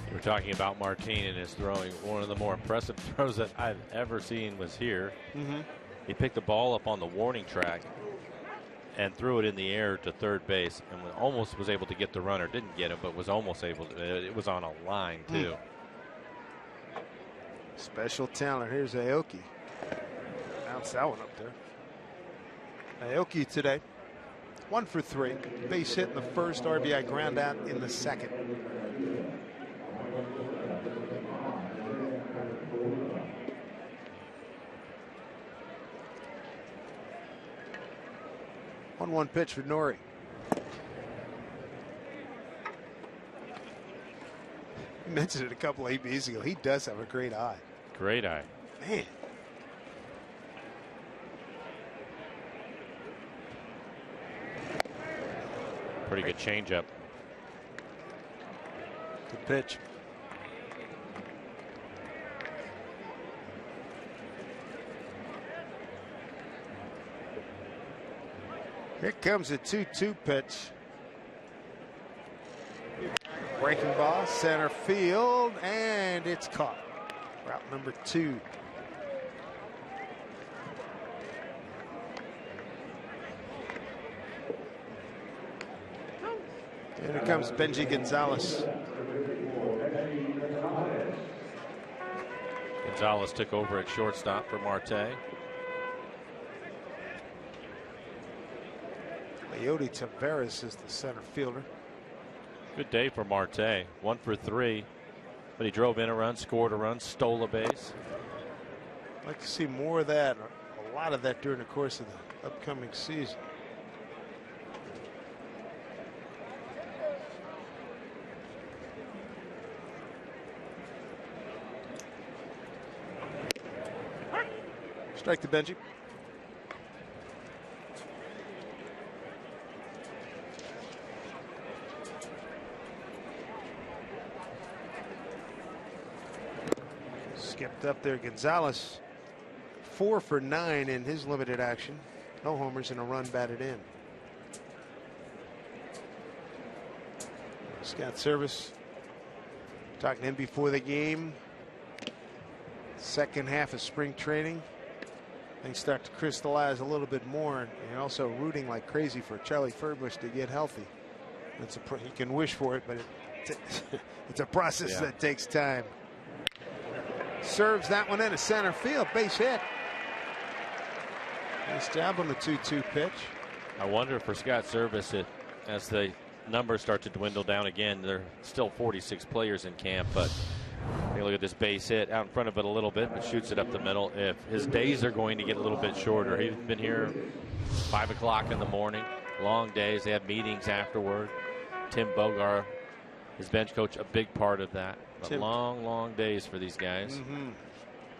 We're talking about Martin and his throwing. One of the more impressive throws that I've ever seen was here. He picked the ball up on the warning track and threw it in the air to third base and almost was able to get the runner. Didn't get him, but was almost able to. It was on a line, too. Special talent. Here's Aoki. Bounce that one up there. Aoki today, 1 for 3. Base hit in the first, RBI ground out in the second. One pitch for Norrie. I mentioned it a couple of ABs ago. He does have a great eye. Great eye. Man. Pretty good changeup. Good pitch. Here comes a 2-2 pitch. Breaking ball, center field, and it's caught. Route number 2. And here comes Benji Gonzalez. Gonzalez took over at shortstop for Marte. Leody Taveras is the center fielder. Good day for Marte. 1 for 3. But he drove in a run, scored a run, stole a base. I'd like to see more of that, a lot of that during the course of the upcoming season. Strike to Benji. Skipped up there. Gonzalez 4 for 9 in his limited action. No homers and a run batted in. Scott Service talking to him before the game. Second half of spring training. Things start to crystallize a little bit more, and also rooting like crazy for Charlie Furbush to get healthy. He can wish for it, but it's a process that takes time. Serves that one into center field. Base hit. Nice job on the 2-2 pitch. I wonder for Scott Service, as the numbers start to dwindle down again, there are still 46 players in camp, but take a look at this base hit out in front of it a little bit, but shoots it up the middle. If his days are going to get a little bit shorter, he's been here 5 o'clock in the morning, long days. They have meetings afterward. Tim Bogar, his bench coach, a big part of that. But long days for these guys.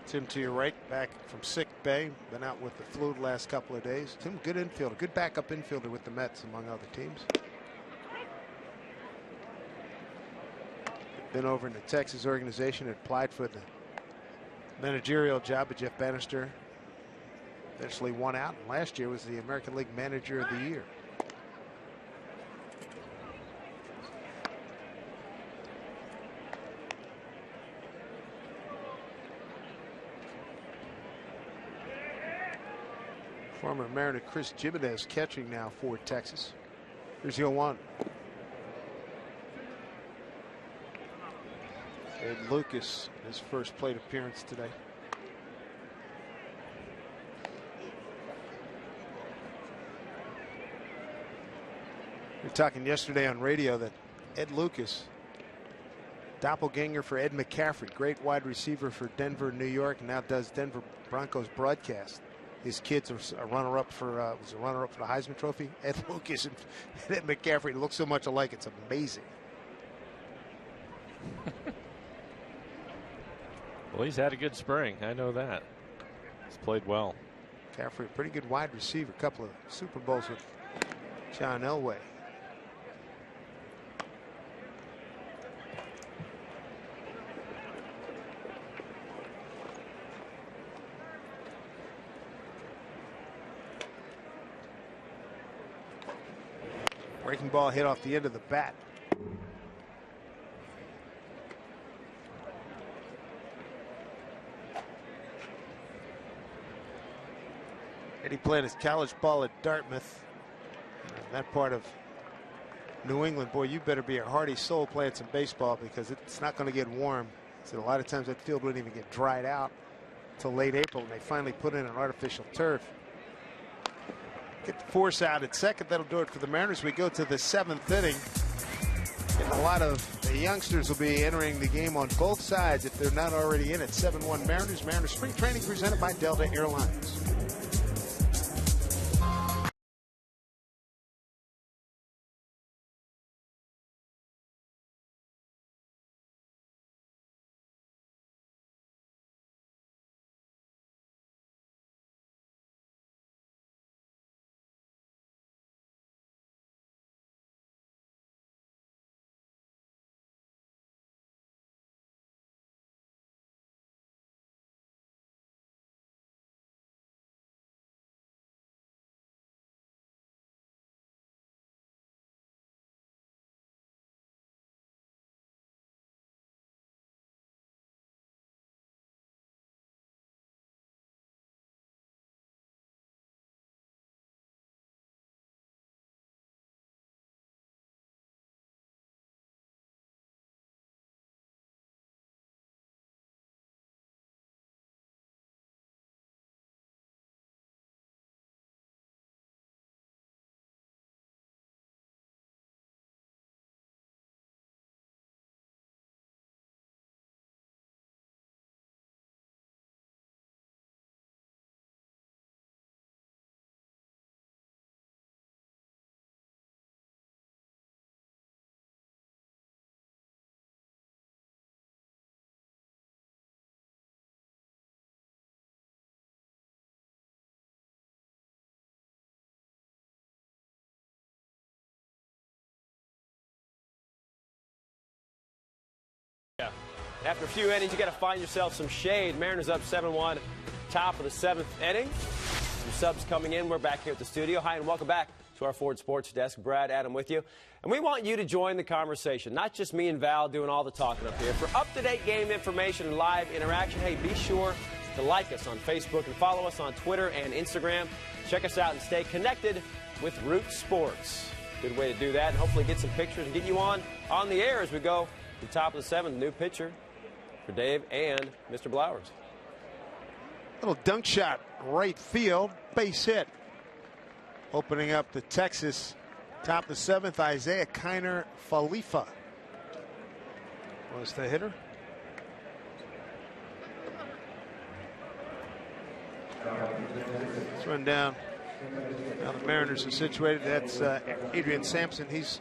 Tim to your right, back from sick bay, been out with the flu the last couple of days. Tim, good infielder, good backup infielder with the Mets, among other teams. Been over in the Texas organization and applied for the managerial job of Jeff Bannister. Eventually won out, and last year was the American League Manager of the Year. Former Mariner Chris Gimenez catching now for Texas. Here's 0-1. Ed Lucas, his first plate appearance today. We were talking yesterday on radio that Ed Lucas, doppelganger for Ed McCaffrey, great wide receiver for Denver, New York, and now does Denver Broncos broadcast. His kids are a runner-up for was a runner-up for the Heisman Trophy. Ed Lucas and Ed McCaffrey look so much alike; it's amazing. Well, he's had a good spring. I know that. He's played well. McCaffrey, pretty good wide receiver. A couple of Super Bowls with John Elway. Breaking ball hit off the end of the bat. Eddie played his college ball at Dartmouth. That part of New England, boy, you better be a hardy soul playing some baseball because it's not going to get warm. So a lot of times that field wouldn't even get dried out until late April, and they finally put in an artificial turf. get the force out at second. That'll do it for the Mariners. We go to the 7th inning. And a lot of the youngsters will be entering the game on both sides if they're not already in it. 7-1 Mariners. Mariners spring training presented by Delta Airlines. After a few innings, you got to find yourself some shade. Mariners up 7-1, top of the 7th inning. Some subs coming in. We're back here at the studio. Hi, and welcome back to our Ford Sports Desk. Brad, Adam with you. And we want you to join the conversation, not just me and Val doing all the talking up here. For up-to-date game information and live interaction, hey, be sure to like us on Facebook and follow us on Twitter and Instagram. Check us out and stay connected with Root Sports. Good way to do that, and hopefully get some pictures and get you on the air as we go to the top of the 7th. New pitcher for Dave and Mr. Blowers. Little dunk shot, right field, base hit. Opening up the Texas, top of the 7th, Isaiah Kiner Falefa was the hitter. Let's run down how the Mariners are situated. That's Adrian Sampson. He's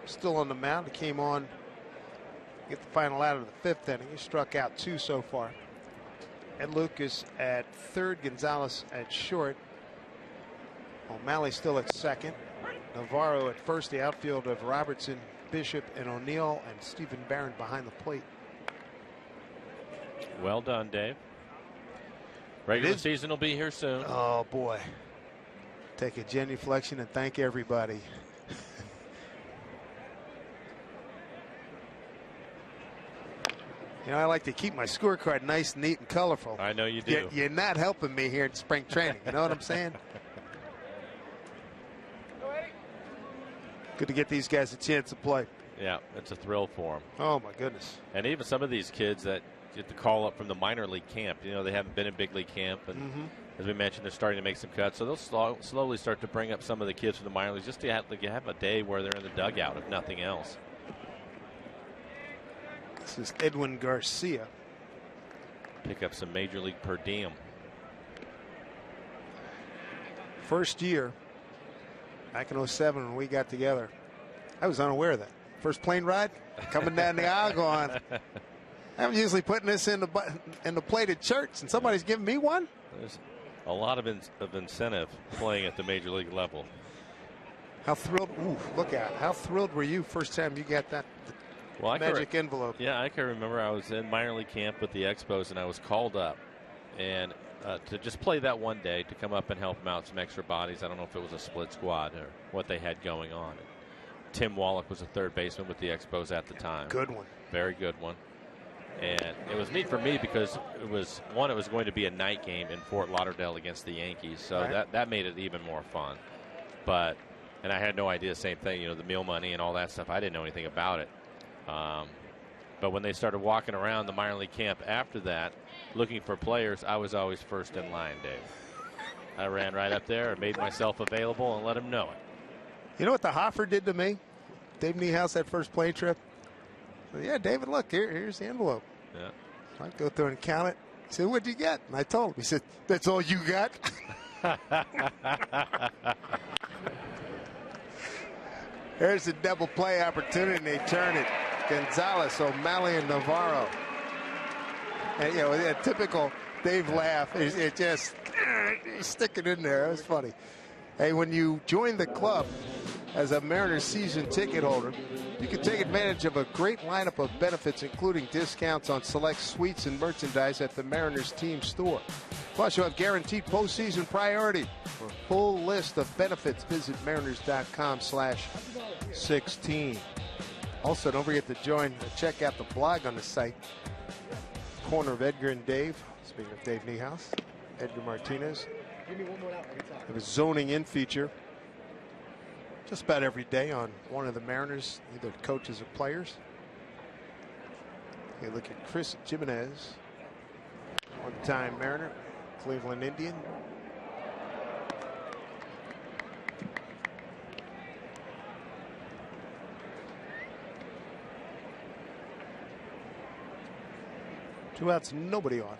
still on the mound. He came on, get the final out of the 5th inning. He struck out 2 so far. Ed Lucas at 3rd, Gonzalez at short. O'Malley still at 2nd. Navarro at 1st. The outfield of Robertson, Bishop, and O'Neill, and Stephen Barron behind the plate. Well done, Dave. Regular season will be here soon. Oh, boy. Take a genuflection and thank everybody. You know, I like to keep my scorecard nice, neat, and colorful. I know you do. You're not helping me here in spring training. You know what I'm saying? Good to get these guys a chance to play. Yeah, it's a thrill for them. Oh, my goodness. And even some of these kids that get the call up from the minor league camp, you know, they haven't been in big league camp. And as we mentioned, they're starting to make some cuts. So they'll slowly start to bring up some of the kids from the minor leagues just to have a day where they're in the dugout, if nothing else. This is Edwin Garcia. Pick up some major league per diem. First year, back in 07 when we got together, I was unaware of that. First plane ride, coming down the aisle going, I'm usually putting this in the plate at church, and somebody's giving me one? There's a lot of incentive playing at the major league level. How thrilled, look out. How thrilled were you first time you got that magic envelope? Yeah, I can remember I was in minor league camp with the Expos, and I was called up and to just play that one day, to come up and help them out, some extra bodies. I don't know if it was a split squad or what they had going on. Tim Wallach was a third baseman with the Expos at the time. Good one. Very good one. And it was neat for me because it was going to be a night game in Fort Lauderdale against the Yankees, so that made it even more fun. And I had no idea, same thing, you know, the meal money and all that stuff. I didn't know anything about it. But when they started walking around the minor league camp after that, looking for players, I was always first in line, Dave. I ran right up there and made myself available and let him know it. You know what the Hoffer did to me? Dave Niehaus, that first plane trip. So, yeah, David, look, here's the envelope. Yeah. So I go through and count it. He said, what'd you get? And I told him. He said, that's all you got? There's the double play opportunity, and they turn it. Gonzalez, O'Malley, and Navarro. And, you know, a typical Dave laugh. It just stick it in there. It was funny. Hey, when you join the club as a Mariners season ticket holder, you can take advantage of a great lineup of benefits, including discounts on select suites and merchandise at the Mariners team store. Plus, you'll have guaranteed postseason priority. For a full list of benefits, visit mariners.com/16. Also, don't forget to check out the blog on the site. Corner of Edgar and Dave. Speaking of Dave Niehaus, Edgar Martinez. Give me one more out. It was zoning in feature just about every day on one of the Mariners, either coaches or players. You look at Chris Jimenez, one-time Mariner, Cleveland Indian. Two outs, nobody on.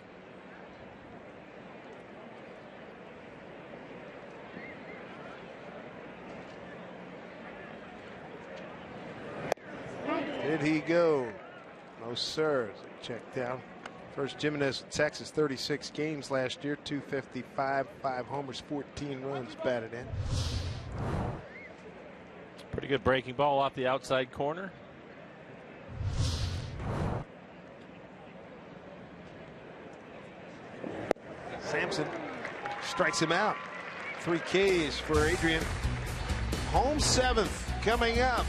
Did he go? No, sir. Check down. First Jimenez, Texas, 36 games last year, 255, 5 homers, 14 runs batted in. Pretty good breaking ball off the outside corner. Sampson strikes him out. 3 Ks for Adrian. Home 7th coming up.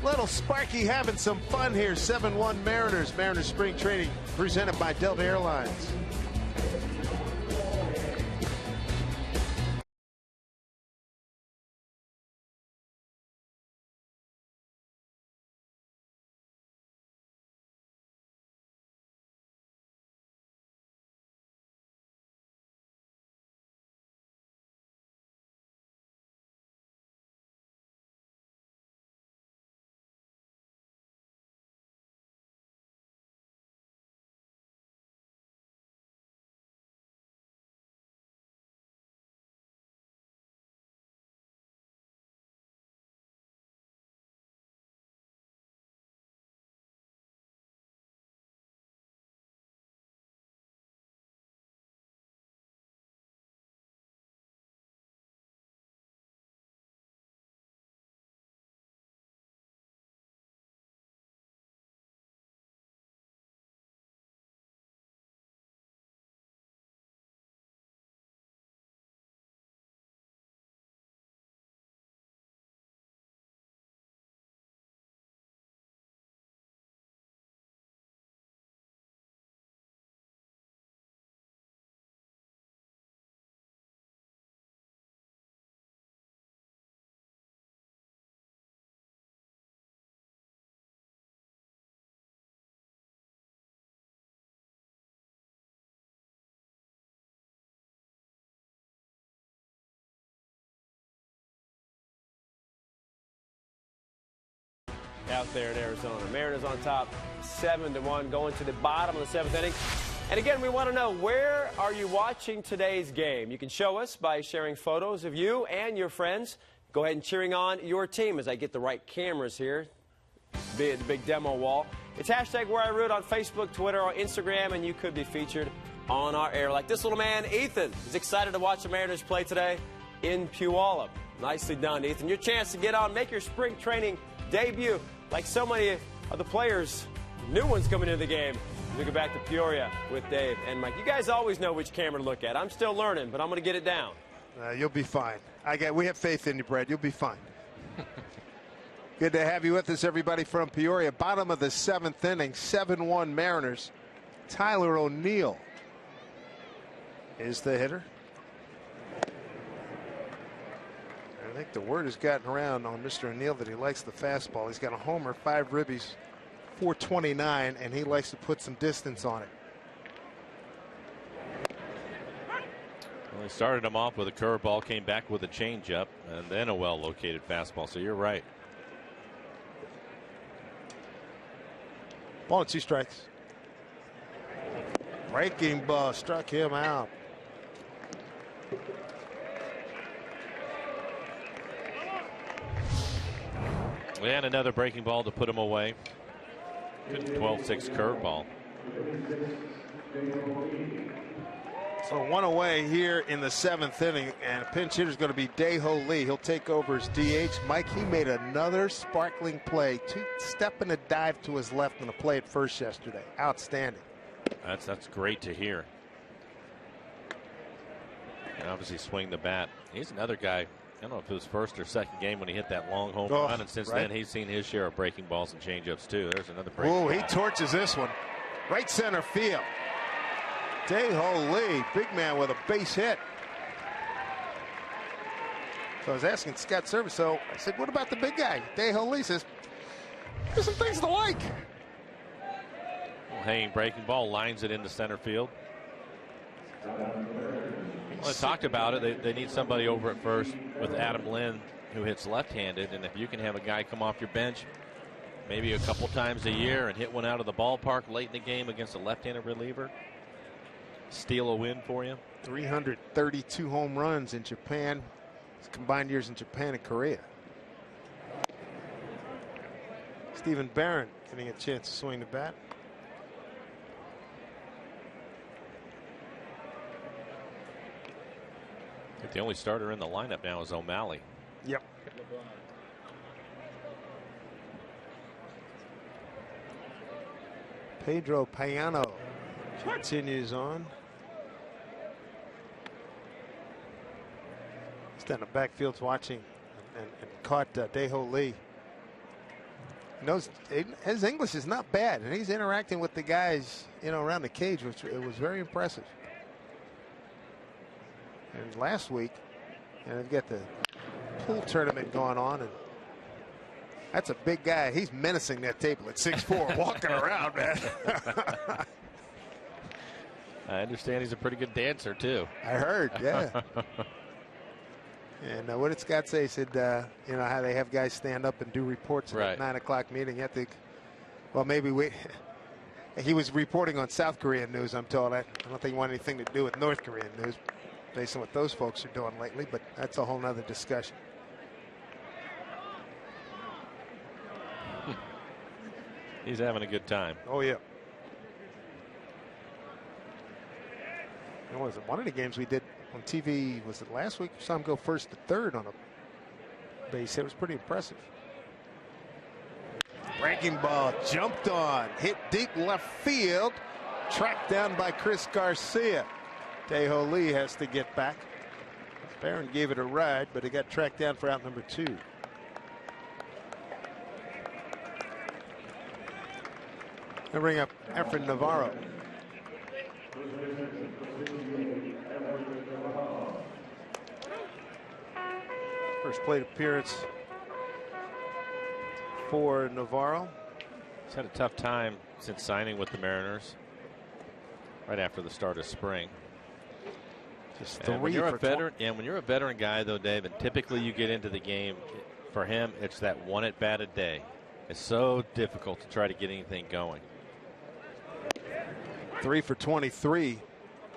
Little Sparky having some fun here. 7-1 Mariners. Mariners spring training presented by Delta Airlines. Out there in Arizona. Mariners on top 7-1 going to the bottom of the 7th inning. And again, we want to know, where are you watching today's game? You can show us by sharing photos of you and your friends. Go ahead and cheering on your team as I get the right cameras here. The big demo wall. It's hashtag Where I Root on Facebook, Twitter, or Instagram, and you could be featured on our air. Like this little man, Ethan, is excited to watch the Mariners play today in Puyallup. Nicely done, Ethan. Your chance to get on, make your spring training debut. Like so many of the players, new ones coming into the game. We go back to Peoria with Dave and Mike. You guys always know which camera to look at. I'm still learning, but I'm going to get it down. You'll be fine. We have faith in you, Brad. You'll be fine. Good to have you with us, everybody, from Peoria. Bottom of the 7th inning, 7-1 Mariners. Tyler O'Neill is the hitter. I think the word has gotten around on Mr. O'Neill that he likes the fastball. He's got a homer, 5 ribbies, 429, and he likes to put some distance on it. Well, he started him off with a curveball, came back with a changeup, and then a well-located fastball. So you're right. Ball and 2 strikes. Breaking ball struck him out. And another breaking ball to put him away. Good 12-6 curveball. So 1 away here in the 7th inning, and pinch hitter is going to be Dae-Ho Lee. He'll take over as DH. Mike, he made another sparkling play. 2-step and a dive to his left on a play at first yesterday. Outstanding. That's great to hear. And obviously swing the bat. He's another guy. I don't know if it was first or second game when he hit that long home run, and since then he's seen his share of breaking balls and changeups too. There's another breaking ball. He torches this one. Right center field. Dae-Ho Lee, big man with a base hit. So I was asking Scott Service, so I said, what about the big guy? Dae-Ho Lee says, there's some things to like. Well, hanging breaking ball, lines it into center field. Well, I talked about it. They need somebody over at first with Adam Lynn, who hits left-handed, and if you can have a guy come off your bench maybe a couple times a year and hit one out of the ballpark late in the game against a left-handed reliever, steal a win for you. 332 home runs in Japan. His combined years in Japan and Korea. Stephen Barron getting a chance to swing the bat. The only starter in the lineup now is O'Malley. Yep. Pedro Payano continues on. He's down the backfields watching and caught Dae-Ho Lee. He knows his English is not bad, and he's interacting with the guys, around the cage, which it was very impressive. And last week, they've got the pool tournament going on, and that's a big guy. He's menacing that table at 6'4", walking around, man. I understand he's a pretty good dancer too. I heard, yeah. And what did Scott say? He said, how they have guys stand up and do reports at 9 o'clock meeting. You have to, well, maybe wait. He was reporting on South Korean news, I'm told. I don't think he wanted anything to do with North Korean news, based on what those folks are doing lately, but that's a whole nother discussion. He's having a good time. Oh, yeah. Was it one of the games we did on TV? Was it last week? Saw him go first to third on a base hit. It was pretty impressive. Breaking ball jumped on, hit deep left field, tracked down by Chris Garcia. Dae-Ho Lee has to get back. Barron gave it a ride, but it got tracked down for out number 2. They bring up Efren Navarro. First plate appearance for Navarro. He's had a tough time since signing with the Mariners right after the start of spring. Just and when you're a veteran, when you're a veteran guy, though, Dave, and typically you get into the game, for him, it's that one at bat a day. It's so difficult to try to get anything going. 3 for 23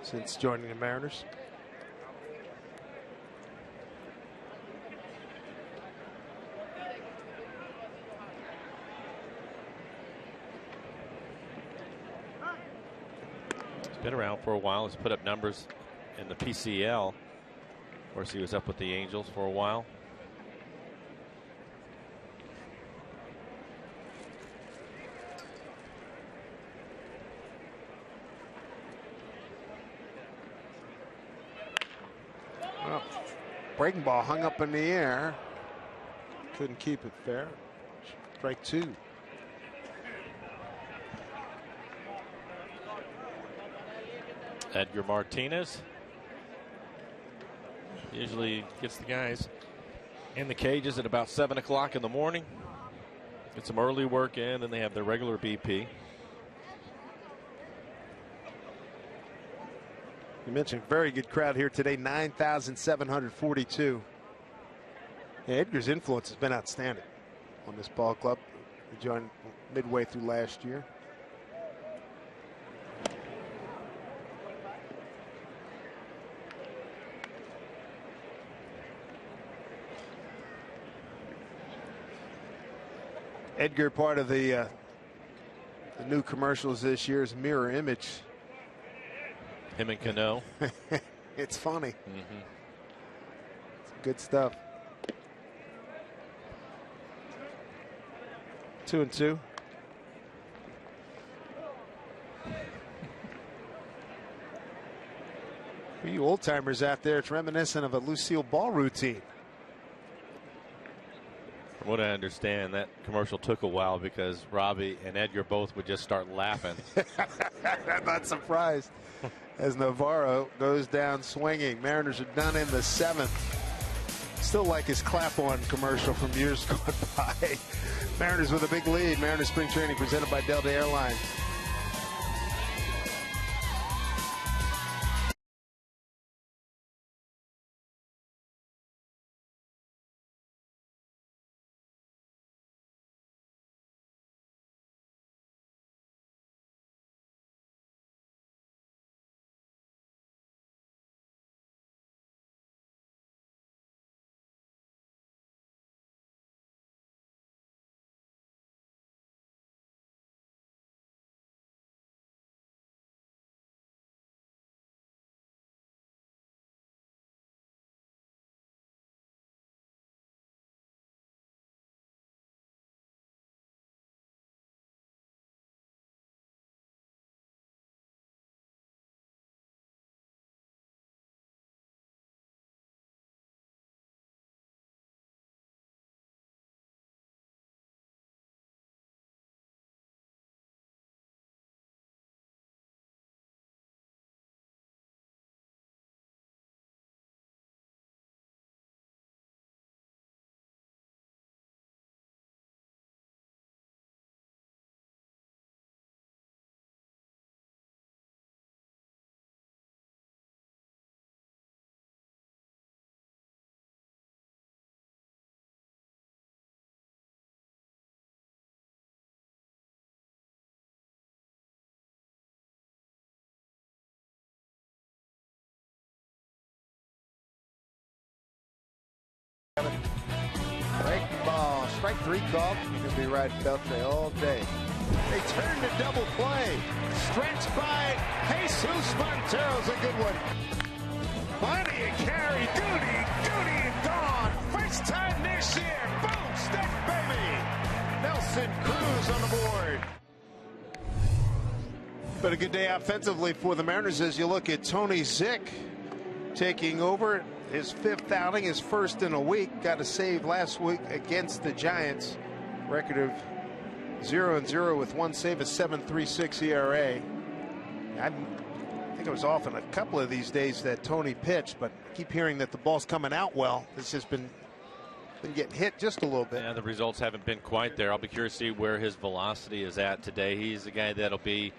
since joining the Mariners. He's been around for a while. He's put up numbers in the PCL. Of course, he was up with the Angels for a while. Well, breaking ball hung up in the air. Couldn't keep it fair. Strike 2. Edgar Martinez usually gets the guys in the cages at about 7 o'clock in the morning. Get some early work in, and they have their regular BP. You mentioned very good crowd here today, 9,742. Yeah, Edgar's influence has been outstanding on this ball club. He joined midway through last year. Edgar, part of the new commercials this year is mirror image. Him and Cano. It's funny. Mm-hmm. It's good stuff. 2-2. For you old timers out there, it's reminiscent of a Lucille Ball routine. From what I understand, that commercial took a while because Robbie and Edgar both would just start laughing. I'm not surprised as Navarro goes down swinging. Mariners are done in the 7th. Still like his clap-on commercial from years gone by. Mariners with a big lead. Mariners spring training presented by Delta Airlines. Break ball, strike 3 called. You're going to be riding Beltre all day. They turn to double play. Stretched by Jesus Montero's a good one. Plenty of carry. Duty and gone. First time this year. Boom, stick, baby. Nelson Cruz on the board. But a good day offensively for the Mariners as you look at Tony Zick taking over. His 5th outing, his first in a week. Got a save last week against the Giants. Record of 0-0 with 1 save, a 7.36 ERA. I think it was off in a couple of these days that Tony pitched, but I keep hearing that the ball's coming out well. This has been getting hit just a little bit. Yeah, the results haven't been quite there. I'll be curious to see where his velocity is at today. He's the guy that'll be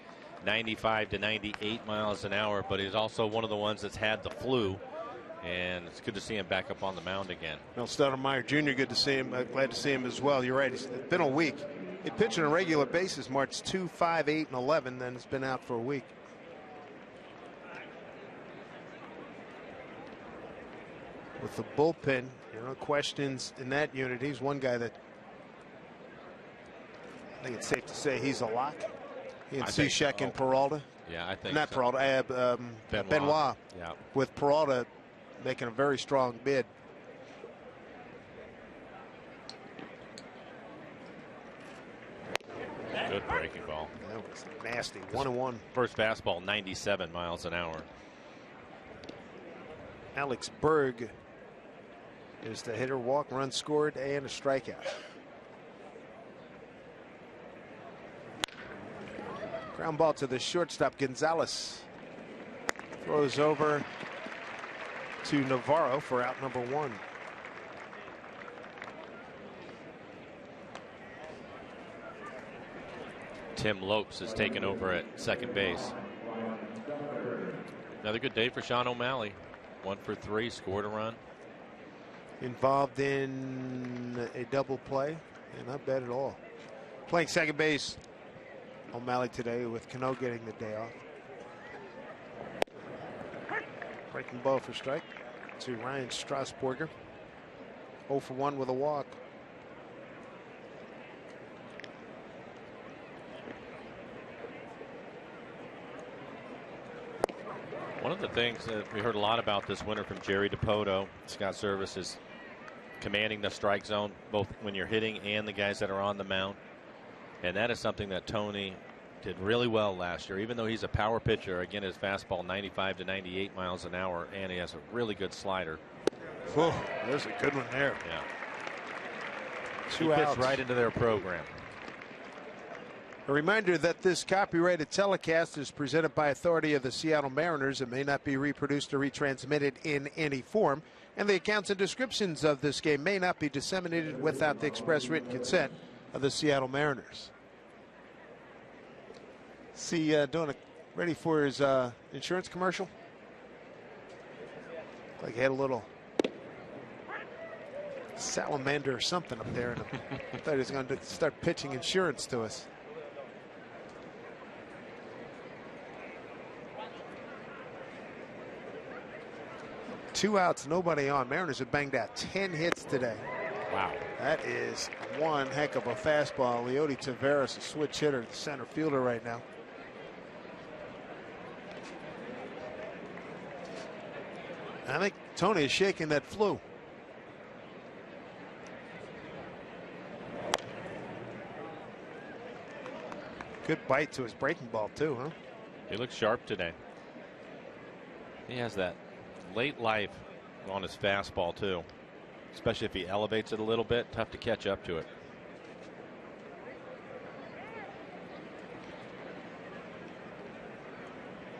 95 to 98 miles an hour, but he's also one of the ones that's had the flu. And it's good to see him back up on the mound again. Mel Stoudemire Jr., good to see him. Glad to see him as well. You're right. It's been a week. He pitched on a regular basis March 2, 5, 8, and 11. Then it's been out for a week. With the bullpen, questions in that unit. He's one guy that I think it's safe to say he's a lock. He and Cishek and Peralta. Yeah, I think not so. Peralta. Benoit. Yeah. With Peralta making a very strong bid. Good breaking ball. That was nasty. 1-1. First fastball, 97 miles an hour. Alex Berg is the hitter. Walk, run scored, and a strikeout. Ground ball to the shortstop. Gonzalez throws over to Navarro for out number 1. Tim Lopes has taken over at second base. Another good day for Sean O'Malley. 1 for 3, scored a run. Involved in a double play, and not bad at all. Playing second base, O'Malley today with Cano getting the day off. Breaking ball for strike to Ryan Strasburger. 0 for 1 with a walk. One of the things that we heard a lot about this winter from Jerry Dipoto, Scott Service, is commanding the strike zone, both when you're hitting and the guys that are on the mound. And that is something that Tony did really well last year. Even though he's a power pitcher, again, his fastball 95 to 98 miles an hour, and he has a really good slider. Whoa, there's a good one there. Yeah. 2 he outs. fits right into their program. A reminder that this copyrighted telecast is presented by authority of the Seattle Mariners and may not be reproduced or retransmitted in any form, and the accounts and descriptions of this game may not be disseminated without the express written consent of the Seattle Mariners. See, ready for his insurance commercial? Like he had a little salamander or something up there, and I thought he was going to start pitching insurance to us. Two outs, nobody on. Mariners have banged out 10 hits today. Wow. That is one heck of a fastball. Leody Taveras, a switch hitter, the center fielder right now. I think Tony is shaking that flu. Good bite to his breaking ball, too, huh? He looks sharp today. He has that late life on his fastball, too. Especially if he elevates it a little bit. Tough to catch up to it.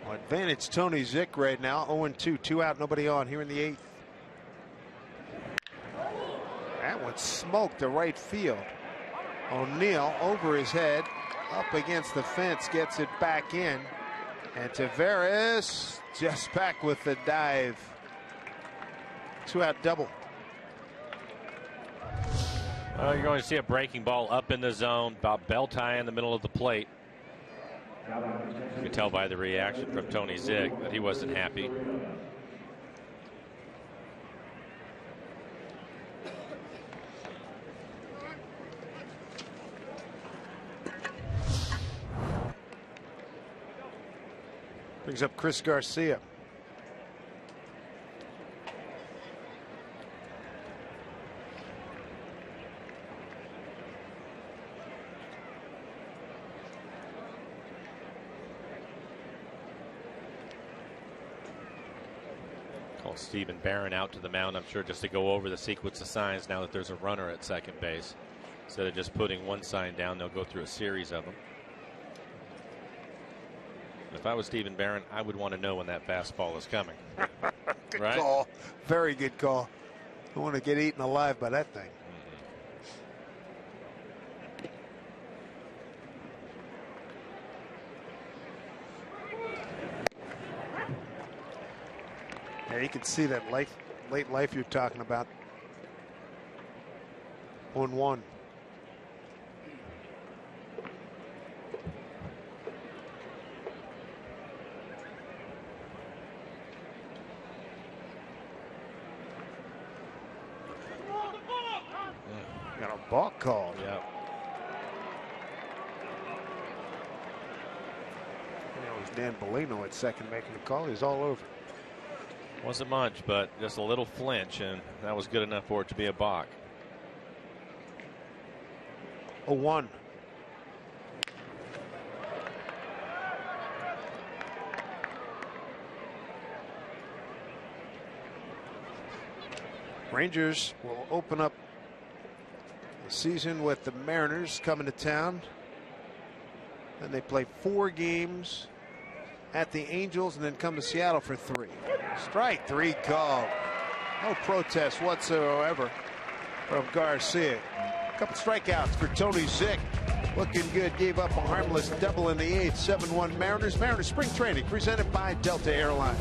Well, advantage Tony Zick right now. 0-2, 2 out, nobody on here in the 8th. That one smoked to right field. O'Neill over his head, up against the fence, gets it back in. And Taveras just back with the dive. 2 out double. Well, you're going to see a breaking ball up in the zone, about belt high in the middle of the plate. You can tell by the reaction from Tony Zick that he wasn't happy. Brings up Chris Garcia. Call Stephen Barron out to the mound, I'm sure, just to go over the sequence of signs now that there's a runner at second base. Instead of just putting one sign down, they'll go through a series of them. If I was Stephen Barron, I would want to know when that fastball is coming. Good right? call. Very good call. Don't want to get eaten alive by that thing. Yeah, you can see that late life you're talking about. 1-1. Got a balk called. Yeah. It was Dan Bellino at second making the call. He's all over. Wasn't much, but just a little flinch, and that was good enough for it to be a balk. 0-1. Rangers will open up the season with the Mariners coming to town. Then they play 4 games at the Angels and then come to Seattle for 3. Strike 3 called. No protest whatsoever from Garcia. A couple strikeouts for Tony Zick. Looking good. Gave up a harmless double in the 8th. 7-1 Mariners. Mariners spring training presented by Delta Airlines.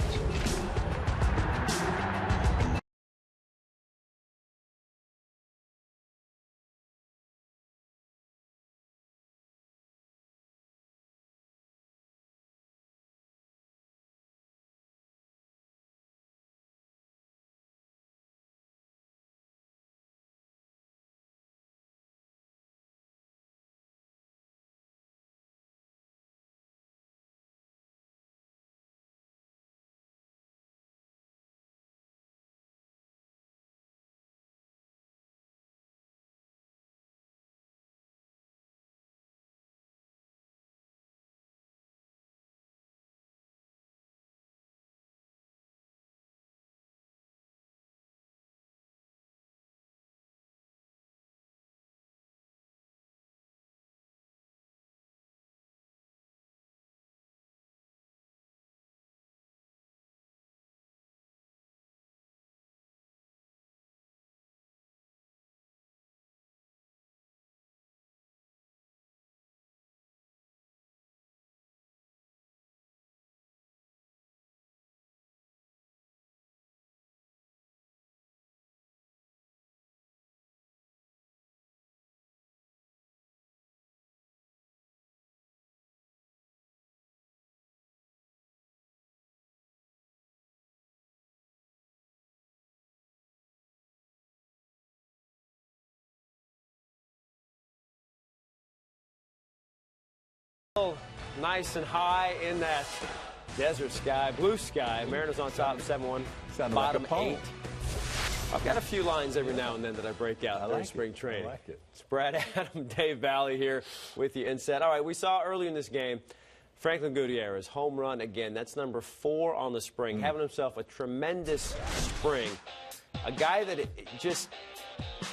Nice and high in that desert sky, blue sky. Mariners on top, 7-1. Bottom like 8. I've got a few lines every now and then that I break out during spring training. I like it. It's Brad Adam, Dave Valley here with you instead. All right, we saw early in this game, Franklin Gutierrez, home run again. That's number 4 on the spring, having himself a tremendous spring. A guy that just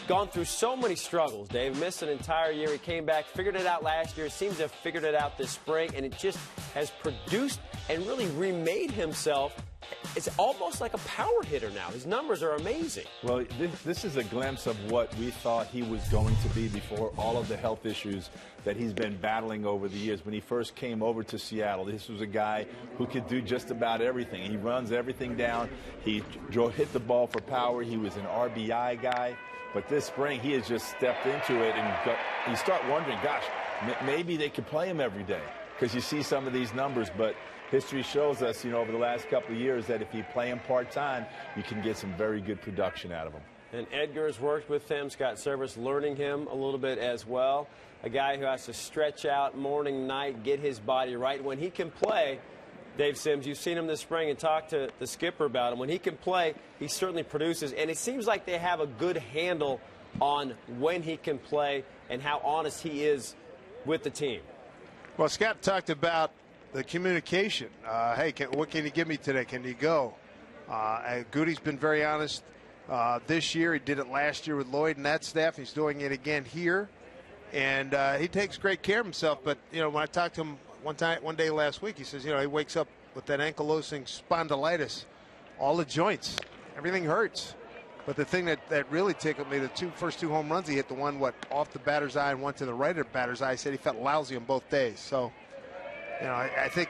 gone through so many struggles, Dave. Missed an entire year. He came back, figured it out last year. Seems to have figured it out this spring, and it just has produced and really remade himself. It's almost like a power hitter now. His numbers are amazing. Well, this is a glimpse of what we thought he was going to be before all of the health issues that he's been battling over the years. When he first came over to Seattle, this was a guy who could do just about everything. He runs everything down. He hit the ball for power. He was an RBI guy. But this spring, he has just stepped into it, and you start wondering, gosh, maybe they could play him every day, because you see some of these numbers. But history shows us, over the last couple of years, that if you play him part-time, you can get some very good production out of him. And Edgar's worked with him. Scott Service learning him a little bit as well. A guy who has to stretch out morning, night, get his body right. When he can play, Dave Sims, you've seen him this spring and talked to the skipper about him. When he can play, he certainly produces. And it seems like they have a good handle on when he can play and how honest he is with the team. Well, Scott talked about the communication. Hey, what can you give me today? Can you go? Goody's been very honest this year. He did it last year with Lloyd and that staff. He's doing it again here. And he takes great care of himself. But, when I talked to him one day last week, he says, he wakes up with that ankylosing spondylitis, all the joints, everything hurts. But the thing that really tickled me, the first two home runs he hit, the one off the batter's eye and one to the right of the batter's eye, said he felt lousy on both days. So, I think,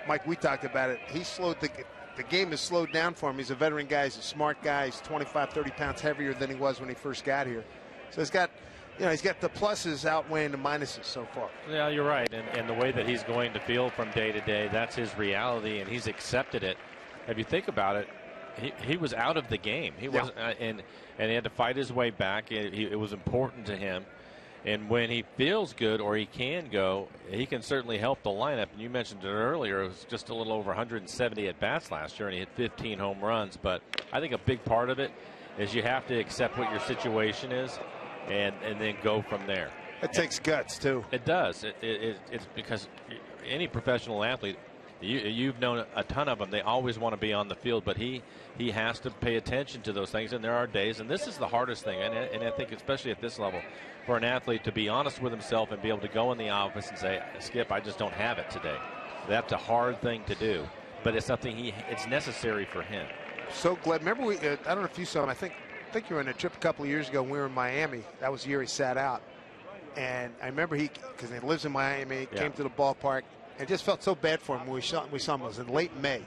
Mike, we talked about it. He slowed the game has slowed down for him. He's a veteran guy. He's a smart guy. He's 25, 30 pounds heavier than he was when he first got here. So he's got the pluses outweighing the minuses so far. Yeah, you're right. And the way that he's going to feel from day to day, that's his reality, and he's accepted it. If you think about it, he was out of the game. He wasn't, and he had to fight his way back. It was important to him. And when he feels good or he can go, he can certainly help the lineup. And you mentioned it earlier, it was just a little over 170 at-bats last year, and he hit 15 home runs. But I think a big part of it is you have to accept what your situation is and then go from there. It takes guts, too. It does. It's because any professional athlete, you've known a ton of them, they always want to be on the field, but he has to pay attention to those things, and there are days, and this is the hardest thing, and I think especially at this level, for an athlete to be honest with himself and be able to go in the office and say, Skip, I just don't have it today. That's a hard thing to do, but it's something it's necessary for him. So glad. Remember, I don't know if you saw him, I think you were on a trip a couple of years ago when we were in Miami. That was the year he sat out. And I remember because he lives in Miami, Yeah. came to the ballpark, and just felt so bad for him when we saw him. It was in late May.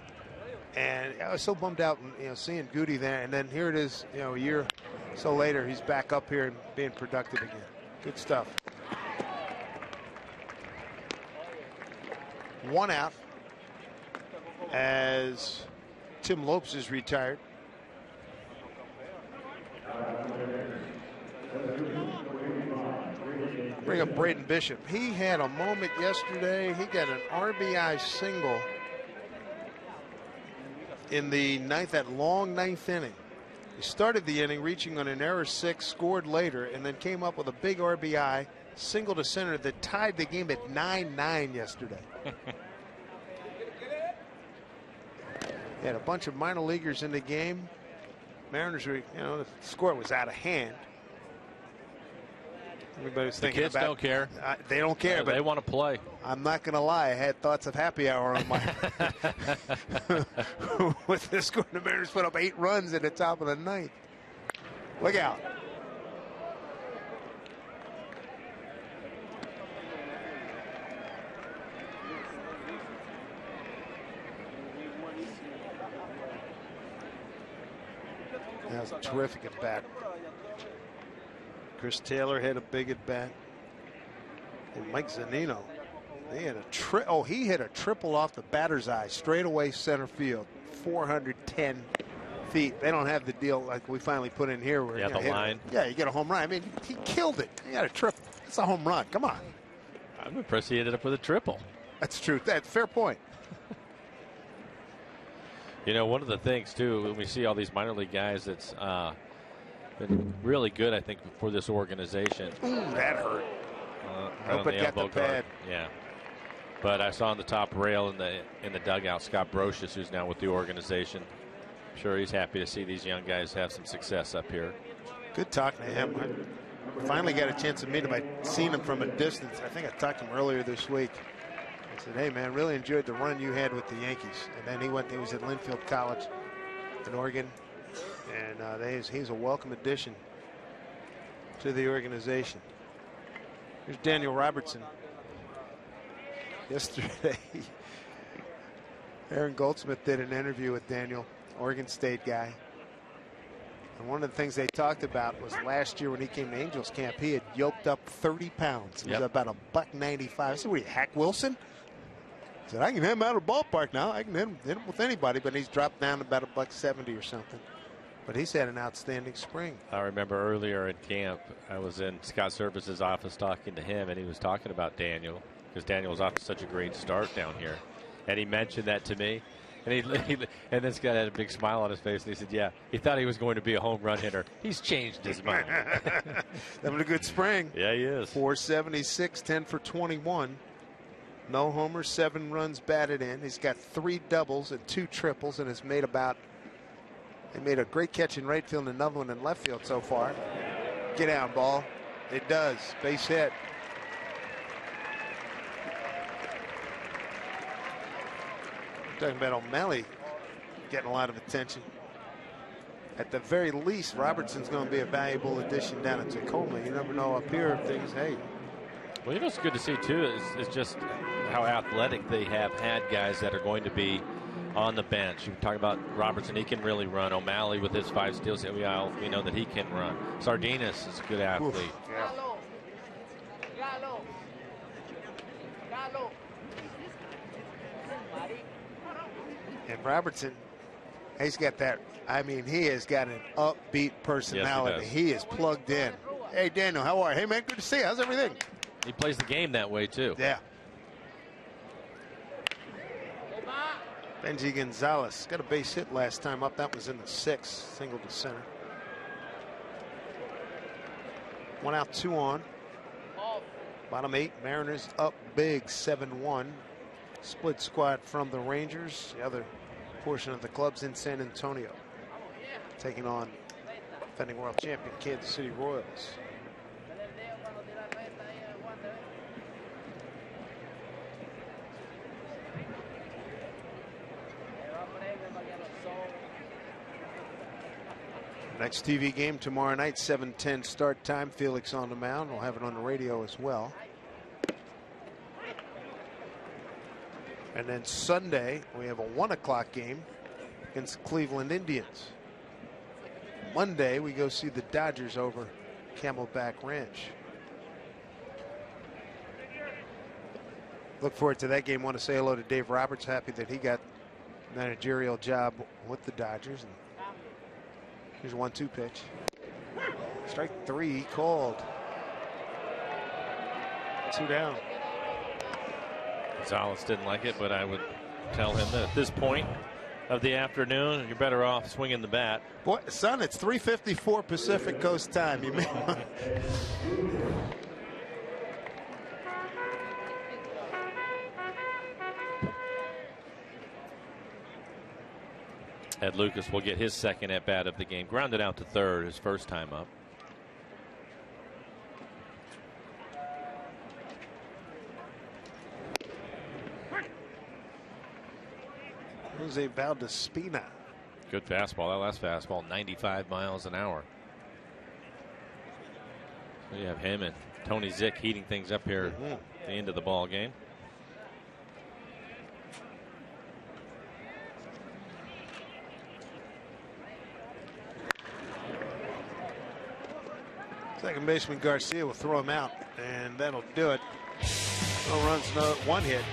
And I was so bummed out, seeing Goody there. And then here it is, a year or so later, he's back up here and being productive again. Good stuff. 1 out as Tim Lopes is retired. Bring up Braden Bishop. He had a moment yesterday. He got an RBI single in the ninth, that long ninth inning. He started the inning reaching on an error 6, scored later, and then came up with a big RBI single to center that tied the game at 9-9 yesterday. Had a bunch of minor leaguers in the game. Mariners were, the score was out of hand. Everybody's thinking kids about, don't care. They don't care, but they want to play. I'm not going to lie. I had thoughts of happy hour on my with this score. The Mariners put up 8 runs at the top of the ninth. Look out. That was a terrific at bat. Chris Taylor had a big at bat. And Mike Zunino, he hit a triple off the batter's eye, straight away center field, 410 feet. They don't have the deal like we finally put in here. Where, the line. You get a home run. I mean, he killed it. He got a triple. It's a home run. Come on. I'm impressed he ended up with a triple. That's true. That's fair point. One of the things, too, when we see all these minor league guys that's been really good, I think, for this organization. Ooh, that hurt. Right Hope it got the pad. Yeah. But I saw on the top rail in the dugout Scott Brocious, who's now with the organization. I'm sure he's happy to see these young guys have some success up here. Good talking to him. I finally got a chance to meet him. I'd seen him from a distance. I think I talked to him earlier this week. I said, hey, man, really enjoyed the run you had with the Yankees. And then he was at Linfield College in Oregon. And he's a welcome addition to the organization. Here's Daniel Robertson. Yesterday, Aaron Goldsmith did an interview with Daniel, Oregon State guy. And one of the things they talked about was last year when he came to Angels camp, he had yoked up 30 pounds. He was about $195. I said, what are you, Hack Wilson? I said, I can hit him out of the ballpark now. I can hit him with anybody, but he's dropped down to about $170 or something. But he's had an outstanding spring. I remember earlier in camp, I was in Scott Service's office talking to him, and he was talking about Daniel, because Daniel was off to such a great start down here. And he mentioned that to me. And this guy had a big smile on his face, and he said, yeah, he thought he was going to be a home run hitter. He's changed his mind. Having a good spring. Yeah, he is. 476, 10 for 21. No homers, 7 runs batted in. He's got 3 doubles and 2 triples, and has made he made a great catch in right field and another one in left field so far. Get down, ball. It does. Base hit. Talking about O'Malley getting a lot of attention. At the very least, Robertson's going to be a valuable addition down in Tacoma. You never know up here if things, hey. Well, what's good to see, too, is just how athletic they have had guys that are going to be on the bench. You talk about Robertson, he can really run. O'Malley with his 5 steals, we know that he can run. Sardinas is a good athlete. Yeah. And Robertson, he's got that. I mean, he has got an upbeat personality. Yes, he is plugged in. Hey, Daniel, how are you? Hey, man, good to see you. How's everything? He plays the game that way, too. Yeah. Benji Gonzalez got a base hit last time up. That was in the 6th, single to center. 1 out, 2 on. Bottom 8, Mariners up big, 7-1. Split squad from the Rangers. The other portion of the club's in San Antonio, taking on defending world champion Kansas City Royals. Next TV game tomorrow night, 7:10 start time. Felix on the mound. We'll have it on the radio as well. And then Sunday, we have a 1 o'clock game against the Cleveland Indians. Monday, we go see the Dodgers over Camelback Ranch. Look forward to that game. Want to say hello to Dave Roberts. Happy that he got a managerial job with the Dodgers. And here's a 1-2 pitch. Strike 3 called. 2 down. Gonzalez didn't like it, but I would tell him that at this point of the afternoon, you're better off swinging the bat. Boy, son, it's 3:54 Pacific Coast time. You may Ed Lucas will get his second at bat of the game. Grounded out to third his first time up. Jose Valdespina. Good fastball. That last fastball, 95 miles an hour. So you have him and Tony Zick heating things up here at the end of the ball game. Second baseman Garcia will throw him out, and that'll do it. No runs, no 1 hit.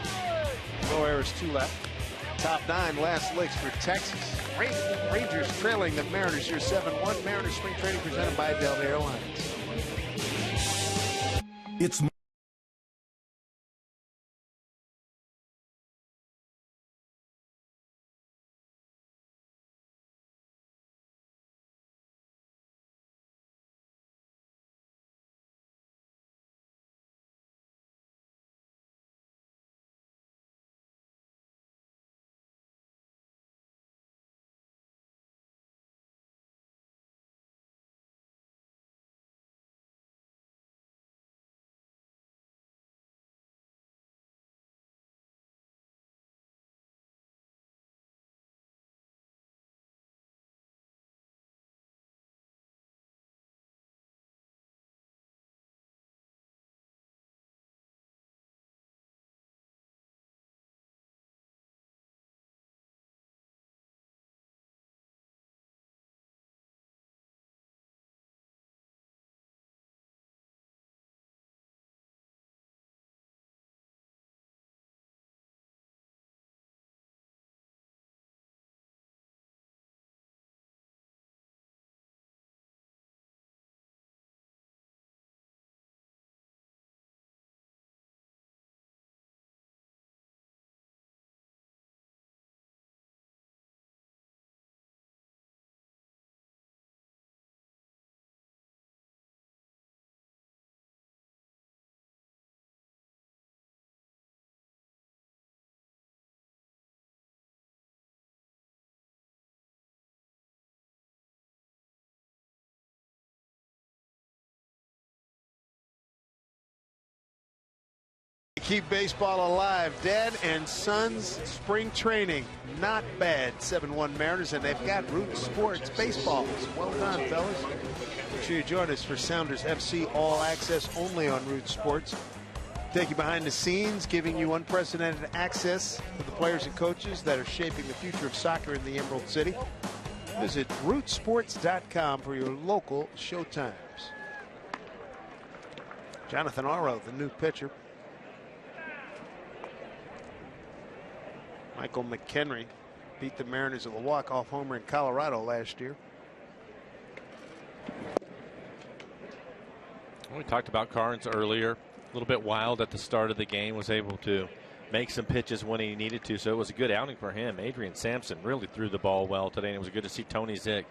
No errors, 2 left. Top 9 last licks for Texas. Rangers trailing the Mariners here 7-1. Mariners spring training presented by Delta Airlines. It's Keep baseball alive. Dad and son's spring training. Not bad. 7-1 Mariners, and they've got Root Sports baseballs. Well done, fellas. Make sure you join us for Sounders FC All Access only on Root Sports. Take you behind the scenes, giving you unprecedented access to the players and coaches that are shaping the future of soccer in the Emerald City. Visit rootsports.com for your local showtimes. Jonathan Aro, the new pitcher. Michael McHenry beat the Mariners of a walk-off homer in Colorado last year. We talked about Karns earlier. A little bit wild at the start of the game. Was able to make some pitches when he needed to. So it was a good outing for him. Adrian Sampson really threw the ball well today. And it was good to see Tony Zick.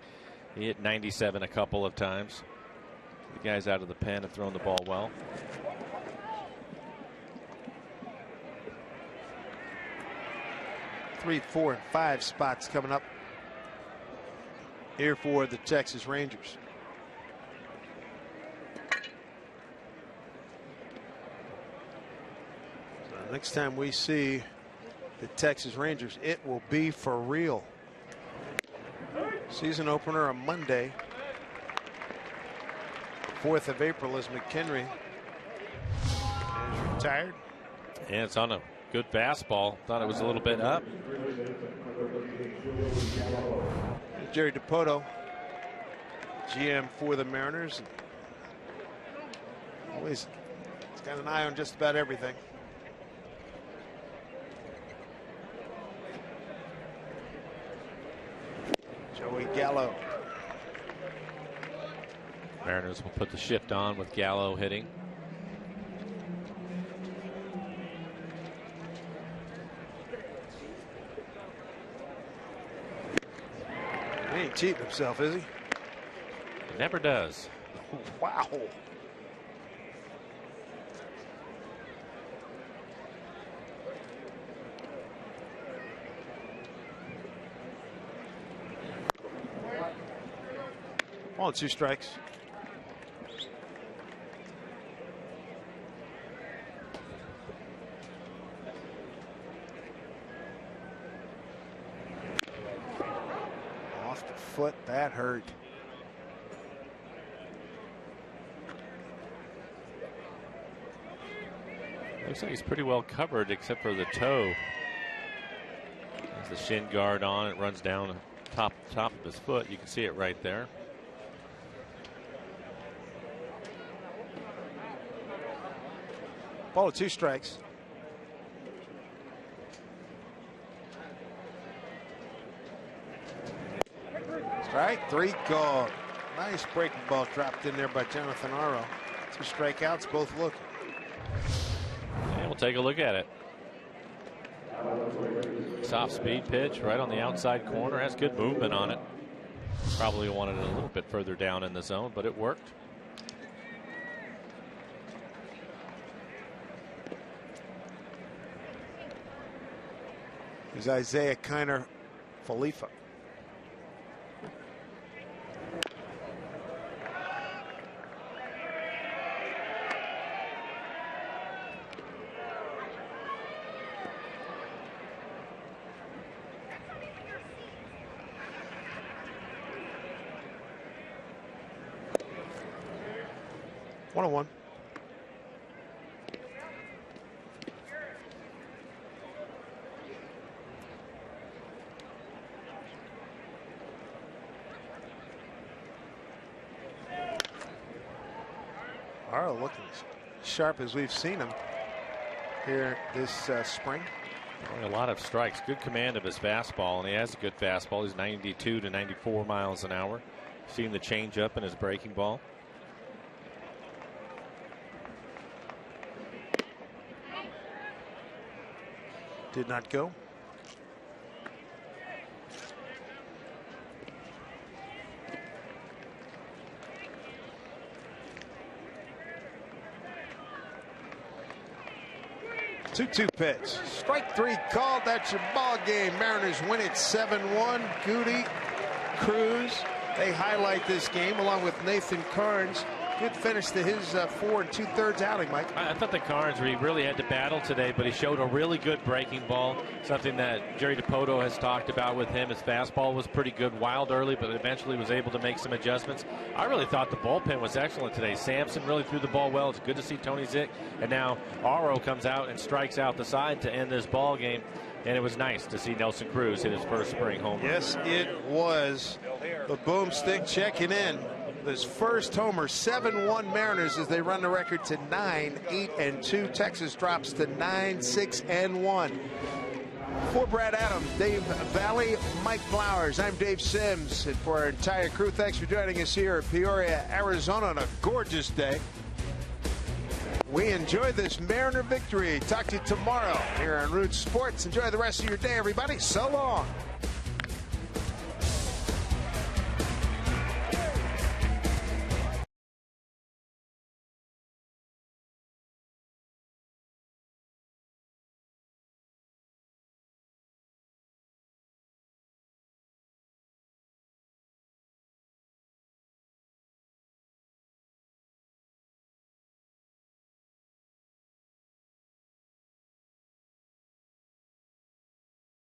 He hit 97 a couple of times. The guys out of the pen have thrown the ball well. Three, 4, and 5 spots coming up here for the Texas Rangers. So next time we see the Texas Rangers, it will be for real. Season opener on Monday 4th of April as McHenry is retired. And it's on a good fastball. Thought it was a little bit up. Jerry DiPoto, GM for the Mariners. Always he's got an eye on just about everything. Joey Gallo. Mariners will put the shift on with Gallo hitting. He ain't cheating himself, is he? He never does. Wow. Ball, 2 strikes. Off the foot, that hurt. Looks like he's pretty well covered except for the toe. Has the shin guard on. It runs down top of his foot. You can see it right there. Ball, 2 strikes. Strike 3 called. Nice breaking ball dropped in there by Jonathan Aro. 2 strikeouts, both looking. And we'll take a look at it. Soft speed pitch right on the outside corner. Has good movement on it. Probably wanted it a little bit further down in the zone, but it worked. Here's Isaiah Kiner Falefa. One-on-one. Aro looking as sharp as we've seen him here this spring. A lot of strikes. Good command of his fastball, and he has a good fastball. He's 92 to 94 miles an hour. Seeing the changeup in his breaking ball. Did not go. Two pitch. Strike 3 called. That's your ball game. Mariners win it 7-1. Goody, Cruz, they highlight this game along with Nathan Karns. Good finish to his 4 2/3 outing, Mike. I thought the Karns really had to battle today, but he showed a really good breaking ball. Something that Jerry DiPoto has talked about with him. His fastball was pretty good, wild early, but eventually was able to make some adjustments. I really thought the bullpen was excellent today. Sampson really threw the ball well. It's good to see Tony Zick, and now Aro comes out and strikes out the side to end this ball game. And it was nice to see Nelson Cruz hit his first spring home run. Yes, it was. The boomstick checking in. His first homer. 7-1 Mariners as they run the record to 9-8-2. Texas drops to 9-6-1. For Brad Adams, Dave Valley, Mike Flowers, I'm Dave Sims. And for our entire crew, thanks for joining us here at Peoria, Arizona on a gorgeous day. We enjoyed this Mariner victory. Talk to you tomorrow here on Root Sports. Enjoy the rest of your day, everybody. So long.